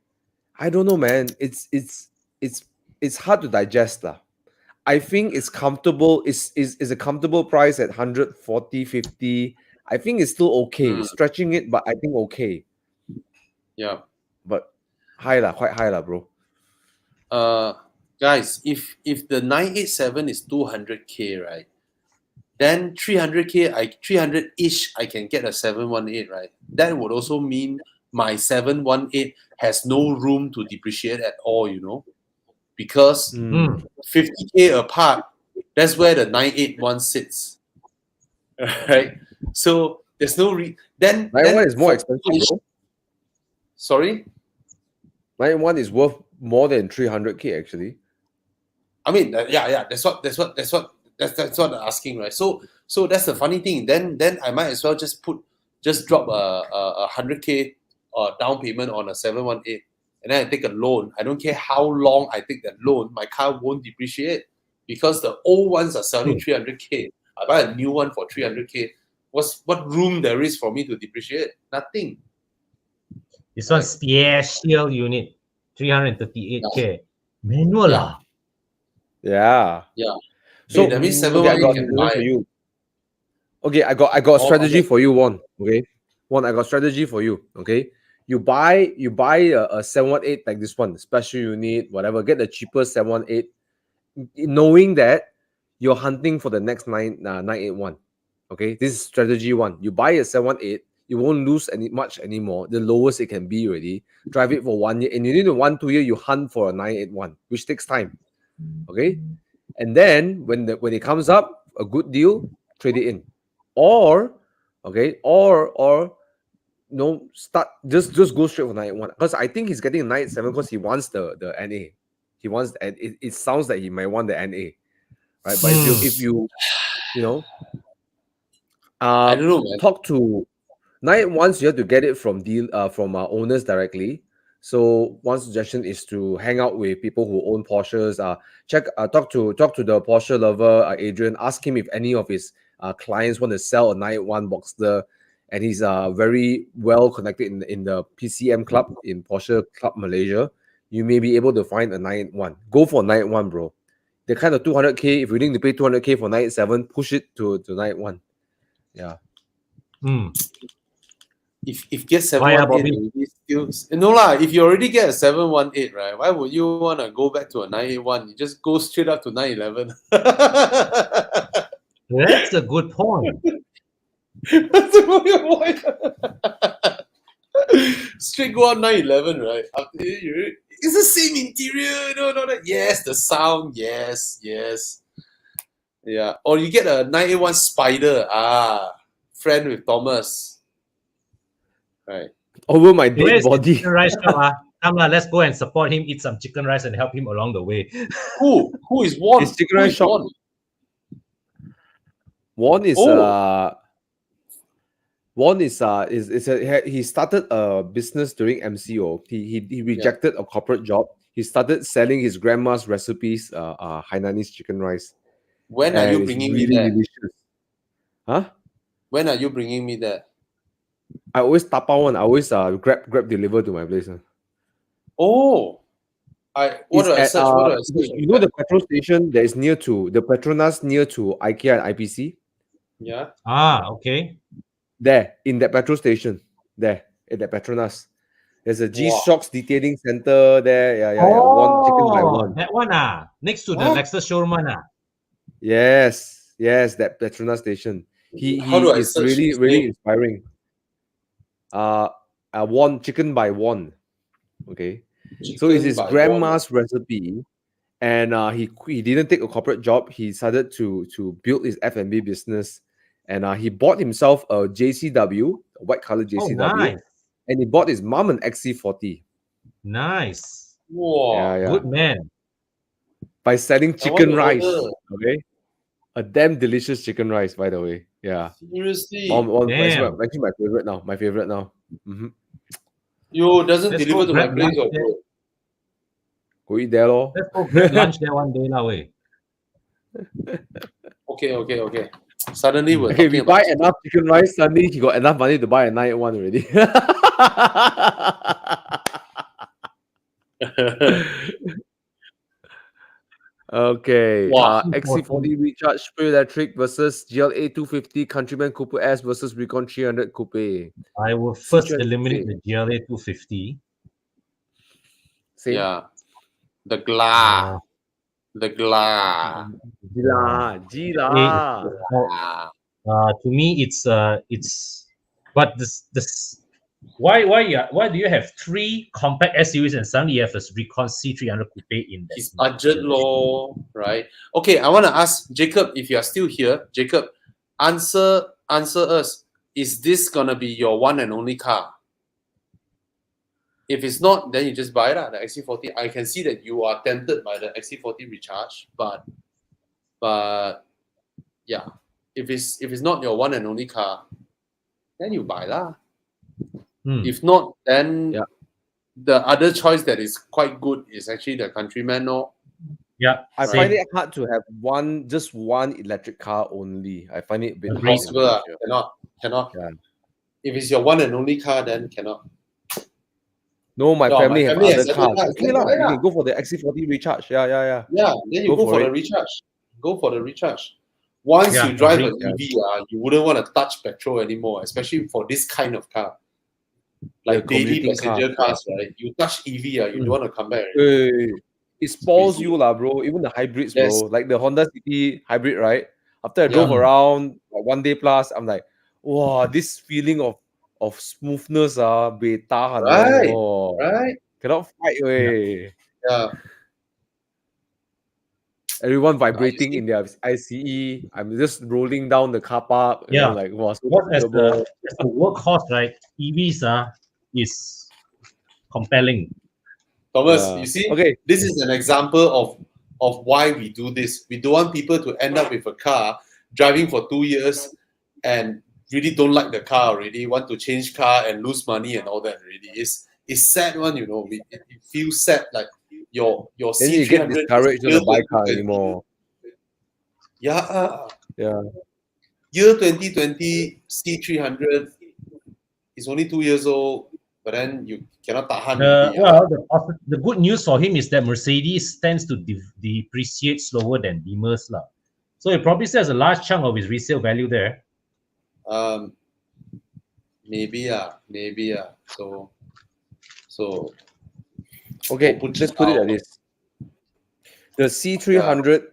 I don't know, man. It's hard to digest, lah. I think it's comfortable. Is a comfortable price at 140, 50. I think it's still okay. Stretching it, but I think okay. Yeah. But high lah, quite high lah, bro. Guys, if the 987 is 200K, right? Then 300K, 300-ish, I can get a 718, right? That would also mean my 718 has no room to depreciate at all, because 50K apart, that's where the 981 sits, right? So there's no then 981 is more for- expensive, bro. Sorry, 981 is worth more than 300K actually. I mean, yeah. That's what I'm asking, right? So that's the funny thing. Then I might as well just drop a 100K down payment on a 718, and then I take a loan. I don't care how long I take that loan, my car won't depreciate because the old ones are selling 300K. I buy a new one for 300K. What room there is for me to depreciate? Nothing. This one's special unit, 338K. Manual Yeah. lah. Yeah. Yeah. So That means okay, I 718 got can a question buy. for you. Okay, I got a Oh, strategy okay. for you, Juan. Okay, Juan, I got strategy for you. Okay, you buy a 718 like this one, special unit, whatever. Get the cheaper 718, knowing that you're hunting for the next 981. Okay, this is strategy one. You buy a 718, you won't lose much anymore. The lowest it can be already. Drive it for 1 year, and you need a 1-2 year. You hunt for a 981, which takes time. Okay, and then when it comes up, a good deal, trade it in, or no, start just go straight for 981, because I think he's getting a 987 because he wants the NA. He wants, and it sounds like he might want the NA, right? But if you know, I don't know, man. talk to 981s, you have to get it from owners directly. So one suggestion is to hang out with people who own Porsches. Talk to the Porsche lover, Adrian. Ask him if any of his clients want to sell a 981 Boxster, and he's very well connected in the PCM club in Porsche Club Malaysia. You may be able to find a 981. Go for 981, bro. The kind of 200k. If you're willing to pay 200k for 987, push it to 981. Yeah. If get 718, still no lah. If you already get a 718, right? Why would you want to go back to a 981? You just go straight up to 911. That's a good point. That's a good point. Straight go on 911, right? It's the same interior, no, that. Yes, the sound, yes. Yeah, or you get a 981 Spider, friend with Thomas. Right. Over my dead Where's the body. chicken rice shop? Come on, let's go and support him, eat some chicken rice, and help him along the way. Who is Juan? It's chicken rice shop. Juan is he started a business during MCO. He rejected a corporate job. He started selling his grandma's recipes, Hainanese chicken rice. When are you bringing me there? Delicious. Huh? When are you bringing me there? I always tapao one. I always grab deliver to my place. Oh, what do I search? You know the petrol station that is near to the Petronas, near to IKEA and IPC? Yeah. Okay. There, in that petrol station, there, at that Petronas. There's a G-Shocks detailing center there. Yeah. One chicken by one. That one, next to the Lexus showroom, Yes, that Petronas station. He is really inspiring. One chicken by one. Okay. So it's his grandma's recipe, and he didn't take a corporate job. He decided to build his F&B business, and he bought himself a JCW, a white color JCW, nice. and he bought his mom an XC40. Nice. Wow. Yeah. Good man. By selling chicken rice. Okay. A damn delicious chicken rice, by the way. Yeah. Seriously. Actually, my favorite now. Mm-hmm. You doesn't deliver to my place, or bro? Go eat there, lor. Let's go grab lunch there one day, lah, way. Okay. Suddenly we're we buy enough chicken rice. Suddenly he got enough money to buy a 981 already. Okay. Wow. XC40 Recharge Pure Electric versus GLA 250 Countryman Coupe S versus Recon 300 Coupe. I will first eliminate the GLA 250. Same. Yeah. The glass. Gila. To me, it's but this why do you have 3 compact SUVs and suddenly you have a Recon C300 Coupe in that? His budget law, right? Okay, I want to ask Jacob, if you are still here. Jacob, answer us. Is this gonna be your one and only car? If it's not, then you just buy it, the XC40. I can see that you are tempted by the XC40 Recharge, but yeah, if it's not your one and only car, then you buy lah. If not, then the other choice that is quite good is actually the Countryman. No? Yeah, I find it hard to have just one electric car only. I find it a bit impossible. Cannot. Yeah. If it's your one and only car, then cannot. No, my family have other cars. Okay, you can go for the XC40 Recharge. Yeah. Yeah, then you go for the Recharge. Go for the Recharge. Once Yeah, you drive agreed. an EV, you wouldn't want to touch petrol anymore, especially for this kind of car. Like daily commuting car. passenger cars, right? You touch EV, you don't want to come back. It spoils Crazy. you, lah, bro. Even the hybrids, Yes. bro. Like the Honda City hybrid, right? After I drove Yeah. around like 1 day plus, I'm like, wow, this feeling of smoothness, beta, Right. oh, Right? cannot fight, way. Yeah. Everyone vibrating see? in their ICE. I'm just rolling down the car park. You Yeah. know, like, wow, so What as comfortable. the workhorse, right? EVs is compelling. Thomas, Yeah. you see, Okay. this is an example of why we do this. We don't want people to end up with a car driving for 2 years and really don't like the car already, want to change car and lose money and all that already. It's sad one, you know. It feels sad, like your Then you get C300 discouraged is to buy year car 2020. anymore. Yeah. Yeah. Year 2020 C300 is only 2 years old, but then you cannot tahan already. The good news for him is that Mercedes tends to depreciate slower than Beamers, lah. So it probably still has a large chunk of his resale value there. Maybe. So Okay, let's put it like this. The C300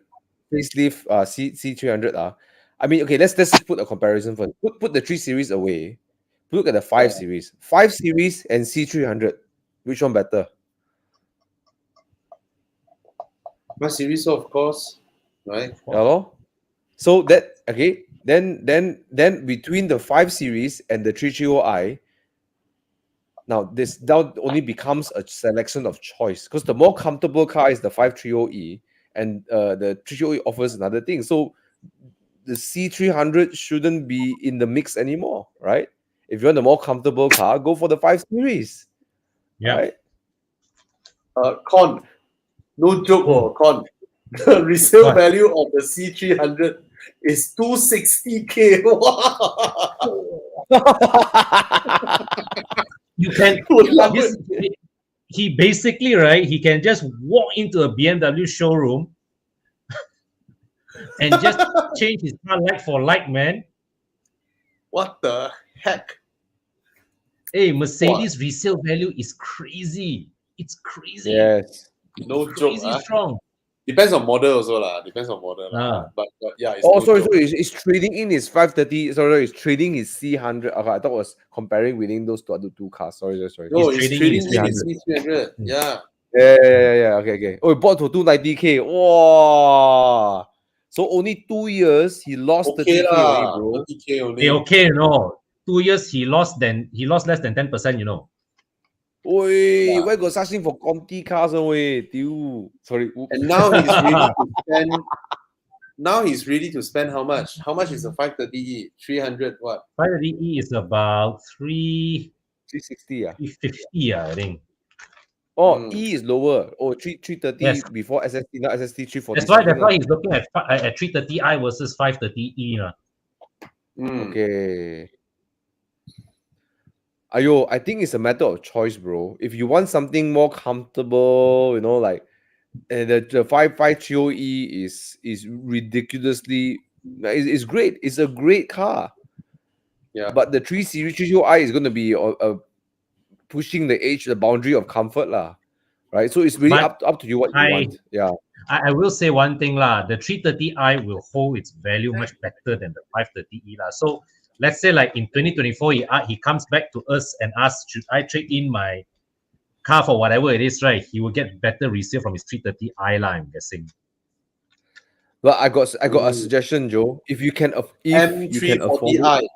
facelift C300 I mean, okay, let's just put a comparison first. Put the 3 Series away. Look at the 5 Series. 5 Series and C300. Which one better? My series, of course, right? Hello? So that okay, then between the 5 Series and the 330i, now this now only becomes a selection of choice because the more comfortable car is the 530e, and the 330e offers another thing. So the C300 shouldn't be in the mix anymore, right? If you want a more comfortable car, go for the 5 Series. Yeah. Right? Con, no joke or con. The resale value of the C300 is 260K. You can he basically, right, he can just walk into a BMW showroom and just change his car like for like, man. What the heck? Hey, Mercedes resale value is crazy. It's crazy. Yes. No Crazy joke. strong. Depends on model also lah. But yeah. It's sorry. It's trading in his 530. Sorry, it's trading his C100. Okay, I thought it was comparing within those two cars. Sorry. No, it's trading in his his C300. Yeah. Yeah. Okay. Oh, he bought for 290K. Wow. So only 2 years he lost 30K only, bro. 30K only. Hey, okay, no. 2 years he lost less than 10%, you know. Oi, where got such thing for Conti cars away? Sorry. And now he's ready to spend. Now he's ready to spend how much? How much is a 530e? 300 what? 530e is about 360. 350, I think. Oh, E is lower. Oh, 330 Yes. before SST, not SST 340. That's why he's looking at 330i versus 530e. Okay. Ayo, I think it's a matter of choice, bro. If you want something more comfortable, you know, like the 530e is ridiculously it's great. It's a great car. Yeah. But the 3 Series 330i is going to be pushing the boundary of comfort, lah. Right? So it's really up to you what you want. Yeah. I will say one thing, lah. The 330i will hold its value much better than the 530e, lah. So let's say like in 2024, he comes back to us and asks, should I trade in my car for whatever it is, right? He will get better resale from his 330i, lah, I'm guessing. Well, I got a suggestion, Joe. If you can afford it.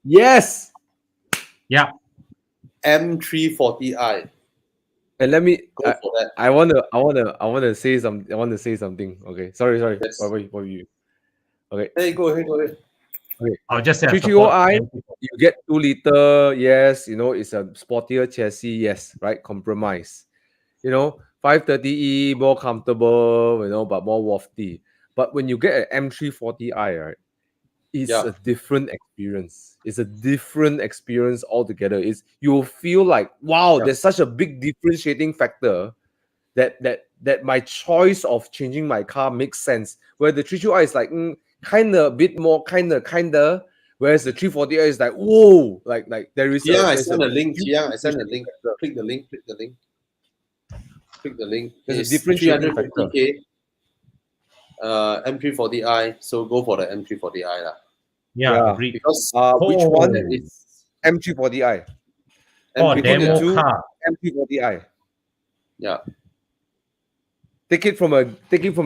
Yes. Yeah. M340i. And let me. Go for that. I wanna say something. Okay. Sorry. Yes. What were you? Okay. Hey, go ahead. Okay. I'll just say 330i, you get 2 liter. Yes, you know it's a sportier chassis. Yes, right. Compromise. You know, 530e more comfortable. You know, but more wafty. But when you get an M340i, right, it's a different experience. It's a different experience altogether. You'll feel like, wow, there's such a big differentiating factor that my choice of changing my car makes sense. Where the 330i is like, a bit more, whereas the 340i is like, whoa, like there is Yeah, I there's sent a link. huge Yeah, I sent a differentiating link. factor. Click the link. Click the link. There's a It's differentiating factor. 350k. M340i. So go for the M340i lah. Yeah, agreed. Because Which one Oh. is M340i? Oh, M340i. demo two. car. M340i. Yeah. Take it from a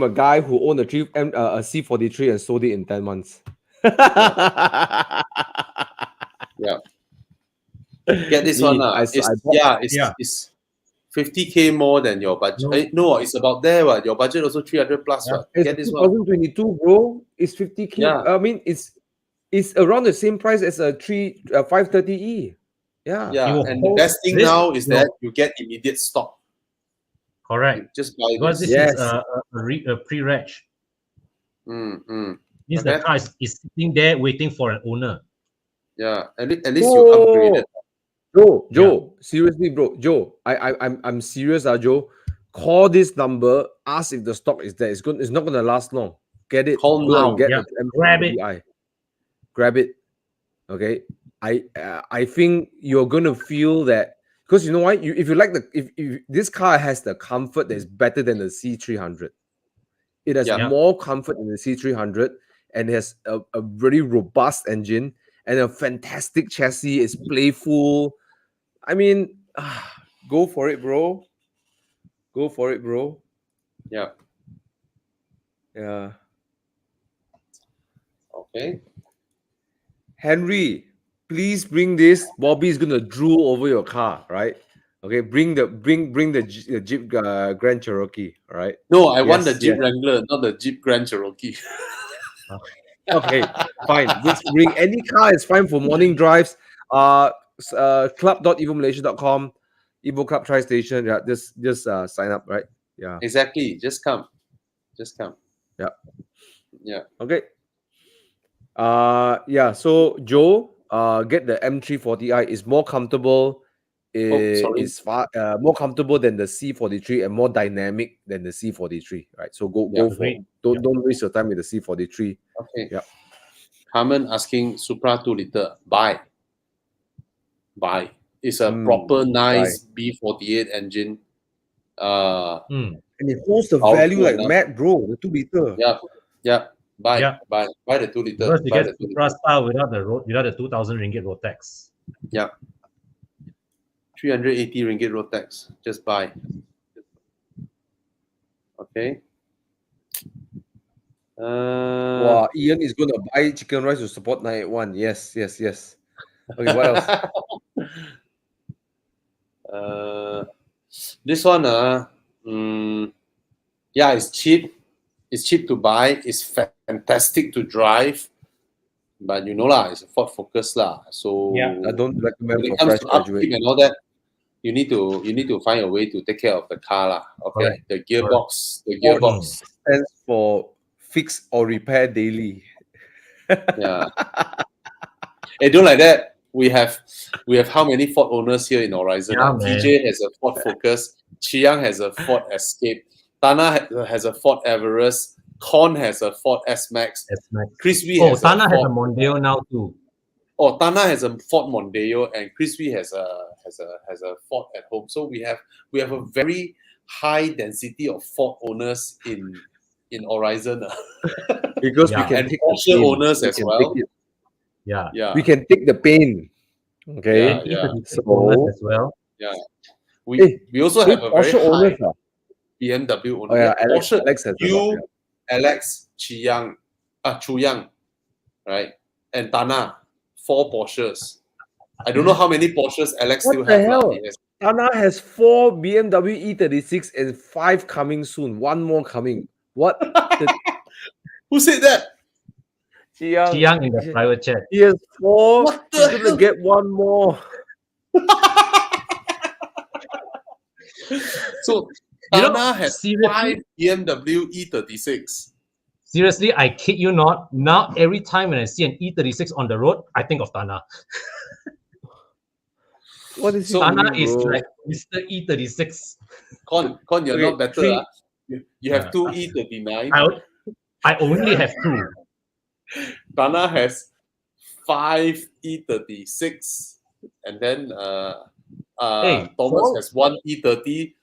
guy who owned a C43 and sold it in 10 months. Yeah. Get this Me, one lah. I bought- It's 50k more than your budget. No, it's about there. What your budget also 300 plus. Yeah. What? It's Get this one. 2022, bro. It's 50k. Yeah. I mean, it's around the same price as a 530e. Yeah. Yeah, You and the hold best thing this- now is no. that you get immediate stock. Correct. You just buy Because this. this Yes. is a pre-reg. This Okay. the car is sitting there waiting for an owner. Yeah, at least you upgraded. Joe, seriously, bro, Joe, I'm serious, Joe. Call this number, ask if the stock is there. It's not gonna last long. Get it. Call Go now. and get Yeah. the Grab it. M340i. Grab it. Okay. I think you're gonna feel that because you know why? If you like if this car has the comfort that is better than the C300. It has Yeah. more comfort than the C300 and it has a very robust engine and a fantastic chassis. It's playful. I mean, go for it, bro. Go for it, bro. Yeah. Yeah. Okay. Henry, please bring this. Bobby's gonna drool over your car, right? Okay, bring the Jeep Grand Cherokee, all right? No, I want the Yes, Jeep yes. Wrangler, not the Jeep Grand Cherokee. Okay, fine. Just bring any car is fine for morning drives. Club.evomalaysia.com, Evo Club Tri Station. Yeah, just sign up, right? Yeah. Exactly. Just come. Yeah. Yeah. Okay. Yeah. So Joe, get the M340i. It's more comfortable. sorry. It's far more comfortable than the C43 and more dynamic than the C43. Right. So go for agreed. don't waste your time with the C43. Okay. Yeah. Carmen asking Supra 2 liter. Buy. It's a proper nice B48 engine. And it holds the Powerful value like enough. mad, bro. The 2 liter. Yeah. Buy Yeah. the 2 liter. Because you Buy get the 2 Supra style without the 2,000 ringgit road tax. Yeah. 380 ringgit road tax. Just buy. Okay. Wow, Ian is going to buy chicken rice to support 981. Yes. Okay, what else? This one, yeah, it's cheap. It's cheap to buy. It's fantastic to drive. But you know lah, it's a Ford Focus lah. So I don't recommend when for it comes fresh to upkeep graduate. and all that, you need to find a way to take care of the car lah. Okay, Correct. the gearbox Stands for fix or repair daily. Yeah. Hey, don't like that. We have how many Ford owners here in Horizon? Yeah, man. TJ has a Ford Focus. Chiang has a Ford Escape. Thana has a Ford Everest. Con has a Ford S-Max. Crispy has Thana a has a Ford. Mondeo now too. Oh, Thana has a Ford Mondeo, and Crispy has a Ford at home. So we have a very high density of Ford owners in Horizon, Because Yeah. we can and take the Porsche pain. owners We as can well. take it. Yeah. Yeah, We can take the pain. Okay. Yeah. E36 owners as well. we also have a very Porsche owners. high BMW owner. Oh yeah, Alex Porsche, has a lot, you, yeah. Alex, Chu Yang, right, and Thana, 4 Porsches. I don't know how many Porsches Alex What still the have. hell? He has- Thana has 4 BMW E36 and 5 coming soon. 1 more coming. What? Who said that? Chiang in the private chat. He has 4. What the He's gonna hell? get 1 more. So You know, Thana has seriously? 5 BMW E36. Seriously, I kid you not. Now every time when I see an E36 on the road, I think of Thana. What is So he Thana doing, is bro? like Mr. E36. Con, you're Okay, not better. 3 You have Yeah. 2 E39. I only have 2. Thana has 5 E36, and then Hey, Thomas Paul? has one E30.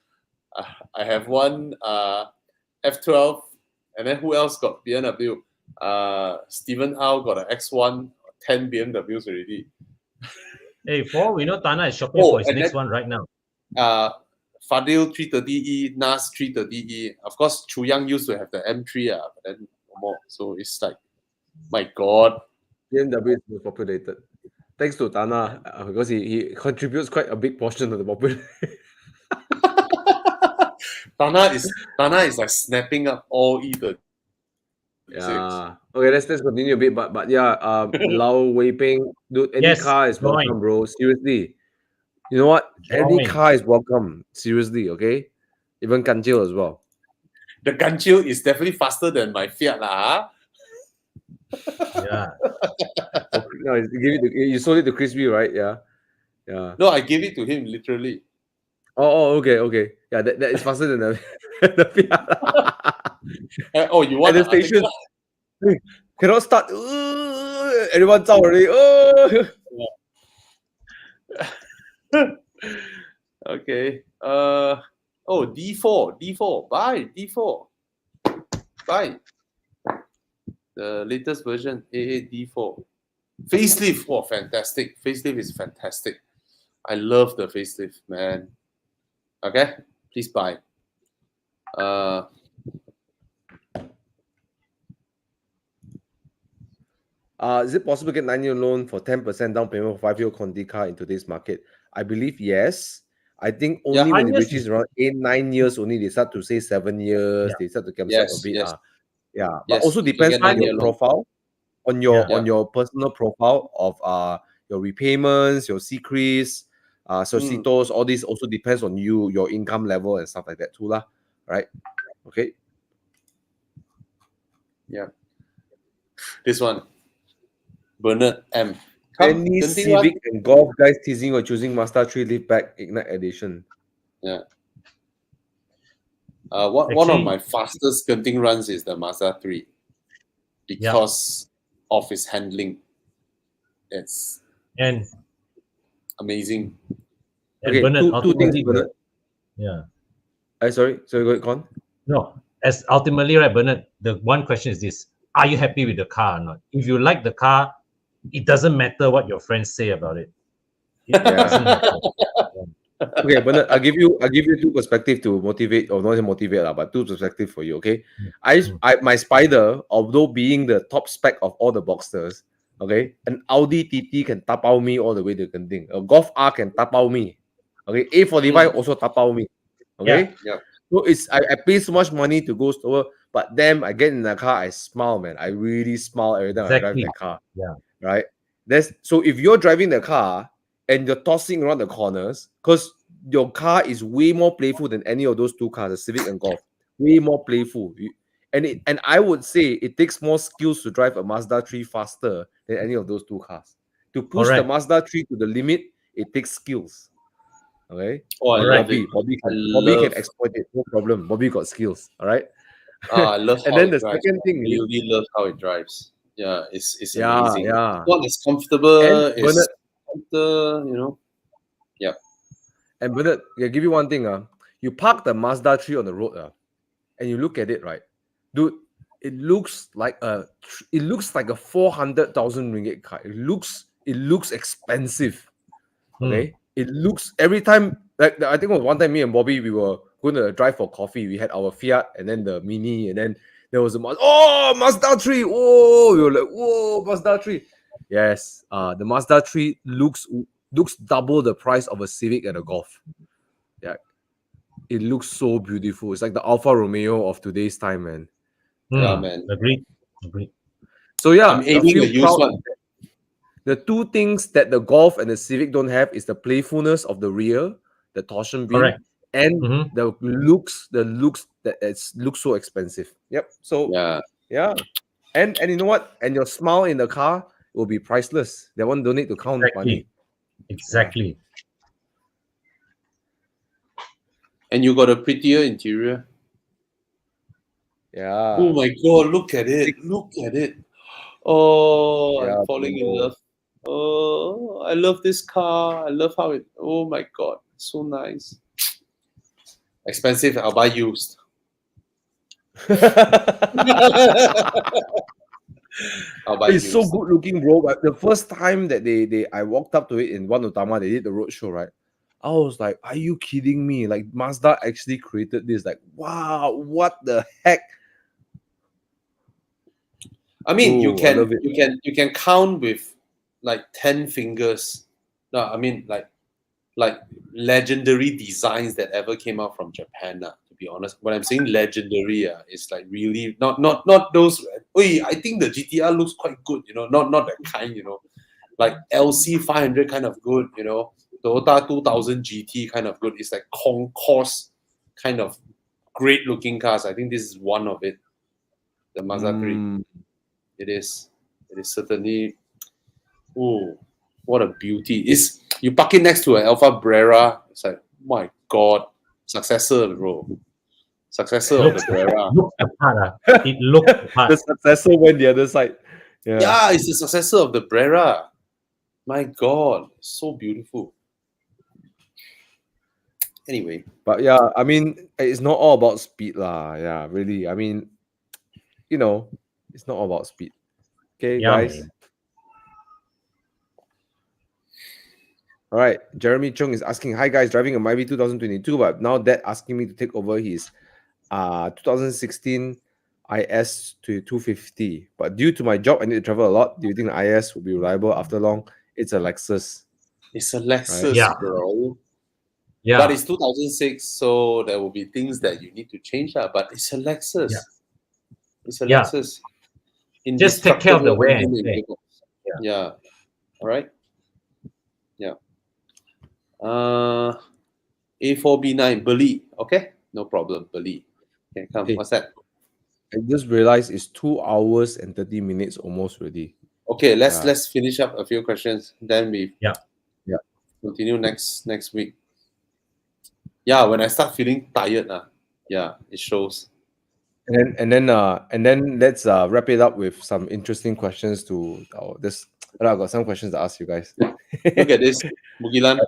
I have one F12, and then who else got BMW? Stephen Au got an X1, 10 BMWs already. Hey, Paul, we know Thana is shopping Oh, for his and next then- one right now. Fadil 330E, Nas 330E. Of course, Chu Yang used to have the M3, but then no more. So it's like, my God. BMW is most populated. Thanks to Thana, because he contributes quite a big portion of the population. Thana is like snapping up all E36. Yeah. Okay, let's continue a bit. But yeah, Lau Wei Peng, dude, any Yes, car is join. welcome, bro. Seriously. You know what? Any Join. car is welcome. Seriously, okay? Even Kanchil as well. The Ganchiu is definitely faster than my Fiat lah. Yeah. Oh, no, you sold it to Crispy, right? Yeah. Yeah. No, I gave it to him literally. Oh, okay. Yeah, that is faster than the, the Fiat. Oh, you want At the I think- station. Cannot start. Everyone's out already. Okay. D4. Buy D4. Buy. The latest version, AA D4. Facelift. Oh, fantastic. Facelift is fantastic. I love the facelift, man. Okay, please buy. Is it possible to get 9-year loan for 10% down payment for 5-year Conti car in today's market? I believe yes. I think only when it 9 years reaches around 8-9 years only they start to say 7 years. Yeah. They start to come Yes, up a bit. yes. Yeah, but Yes, also you can depends get on 9-year your loan. profile, on your personal profile of your repayments, your secrets, societos, all this also depends on you, your income level and stuff like that too, lah. Right? Okay. Yeah. This one. Bernard M. Any continue on. Civic and Golf guys teasing or choosing Mazda 3 Liftback Ignite Edition? Yeah. One of Actually- my fastest skirting runs is the Mazda 3 because of its handling. It's And amazing. Okay, Bernard, two things, ultimately, Bernard. yeah. Sorry, go ahead, Con. No, as ultimately, right, Bernard, the one question is this: are you happy with the car or not? If you like the car, it doesn't matter what your friends say about it. It doesn't matter. Okay, Bernard, I'll give you two perspectives to motivate, or not motivate, but two perspectives for you. Okay, my Spider, although being the top spec of all the Boxsters, okay, an Audi TT can tapao me all the way to Genting. A Golf R can tapao me. Okay, A45 also tapao me. Okay, Yeah. so it's I pay so much money to go store, but then I get in the car, I smile, man. I really smile every time I drive Exactly. that car. Yeah. Right. So if you're driving the car and you're tossing around the corners, because your car is way more playful than any of those two cars, the Civic and Golf, way more playful. And I would say it takes more skills to drive a Mazda 3 faster than any of those two cars. To push the Correct. Mazda 3 to the limit, it takes skills. Okay. Oh, I Correct. love it. Bobby I can exploit it, no problem. Bobby got skills. All right. I love And how then it the drives. second thing I is, really love how it drives. Yeah, it's Yeah, amazing. yeah. It's comfortable. And It's Bernard- you know. And Bernard, I give you one thing. You park the Mazda 3 on the road, and you look at it, right? Dude, it looks like a 400,000 ringgit car. It looks expensive. Okay? It looks every time, like I think it was one time me and Bobby, we were going to drive for coffee. We had our Fiat and then the Mini, and then there was a Mazda 3. Oh, we were like, whoa, Mazda 3. Yes, the Mazda 3 looks double the price of a Civic and a Golf. Yeah, it looks so beautiful. It's like the Alfa Romeo of today's time, man. Yeah, man. Agreed. So yeah, I'm I aiming feel a used proud. one. The two things that the Golf and the Civic don't have is the playfulness of the rear, the torsion beam, Correct. and Mhm. the looks that looks so expensive. Yep. So Yeah. and you know what? And your smile in the car will be priceless. That one don't need to count money. Exactly. And you got a prettier interior. Yeah. Oh my God! Look at it. Look at it. Oh, Yeah, I'm falling in bro. love. Oh, I love this car. I love how it. Oh my god, so nice. Expensive. I'll buy used. I'll buy It's used. so good looking, bro. But the first time that I walked up to it in One Utama, they did the roadshow, right? I was like, are you kidding me? Like Mazda actually created this. Like, wow, what the heck? I mean, Oh, I love it. you can count with like 10 fingers. No, I mean like legendary designs that ever came out from Japan. To be honest, when I'm saying legendary, it's like really not those. Wait, I think the GTR looks quite good. Not that kind. Like LC 500 kind of good. Toyota 2000 GT kind of good. It's like concourse kind of great looking cars. I think this is one of it. The Mazda 3. Mm. It is certainly. Oh, what a beauty! You park it next to an Alfa Brera. It's like, my God, successor, bro. Successor of the Brera. Looks the part. It looks the part. The successor went the other side. Yeah. Yeah, it's the successor of the Brera. My God, so beautiful. Anyway, But yeah, I mean, it's not all about speed, lah. Yeah, really. I mean, it's not all about speed. Okay, Yeah, guys. man. All right. Jeremy Chung is asking, hi guys, driving a Myvi 2022, but now Dad asking me to take over his 2016 IS to 250. But due to my job, I need to travel a lot. Do you think the IS will be reliable after long? It's a Lexus. it's a Lexus, Yeah. bro. Yeah. But it's 2006, so there will be things that you need to change. But it's a Lexus. Yeah. It's a Yeah. Lexus. Just take care of the Indestructible wear and engine tear. vehicle. Yeah. All right. Yeah. A4B9 Beli. Okay, no problem. Beli. Okay, come. Hey. What's that? I just realized it's 2 hours and 30 minutes almost ready. Okay, let's Yeah. let's finish up a few questions. Then we Yeah. continue next week. Yeah, when I start feeling tired, yeah, it shows. And then let's wrap it up with some interesting questions to this. I've got some questions to ask you guys. Look at this, Mugilan.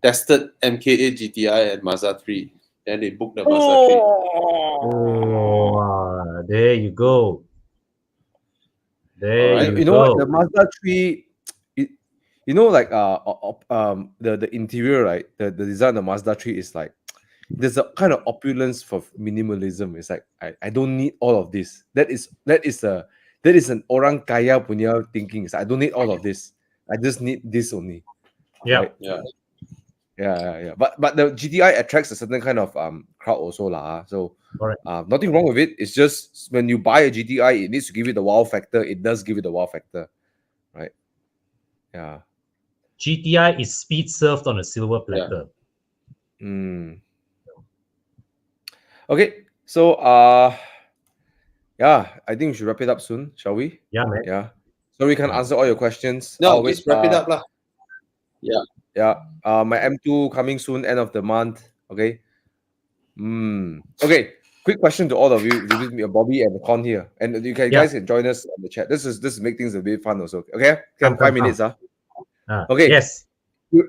Tested MK8 GTI and Mazda 3. Then they booked the Mazda 3. Oh, there you go. There Alright. You know what? go. The Mazda 3, like the interior, right? The design of the Mazda 3 is like there's a kind of opulence for minimalism. It's like I don't need all of this. That is an orang kaya punya thinking. It's like, I don't need all of this. I just need this only. Yeah. Right? Yeah. Yeah. But the GTI attracts a certain kind of crowd also lah. So Correct. nothing wrong with it. It's just when you buy a GTI, it needs to give you the wow factor. It does give you the wow factor, right? Yeah. GTI is speed served on a silver platter. Okay. So yeah, I think we should wrap it up soon, shall we? Yeah, man. Yeah. So we can answer all your questions. No, Wait, just wrap it up lah. Yeah. Yeah. My M2 coming soon, end of the month. Okay. Okay. Quick question to all of you. This is Bobby and Con here, and you guys can join us on the chat. This is make things a bit fun also. Okay. Can 5 minutes, Okay. Yes.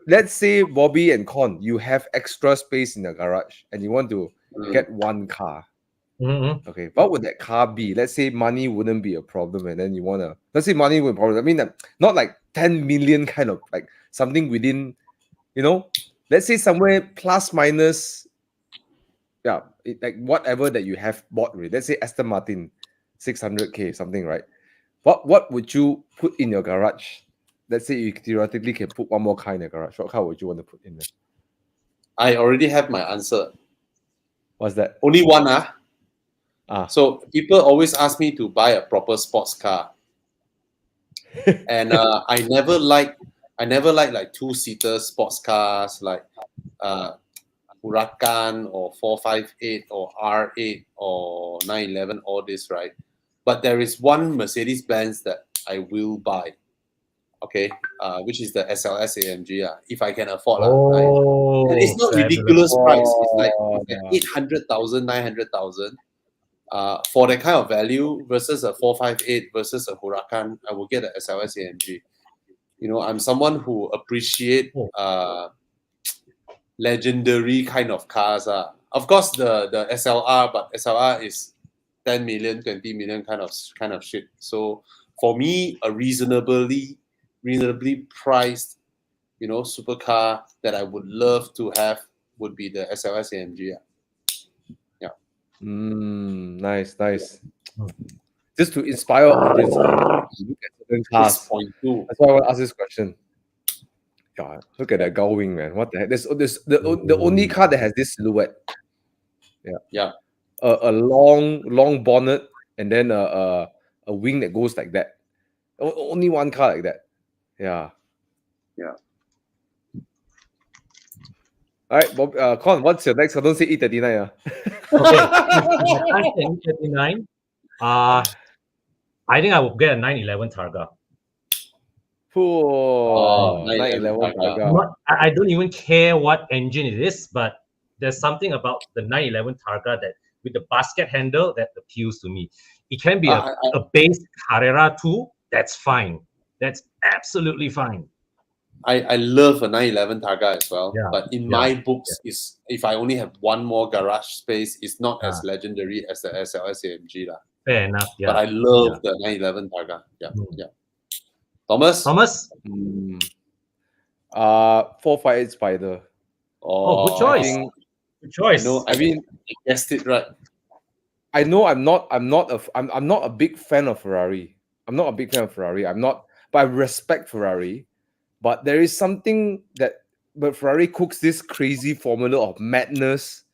Let's say Bobby and Con, you have extra space in the garage, and you want to get one car. Mm-hmm. Okay, what would that car be? Let's say money wouldn't be a problem, and then you wanna. Let's say money would be a problem. I mean, not like 10 million kind of like something within, let's say somewhere plus minus. Yeah, like whatever that you have bought with. Let's say Aston Martin, 600K something, right? What would you put in your garage? Let's say you theoretically can put one more car in the garage. What car would you want to put in there? I already have my answer. What's that? Only one, Ah. So people always ask me to buy a proper sports car, and I never like like 2-seater sports cars like Huracan or 458 or R8 or 911, all this, right? But there is one Mercedes-Benz that I will buy. Okay, which is the SLS AMG. If I can afford, and it's not ridiculous price. It's like 800,000, 900,000. for that kind of value versus a 458 versus a Huracan, I will get a SLS AMG. You know, I'm someone who appreciate legendary kind of cars. Of course, the SLR, but SLR is 10 million, 20 million kind of shit. So for me, a reasonably priced, you know, supercar that I would love to have would be the SLS AMG. Nice. Just to inspire audience, look at certain cars. 6.2. That's why I want to ask this question. God, look at that gull wing, man. What the heck? There's the only car that has this silhouette. Yeah. A long bonnet and then a wing that goes like that. Only one car like that. Yeah. All right, Bob, Con, what's your next car? Don't say E39. Okay, E39. I think I will get a 911 Targa. Oh, 911 Targa. I don't even care what engine it is, but there's something about the 911 Targa that with the basket handle that appeals to me. It can be a base Carrera 2. That's fine. That's absolutely fine. I love a 911 Targa as well, but in my books, is if I only have one more garage space, it's not as legendary as the SLS AMG. Fair enough. Yeah. But I love the 911 Targa. Yeah. Thomas? 458 Spider. Oh, good choice. Good choice. I mean, I guessed it right. I know I'm not a big fan of Ferrari. But I respect Ferrari. But there is something but Ferrari cooks this crazy formula of madness,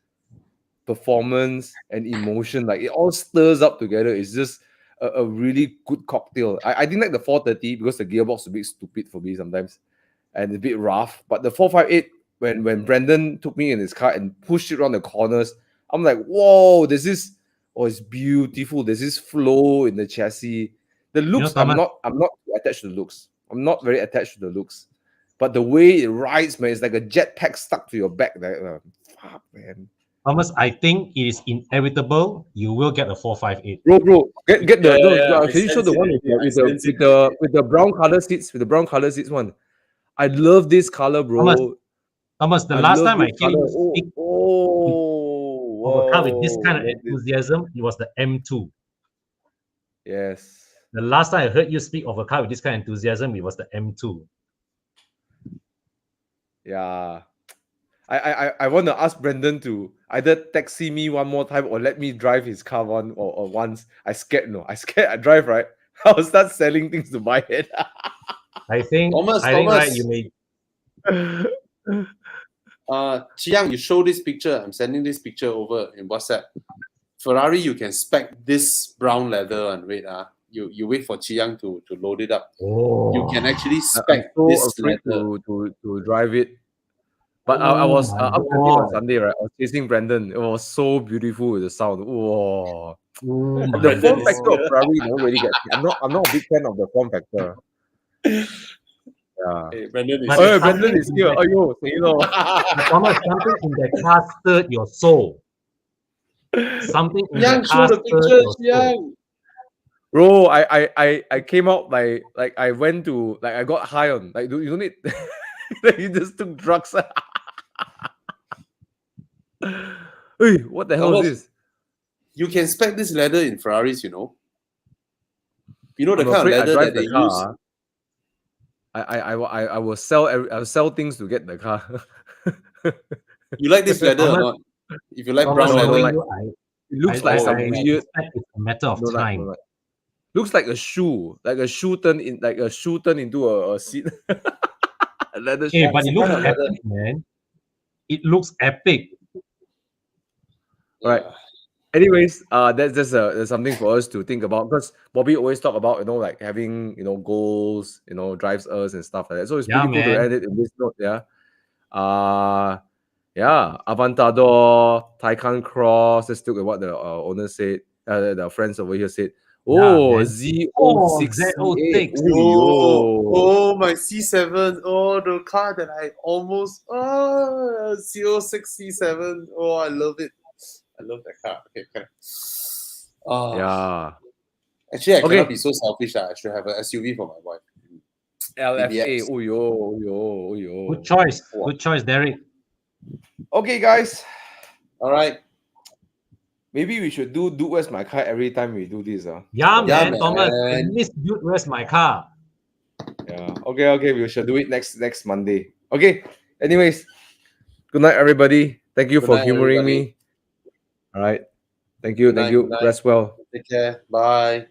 performance, and emotion. Like it all stirs up together. It's just a really good cocktail. I didn't like the 430 because the gearbox is a bit stupid for me sometimes and a bit rough. But the 458, when Brandon took me in his car and pushed it around the corners, I'm like, whoa, it's beautiful. There's this flow in the chassis. The looks, I'm not attached to the looks. I'm not very attached to the looks. But the way it rides, man, it's like a jetpack stuck to your back. Fuck, man. Thomas, I think it is inevitable. You will get a 458. Bro, get the. Can you show the one with the brown color seats? With the brown color seats one. I love this color, bro. Thomas, the last time I hear you speak of a car with this kind of enthusiasm, it was the M2. Yes. The last time I heard you speak of a car with this kind of enthusiasm, it was the M2. Yeah. I want to ask Brendan to either taxi me one more time or let me drive his car once. I drive, right? I'll start selling things to buy it. I think Thomas. Right, you may. Chiang, you show this picture. I'm sending this picture over in WhatsApp. Ferrari, you can spec this brown leather and wait. You wait for Chiang to load it up. Oh. You can actually spec I'm so this afraid leather. to drive it. But I was up on Sunday, right? I was chasing Brandon. It was so beautiful with the sound. Whoa. The form factor of Ferrari, you don't really get. I'm not a big fan of the form factor. Yeah. Hey, Brandon is here. Ayo, say no. Thomas, something in the car stirred your soul. Something in the car show the picture, Yang. Bro, I came out like I went to I got high on you don't need you just took drugs. Hey, what the hell is this? You can spec this leather in Ferraris, you know. You know the kind of leather that they use. I will sell things to get the car. You like this leather or not? If you like brown leather, it looks like some weird. It's a matter of time. Looks like a shoe turned into a seat. Hey, but it looks epic, man. It looks epic. Right. Anyways, there's something for us to think about because Bobby always talk about having goals, drives us and stuff like that. So it's pretty cool to add it in this note. Aventador, Taycan Cross. Let's look at what the owner said. The friends over here said. Z06. Oh, my C7. Oh, the car that I almost. Z06 C7. Oh, I love it. I love that car. Okay. Oh, Yeah. actually, I Okay. cannot be so selfish. I should have an SUV for my wife. LFA. PBX. Oh yo, oh yo, oh yo. Good choice. Wow. Good choice, Derek. Okay, guys. All right. Maybe we should do Where's My Car every time we do this. Yeah, Yeah, man, Thomas. I man. miss Dude, Where's My Car? Yeah. Okay. We shall do it next Monday. Okay. Anyways, good night, everybody. Thank you Good for night, humoring everybody. me. All right. Thank you. Good night, Thank you. good night. Rest well. Take care. Bye.